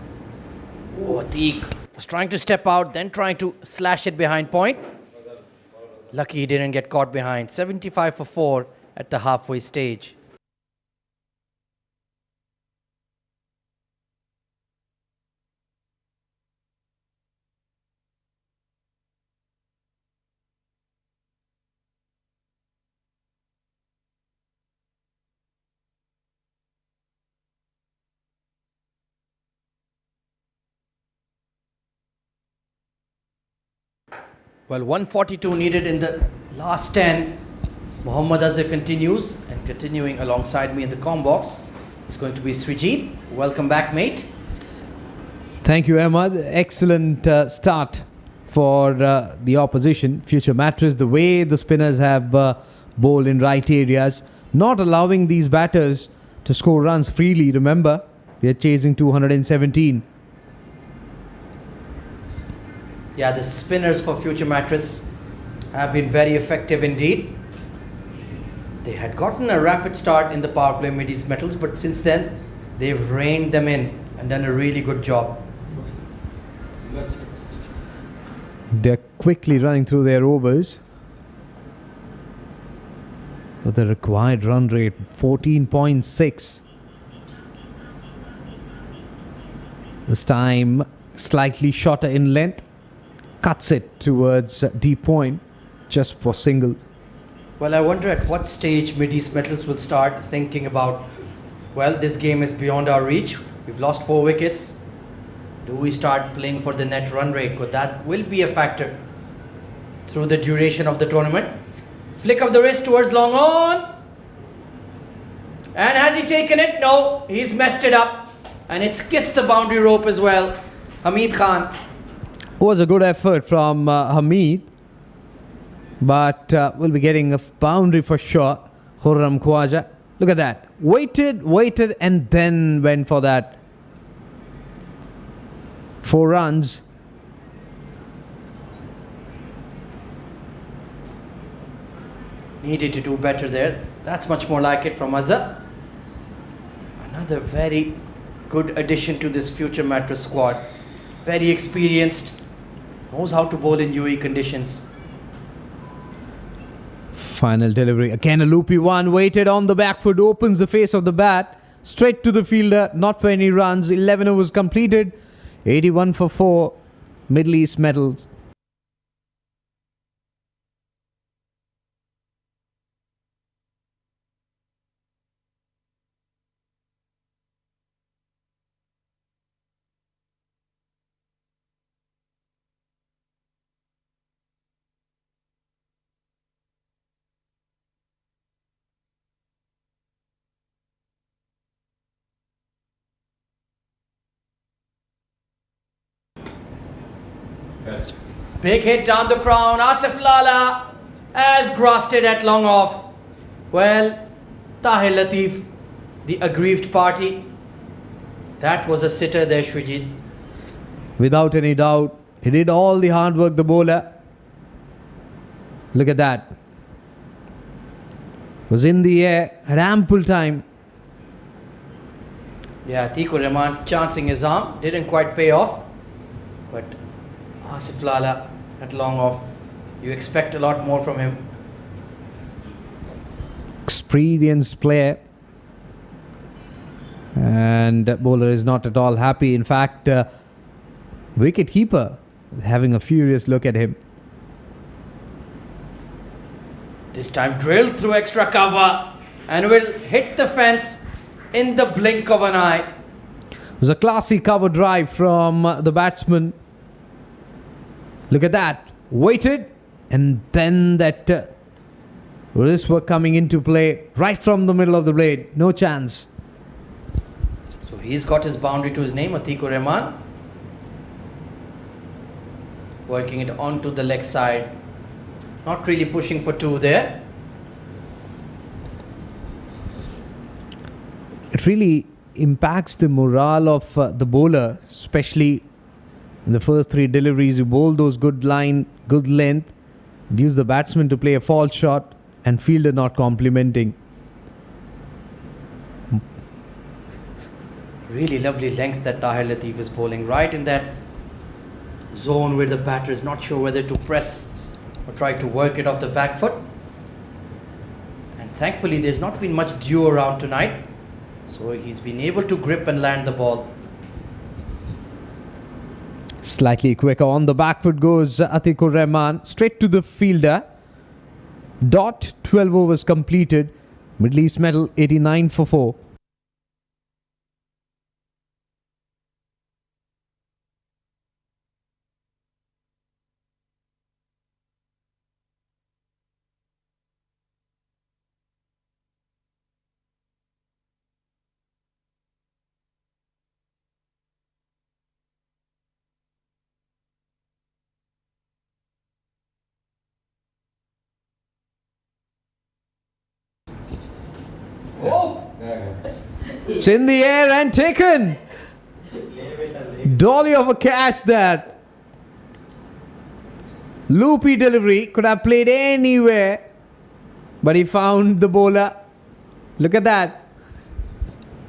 Oh, Atiq was trying to step out, then trying to slash it behind point. Lucky he didn't get caught behind. 75 for 4 at the halfway stage. Well, 142 needed in the last 10. Mohammad Azhar continues, and continuing alongside me in the comm box is going to be Srijit. Welcome back, mate. Thank you, Ahmad. Excellent start for the opposition. Future Mattress, the way the spinners have bowled in right areas, not allowing these batters to score runs freely. Remember, they're chasing 217. Yeah, the spinners for Future Mattress have been very effective indeed. They had gotten a rapid start in the power play mid-east metals, but since then they've reined them in and done a really good job. They're quickly running through their overs. But the required run rate, 14.6. This time slightly shorter in length. Cuts it towards deep point just for single. Well, I wonder at what stage mid-east metals will start thinking about, well, this game is beyond our reach. We've lost 4 wickets. Do we start playing for the net run rate? Because that will be a factor through the duration of the tournament. Flick of the wrist towards long on. And has he taken it? No, he's messed it up. And it's kissed the boundary rope as well. Hamid Khan. Was a good effort from Hamid, but we'll be getting a boundary for sure. Khurram Khwaja, look at that, waited and then went for that. 4 runs. Needed to do better there. That's much more like it from Azhar. Another very good addition to this Future Mattress squad. Very experienced. Knows how to bowl in UAE conditions. Final delivery. Again a loopy one. Waited on the back foot. Opens the face of the bat. Straight to the fielder. Not for any runs. 11 overs completed. 81 for 4. Middle East medals. Big hit down the crown. Asif Lala has grasped it at long off. Well, Tahir Latif, the aggrieved party. That was a sitter there, Shwijit. Without any doubt. He did all the hard work, the bowler. Look at that. Was in the air. Had ample time. Yeah, Atiq Rahman chancing his arm. Didn't quite pay off. But Asif Lala at long off. You expect a lot more from him. Experienced player. And bowler is not at all happy. In fact, wicket keeper is having a furious look at him. This time drilled through extra cover and will hit the fence in the blink of an eye. It was a classy cover drive from the batsman. Look at that. Waited, and then that wrist work coming into play right from the middle of the blade. No chance. So he's got his boundary to his name, Atiq Rahman. Working it onto the leg side. Not really pushing for 2 there. It really impacts the morale of the bowler, especially in the first 3 deliveries. You bowl those good line, good length, use the batsman to play a false shot, and fielder not complimenting. Really lovely length that Tahir Latif is bowling, right in that zone where the batter is not sure whether to press or try to work it off the back foot. And thankfully there's not been much dew around tonight, so he's been able to grip and land the ball. Slightly quicker on the back foot goes Atikur Rahman, straight to the fielder. 12 overs completed. Middle East medal 89 for 4. It's in the air and taken. Dolly of a catch that. Loopy delivery, could have played anywhere, but he found the bowler. Look at that.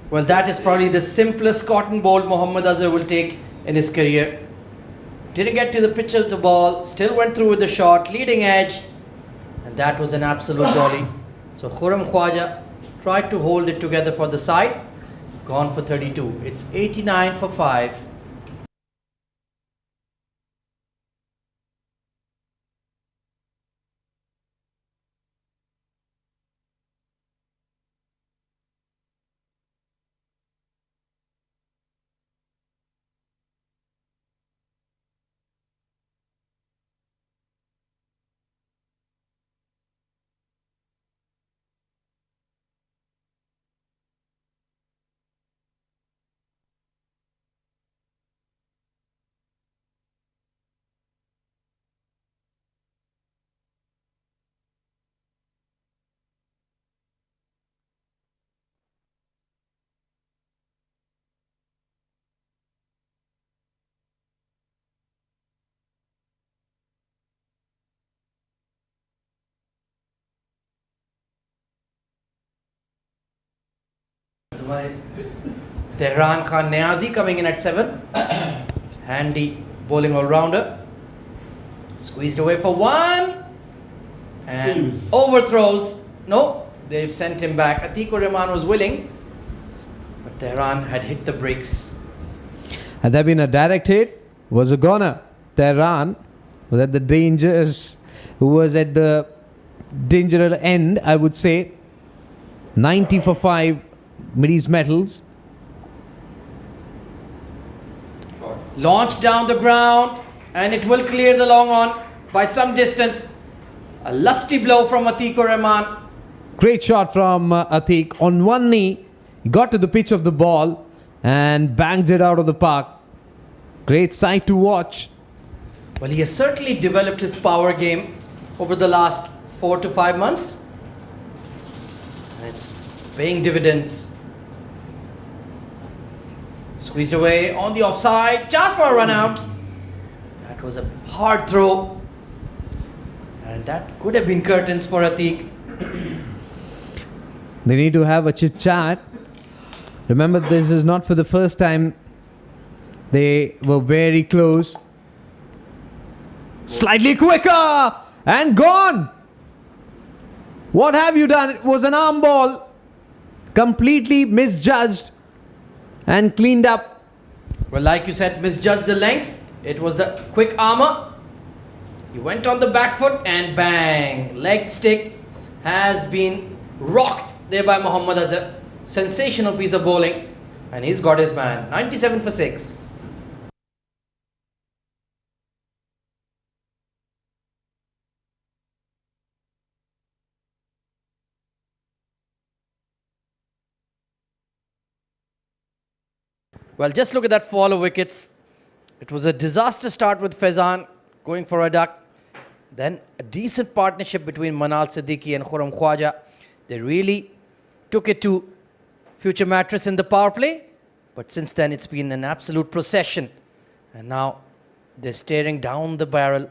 Well, that is probably the simplest cotton bowl Mohammad Azhar will take in his career. Didn't get to the pitch of the ball, still went through with the shot, leading edge, and that was an absolute dolly. So Khurram Khwaja tried to hold it together for the side, gone for 32. It's 89 for 5. Tehran Khan Niazi coming in at 7. Handy bowling all-rounder. Squeezed away for 1. And overthrows. No, they've sent him back. Atikur Rahman was willing, but Tehran had hit the brakes. Had there been a direct hit, was a goner. Tehran was at the dangerous, who was at the dangerous end, I would say. 90 for 5 Mid-East medals. Launched down the ground, and it will clear the long on by some distance. A lusty blow from Atikur Rahman. Great shot from Atiq. On one knee, he got to the pitch of the ball and bangs it out of the park. Great sight to watch. Well, he has certainly developed his power game over the last 4 to 5 months. And it's paying dividends. Squeezed away on the offside, just for a run out. That was a hard throw. And that could have been curtains for Atiq. They need to have a chit chat. Remember, this is not for the first time. They were very close. Slightly quicker and gone. What have you done? It was an arm ball. Completely misjudged and cleaned up. Well, like you said, misjudged the length. It was the quick armour. He went on the back foot and bang. Leg stick has been rocked there by Mohammad Azhar. Sensational piece of bowling. And he's got his man. 97 for 6. Well, just look at that fall of wickets. It was a disaster start with Faizan going for a duck. Then a decent partnership between Manal Siddiqui and Khurram Khwaja. They really took it to Future Mattress in the power play. But since then, it's been an absolute procession. And now they're staring down the barrel.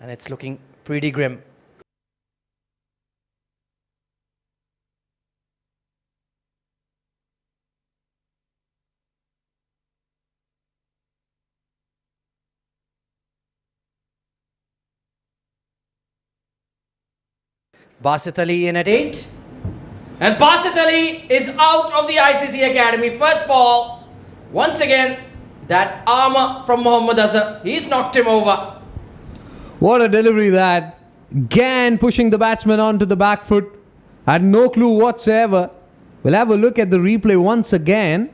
And it's looking pretty grim. Basit Ali in at 8. And Basit Ali is out of the ICC Academy. First ball. Once again, that armor from Mohammad Azhar. He's knocked him over. What a delivery that. Again pushing the batsman onto the back foot. Had no clue whatsoever. We'll have a look at the replay once again.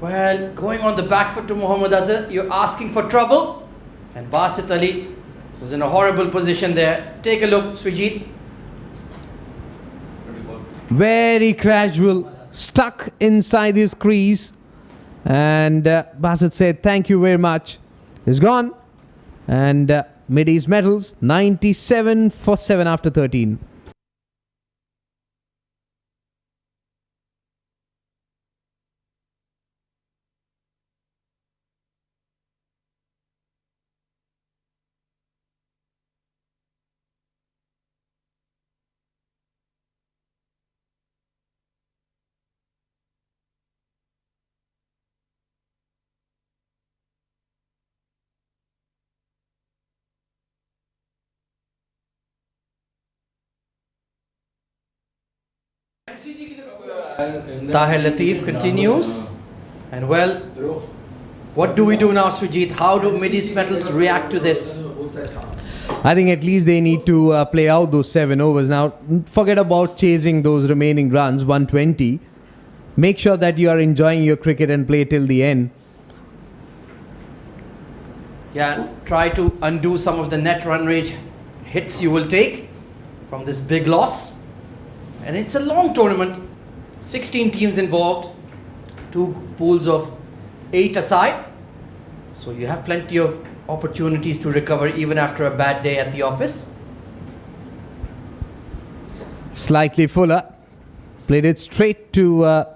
Well, going on the back foot to Mohammad Azhar, you're asking for trouble. And Basit Ali was in a horrible position there. Take a look, Srijit. Very casual. Stuck inside his crease. And Basit said, thank you very much. He's gone. And Mideast Metals, 97 for 7 after 13. Tahir Latif continues. And well, what do we do now, Sujit? How do Mideast Metals react to this? I think at least they need to play out those 7 overs. Now, forget about chasing those remaining runs, 120. Make sure that you are enjoying your cricket and play till the end. Yeah, try to undo some of the net run rate hits you will take from this big loss. And it's a long tournament. 16 teams involved. 2 pools of 8 aside. So you have plenty of opportunities to recover even after a bad day at the office. Slightly fuller. Played it straight to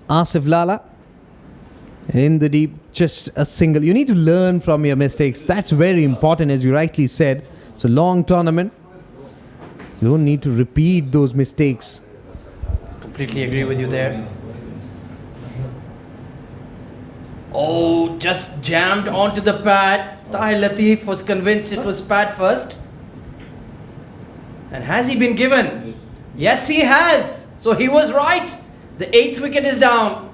Asif Lala. In the deep, just a single. You need to learn from your mistakes. That's very important, as you rightly said. It's a long tournament. You don't need to repeat those mistakes. Completely agree with you there. Oh, just jammed onto the pad. Tahir Latif was convinced it was pad first. And has he been given? Yes, he has. So he was right. The 8th wicket is down.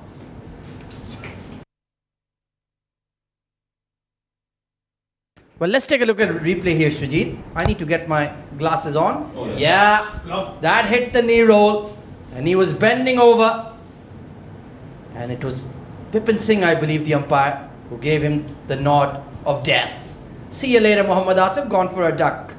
Well, let's take a look at replay here, Srijit. I need to get my glasses on. Oh, yes. Yeah, that hit the knee roll. And he was bending over. And it was Bipin Singh, I believe, the umpire, who gave him the nod of death. See you later, Mohammad Asif, gone for a duck.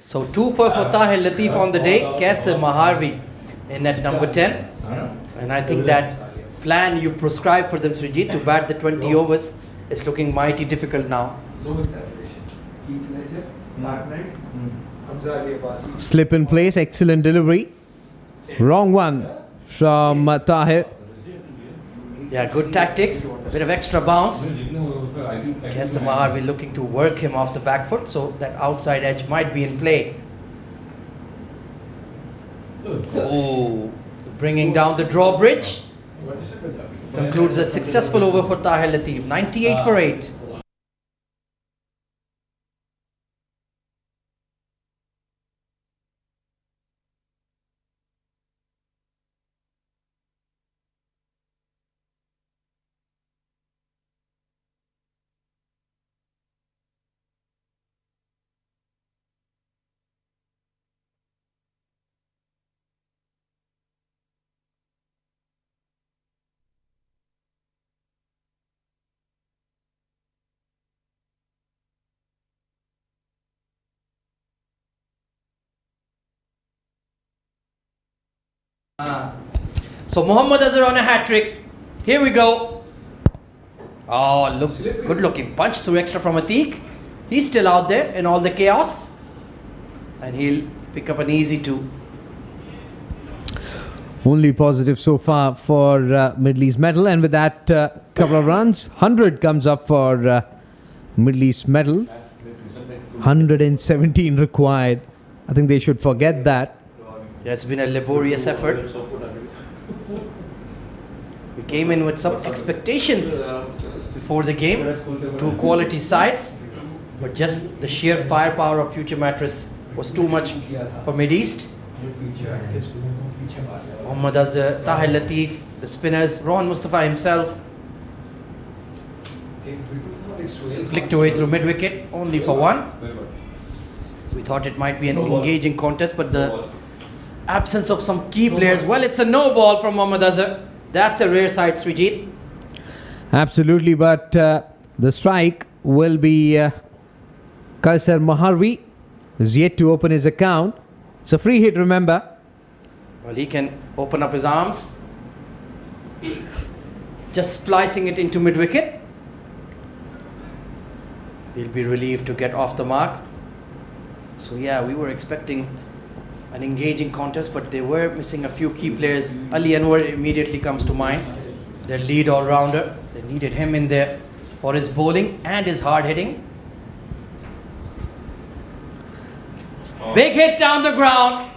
So 2 for Tahir Latif on the day. Kaise Maharvi in at number 10. And I think that plan you prescribed for them, Srijit, to bat the 20 overs is looking mighty difficult now. Slip in place, excellent delivery. Wrong one from Tahir. Yeah, good tactics. Bit of extra bounce. Kaise Maharvi looking to work him off the back foot, so that outside edge might be in play. Oh, bringing down the drawbridge. Concludes a successful over for Tahir Latif. 98 for 8. So Mohammad Azhar on a hat trick. Here we go. Oh, look, good looking punch through extra from Atiq. He's still out there in all the chaos. And he'll pick up an easy 2. Only positive so far for Middle East Metal, and with that couple of runs, 100 comes up for Middle East Metal. 117 required. I think they should forget that. Yeah, it's been a laborious effort. We came in with some expectations before the game, 2 quality sides, but just the sheer firepower of Future Mattress was too much for Mid East. Mohammad Azhar, Tahir Latif, the spinners, Rohan Mustafa himself flicked away through mid wicket only for 1. We thought it might be an engaging contest, but the absence of some key players. Well, it's a no ball from Mohammad Azhar. That's a rare sight, Srijit. Absolutely, but the strike will be Kaysar Maharvi, who's yet to open his account. It's a free hit, remember. Well, he can open up his arms. Just splicing it into mid wicket. He'll be relieved to get off the mark. So yeah, we were expecting an engaging contest, but they were missing a few key players. Ali Anwar immediately comes to mind, their lead all-rounder. They needed him in there for his bowling and his hard hitting. Big hit down the ground,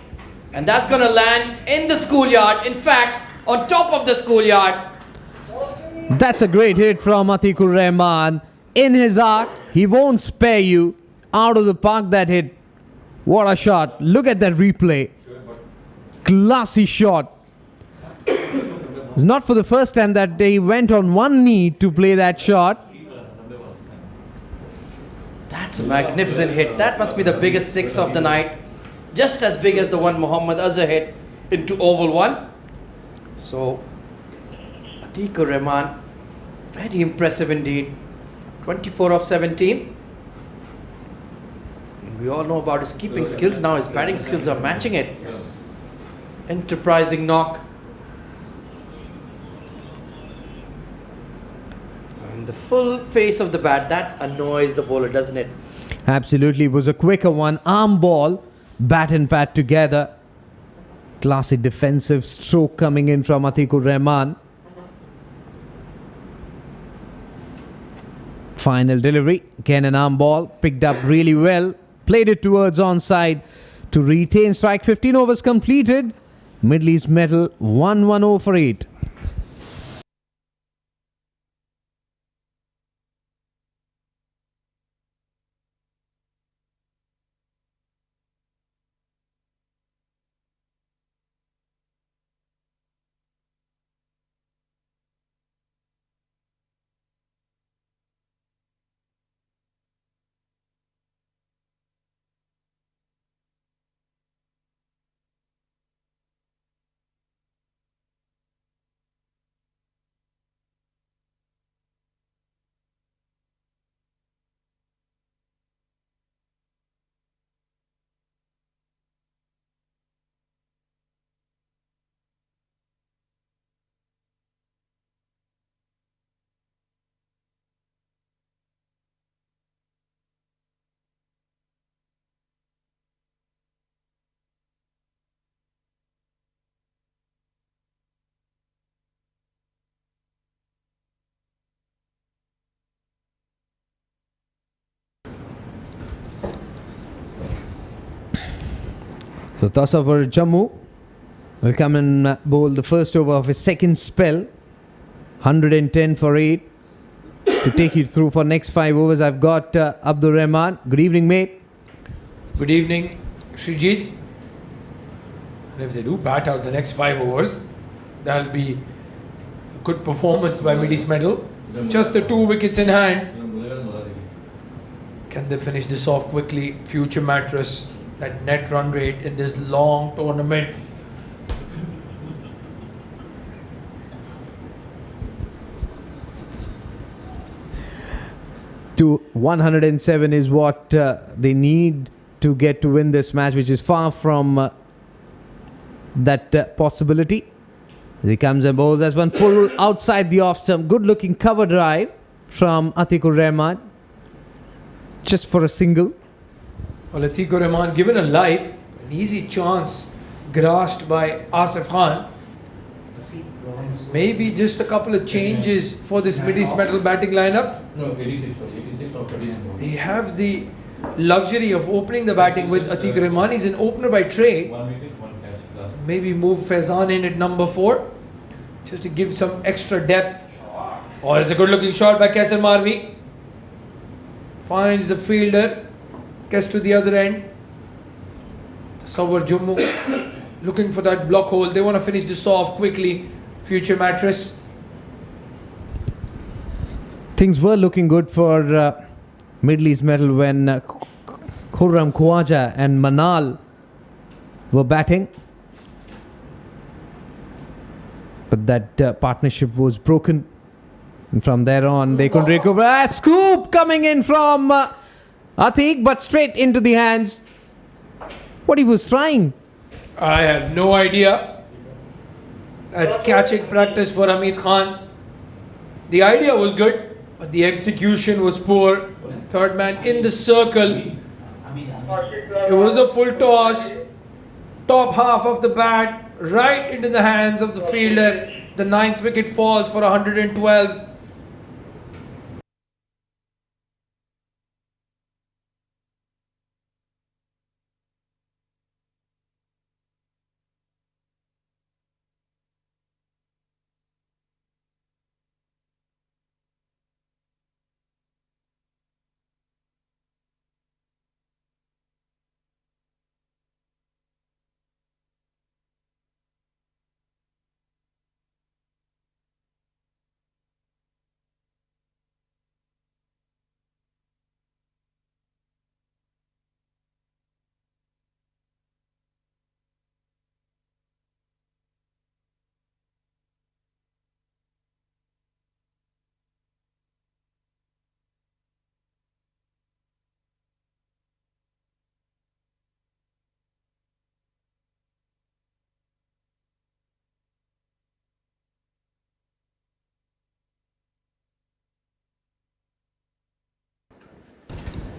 and that's going to land in the schoolyard. In fact, on top of the schoolyard. That's a great hit from Atiqur Rahman. In his arc, he won't spare you. Out of the park, that hit. What a shot. Look at that replay. Classy shot. It's not for the first time that he went on one knee to play that shot. That's a magnificent hit. That must be the biggest 6 of the night. Just as big as the one Mohammad Azhar hit into oval 1. So, Atiqur Rahman, very impressive indeed. 24 of 17. And we all know about his keeping skills. Now his batting skills are matching it. Enterprising knock. And the full face of the bat, that annoys the bowler, doesn't it? Absolutely. It was a quicker one. Arm ball, bat and pad together. Classic defensive stroke coming in from Atiqur Rahman. Final delivery. Again an arm ball. Picked up really well. Played it towards onside to retain strike. 15 overs completed. Middle East Metal 1-1-0 for 8. So Tasawwur Jammu will come and bowl the first over of his second spell. 110 for 8. To take you through for next 5 overs, I've got Abdur Rahman. Good evening, mate. Good evening, Srijit. And if they do bat out the next 5 overs, that'll be a good performance by Mid East Metal. Just the 2 wickets in hand. Can they finish this off quickly? Future Mattress, that net run rate in this long tournament. To 107 is what they need to get to win this match, which is far from that possibility. He comes and bowls as one full outside the off stump. Good looking cover drive from Atikur Rahman. Just for a single. Well, Atikur Rahman given a life, an easy chance grasped by Asif Khan. And maybe just a couple of changes for this Mid East Metal batting lineup. No, 86, sorry, 86 or 39. They have the luxury of opening the batting with Atikur Rahman. He's an opener by trade. 1 wicket, 1 catch. Maybe move Faizan in at number 4 just to give some extra depth. Oh, it's a good looking shot by Kaisar Marvi. Finds the fielder, gets to the other end. Tasawwur Jammu looking for that block hole. They want to finish this off quickly. Future Mattress. Things were looking good for Middle East Metal when Khurram Khwaja and Manal were batting. But that partnership was broken. And from there on, they could recover. A scoop coming in from Atiq, but straight into the hands. What he was trying. I have no idea. That's catching practice for Hamid Khan. The idea was good, but the execution was poor. Third man in the circle. It was a full toss. Top half of the bat right into the hands of the fielder. The 9th wicket falls for 112.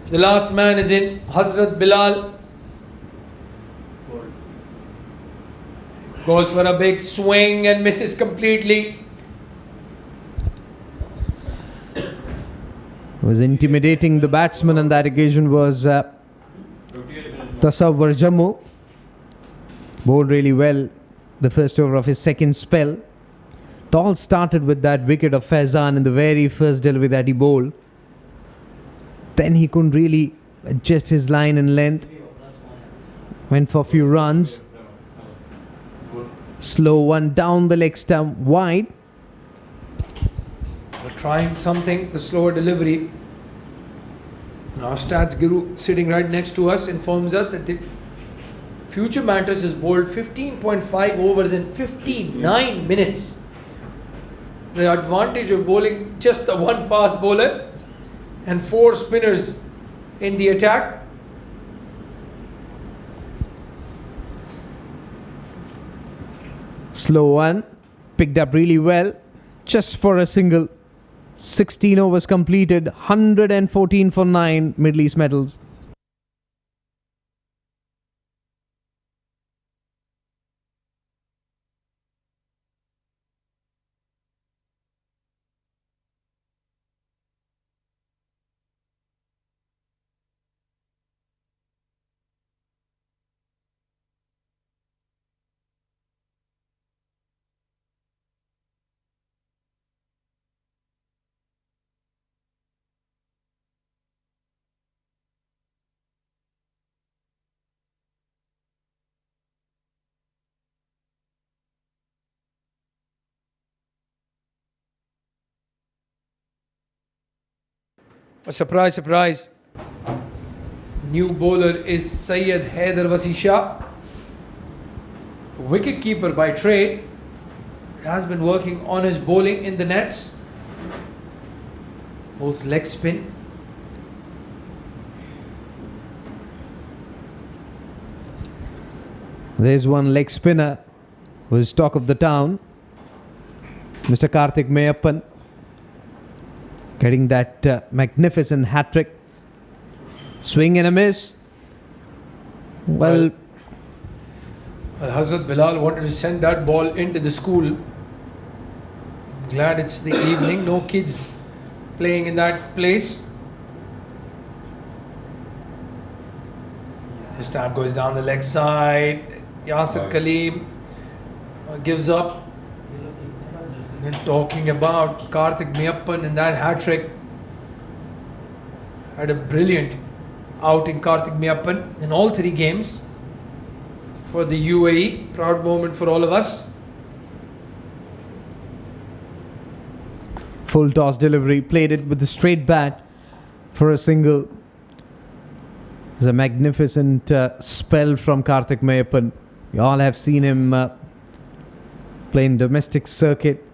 The last man is in, Hazrat Bilal. Goes for a big swing and misses completely. Was intimidating the batsman on that occasion was Tasawwur Jammu. Bowled really well the first over of his second spell. It all started with that wicket of Faizan in the very first delivery that he bowled. Then he couldn't really adjust his line and length. Went for a few runs. Slow one down the leg stump wide. We're trying something, the slower delivery. And our stats guru sitting right next to us informs us that the Future Mattress has bowled 15.5 overs in 59 minutes. The advantage of bowling just the one fast bowler and 4 spinners in the attack. Slow one. Picked up really well. Just for a single. 16 overs completed. 114 for 9 Middle East medals. A surprise, surprise. New bowler is Syed Haider Wasi Shah. Wicket keeper by trade. Has been working on his bowling in the nets. Bowls leg spin. There's one leg spinner was talk of the town. Mr. Karthik Mayappan getting that magnificent hat-trick. Swing and a miss. Well, Hazrat Bilal wanted to send that ball into the school. Glad it's the evening, no kids playing in that place. This time goes down the leg side. Yasir Kaleem gives up. And talking about Karthik Mayappan and that hat-trick. Had a brilliant outing, Karthik Mayappan, in all three games for the UAE. Proud moment for all of us. full toss delivery, played it with the straight bat for a single. It was a magnificent spell from Karthik Mayappan. We all have seen him play in domestic circuit,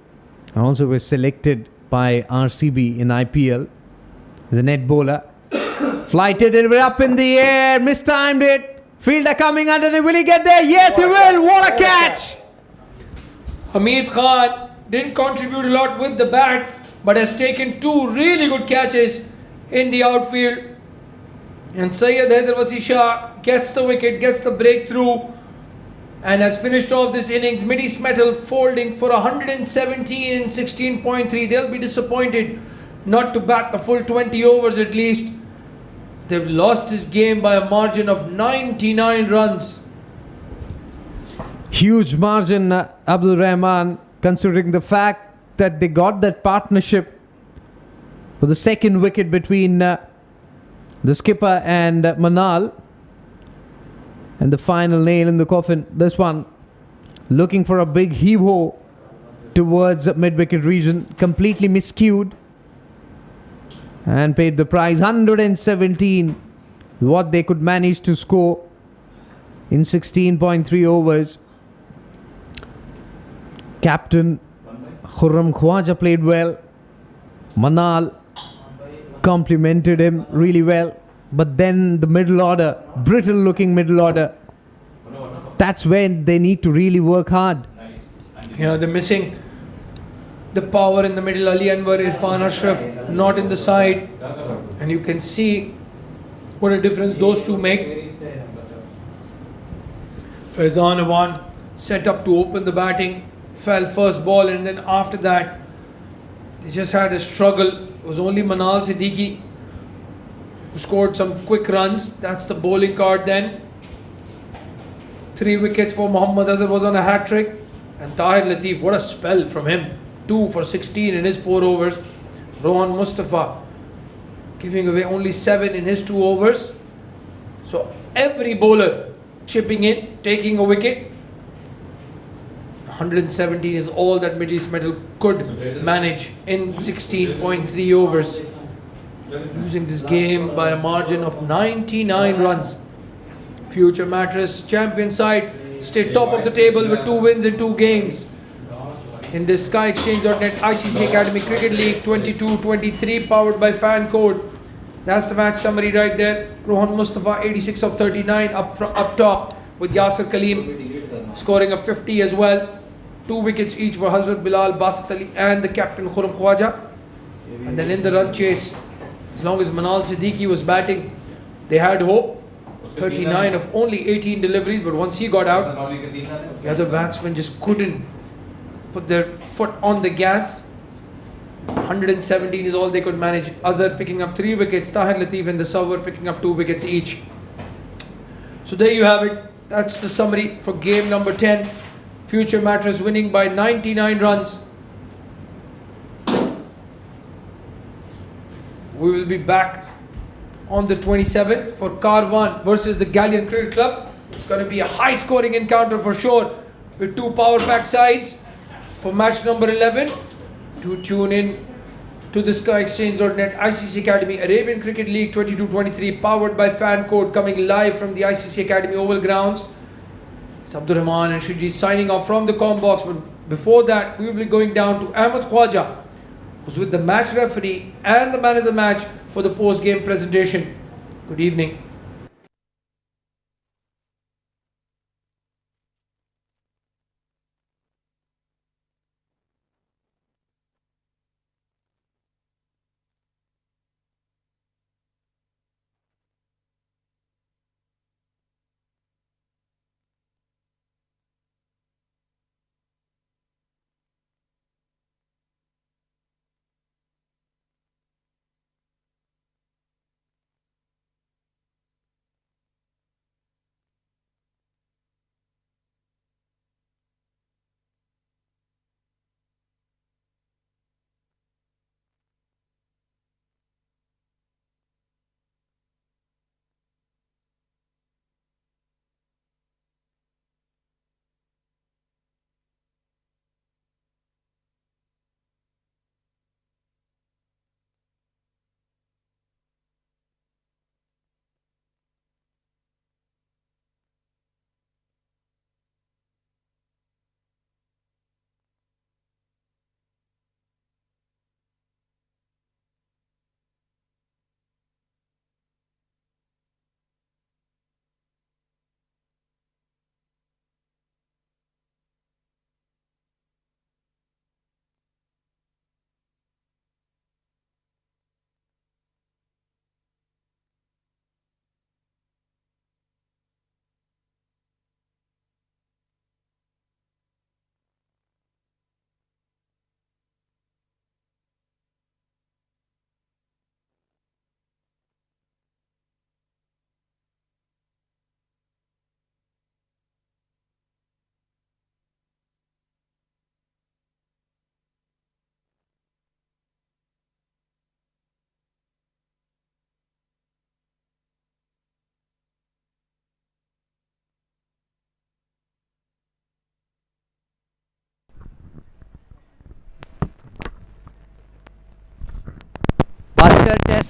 and also was selected by RCB in IPL as a net bowler. Flighted it up in the air, mistimed it. Fielder coming underneath, will he get there? Yes, he will. What a catch! Hamid Khan didn't contribute a lot with the bat, but has taken two really good catches in the outfield. And Syed Hyderabadi Shah gets the wicket, gets the breakthrough, and has finished off this innings. Midi Metal folding for 117 in 16.3. They'll be disappointed not to bat the full 20 overs at least. They've lost this game by a margin of 99 runs. Huge margin, Abdul Rahman, considering the fact that they got that partnership for the second wicket between the skipper and Manal. And the final nail in the coffin, this one, looking for a big heave-ho towards the mid-wicket region, completely miscued. And paid the price, 117, what they could manage to score in 16.3 overs. Captain Khurram Khwaja played well. Manal complimented him really well. But then the middle order, brittle looking middle order, that's when they need to really work hard. You know, they're missing the power in the middle. Ali Anwar, Irfan Ashraf not in the side, and you can see what a difference those two make. Faizan Awan set up to open the batting, fell first ball, and then after that they just had a struggle. It was only Manal Siddiqui who scored some quick runs. That's the bowling card then. 3 wickets for Mohammad Azhar, was on a hat-trick, and Tahir Latif, what a spell from him. 2 for 16 in his 4 overs. Rohan Mustafa giving away only 7 in his 2 overs. So every bowler chipping in, taking a wicket. 117 is all that Middle East Metal could manage in 16.3 overs. Losing this game by a margin of 99 runs. Future Mattress champion side stay top of the table with 2 wins in 2 games. In this SkyExchange.net ICC Academy Cricket League 22-23 powered by Fan Code. That's the match summary right there. Rohan Mustafa 86 of 39 up top, with Yasir Kaleem scoring a 50 as well. 2 wickets each for Hazrat Bilal, Basit Ali and the captain Khurram Khwaja. And then in the run chase, as long as Manal Siddiqui was batting, they had hope. 39 of only 18 deliveries, but once he got out, the other batsmen just couldn't put their foot on the gas. 117 is all they could manage. Azhar picking up 3 wickets, Tahir Latif and the Sawar picking up 2 wickets each. So there you have it. That's the summary for game number 10. Future Mattress winning by 99 runs. We will be back on the 27th for Karwan versus the Galleon Cricket Club. It's going to be a high scoring encounter for sure, with 2 power pack sides. For match number 11, to tune in to the SkyExchange.net ICC Academy Arabian Cricket League 22-23 powered by Fan Code, coming live from the ICC Academy Oval Grounds. It's Abdul Rahman and Shiji signing off from the comm box. But before that, we will be going down to Ahmed Khwaja, who's with the match referee and the man of the match for the post-game presentation. Good evening.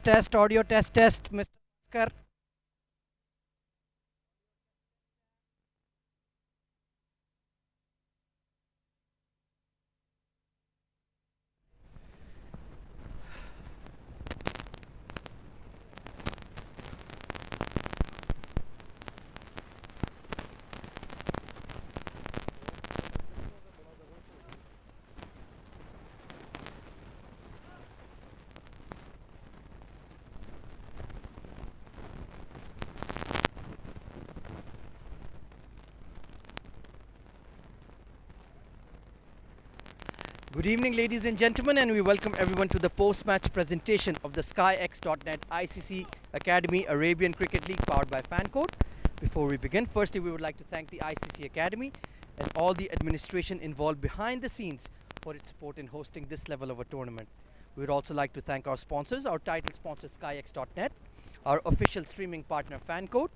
test, audio test, Mr. Oscar. Good evening, ladies and gentlemen, and we welcome everyone to the post-match presentation of the SkyX.net ICC Academy Arabian Cricket League powered by FanCode. Before we begin, firstly, we would like to thank the ICC Academy and all the administration involved behind the scenes for its support in hosting this level of a tournament. We would also like to thank our sponsors, our title sponsor SkyX.net, our official streaming partner FanCode,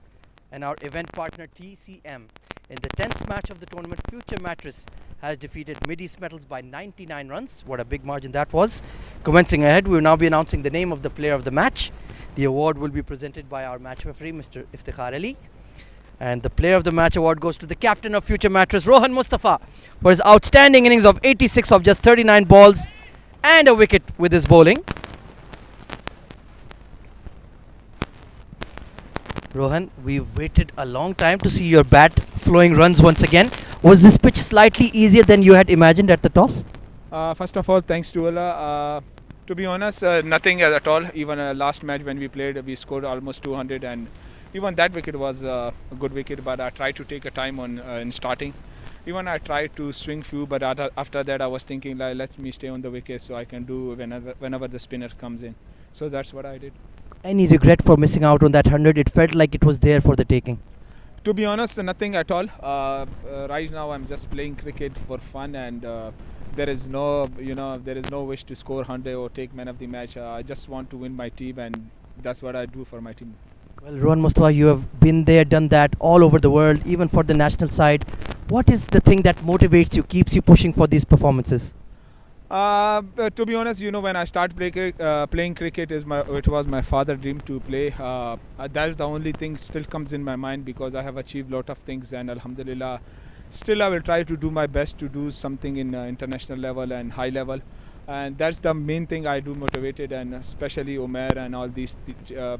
and our event partner TCM. In the 10th match of the tournament, Future Mattress has defeated Mideast Metals by 99 runs. What a big margin that was. Commencing ahead, we will now be announcing the name of the player of the match. The award will be presented by our match referee, Mr. Iftikhar Ali. And the player of the match award goes to the captain of Future Mattress, Rohan Mustafa, for his outstanding innings of 86 of just 39 balls and a wicket with his bowling. Rohan, we've waited a long time to see your bat flowing runs once again. Was this pitch slightly easier than you had imagined at the toss? First of all, thanks to Allah. To be honest, nothing at all. Even last match when we played, we scored almost 200, and even that wicket was a good wicket. But I tried to take a time on in starting. Even I tried to swing few, but after that I was thinking, like, let me stay on the wicket so I can do whenever the spinner comes in. So that's what I did. Any regret for missing out on that 100? It felt like it was there for the taking. To be honest, nothing at all. Right now I'm just playing cricket for fun, and there is no wish to score 100 or take man of the match. I just want to win my team, and that's what I do for my team. Well, Rohan Mustafa, you have been there, done that all over the world, even for the national side. What is the thing that motivates you, keeps you pushing for these performances? To be honest, when I started playing cricket, it was my father's dream to play. That is the only thing still comes in my mind, because I have achieved a lot of things, and Alhamdulillah, still I will try to do my best to do something in international level and high level. And that's the main thing I do motivated, and especially Omer and all these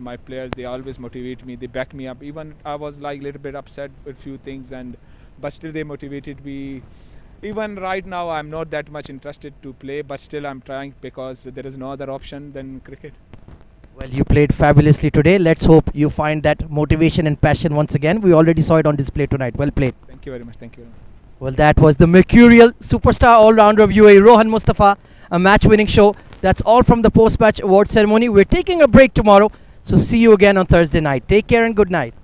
my players, they always motivate me, they back me up. Even I was like a little bit upset with few things, but still they motivated me. Even right now I'm not that much interested to play, but still I'm trying, because there is no other option than cricket. Well, you played fabulously today. Let's hope you find that motivation and passion once again. We already saw it on display tonight. Well played. Thank you very much. Thank you very much. Well, that was the mercurial superstar all-rounder of UAE, Rohan Mustafa, a match-winning show. That's all from the post-match award ceremony. We're taking a break tomorrow, so see you again on Thursday night. Take care and good night.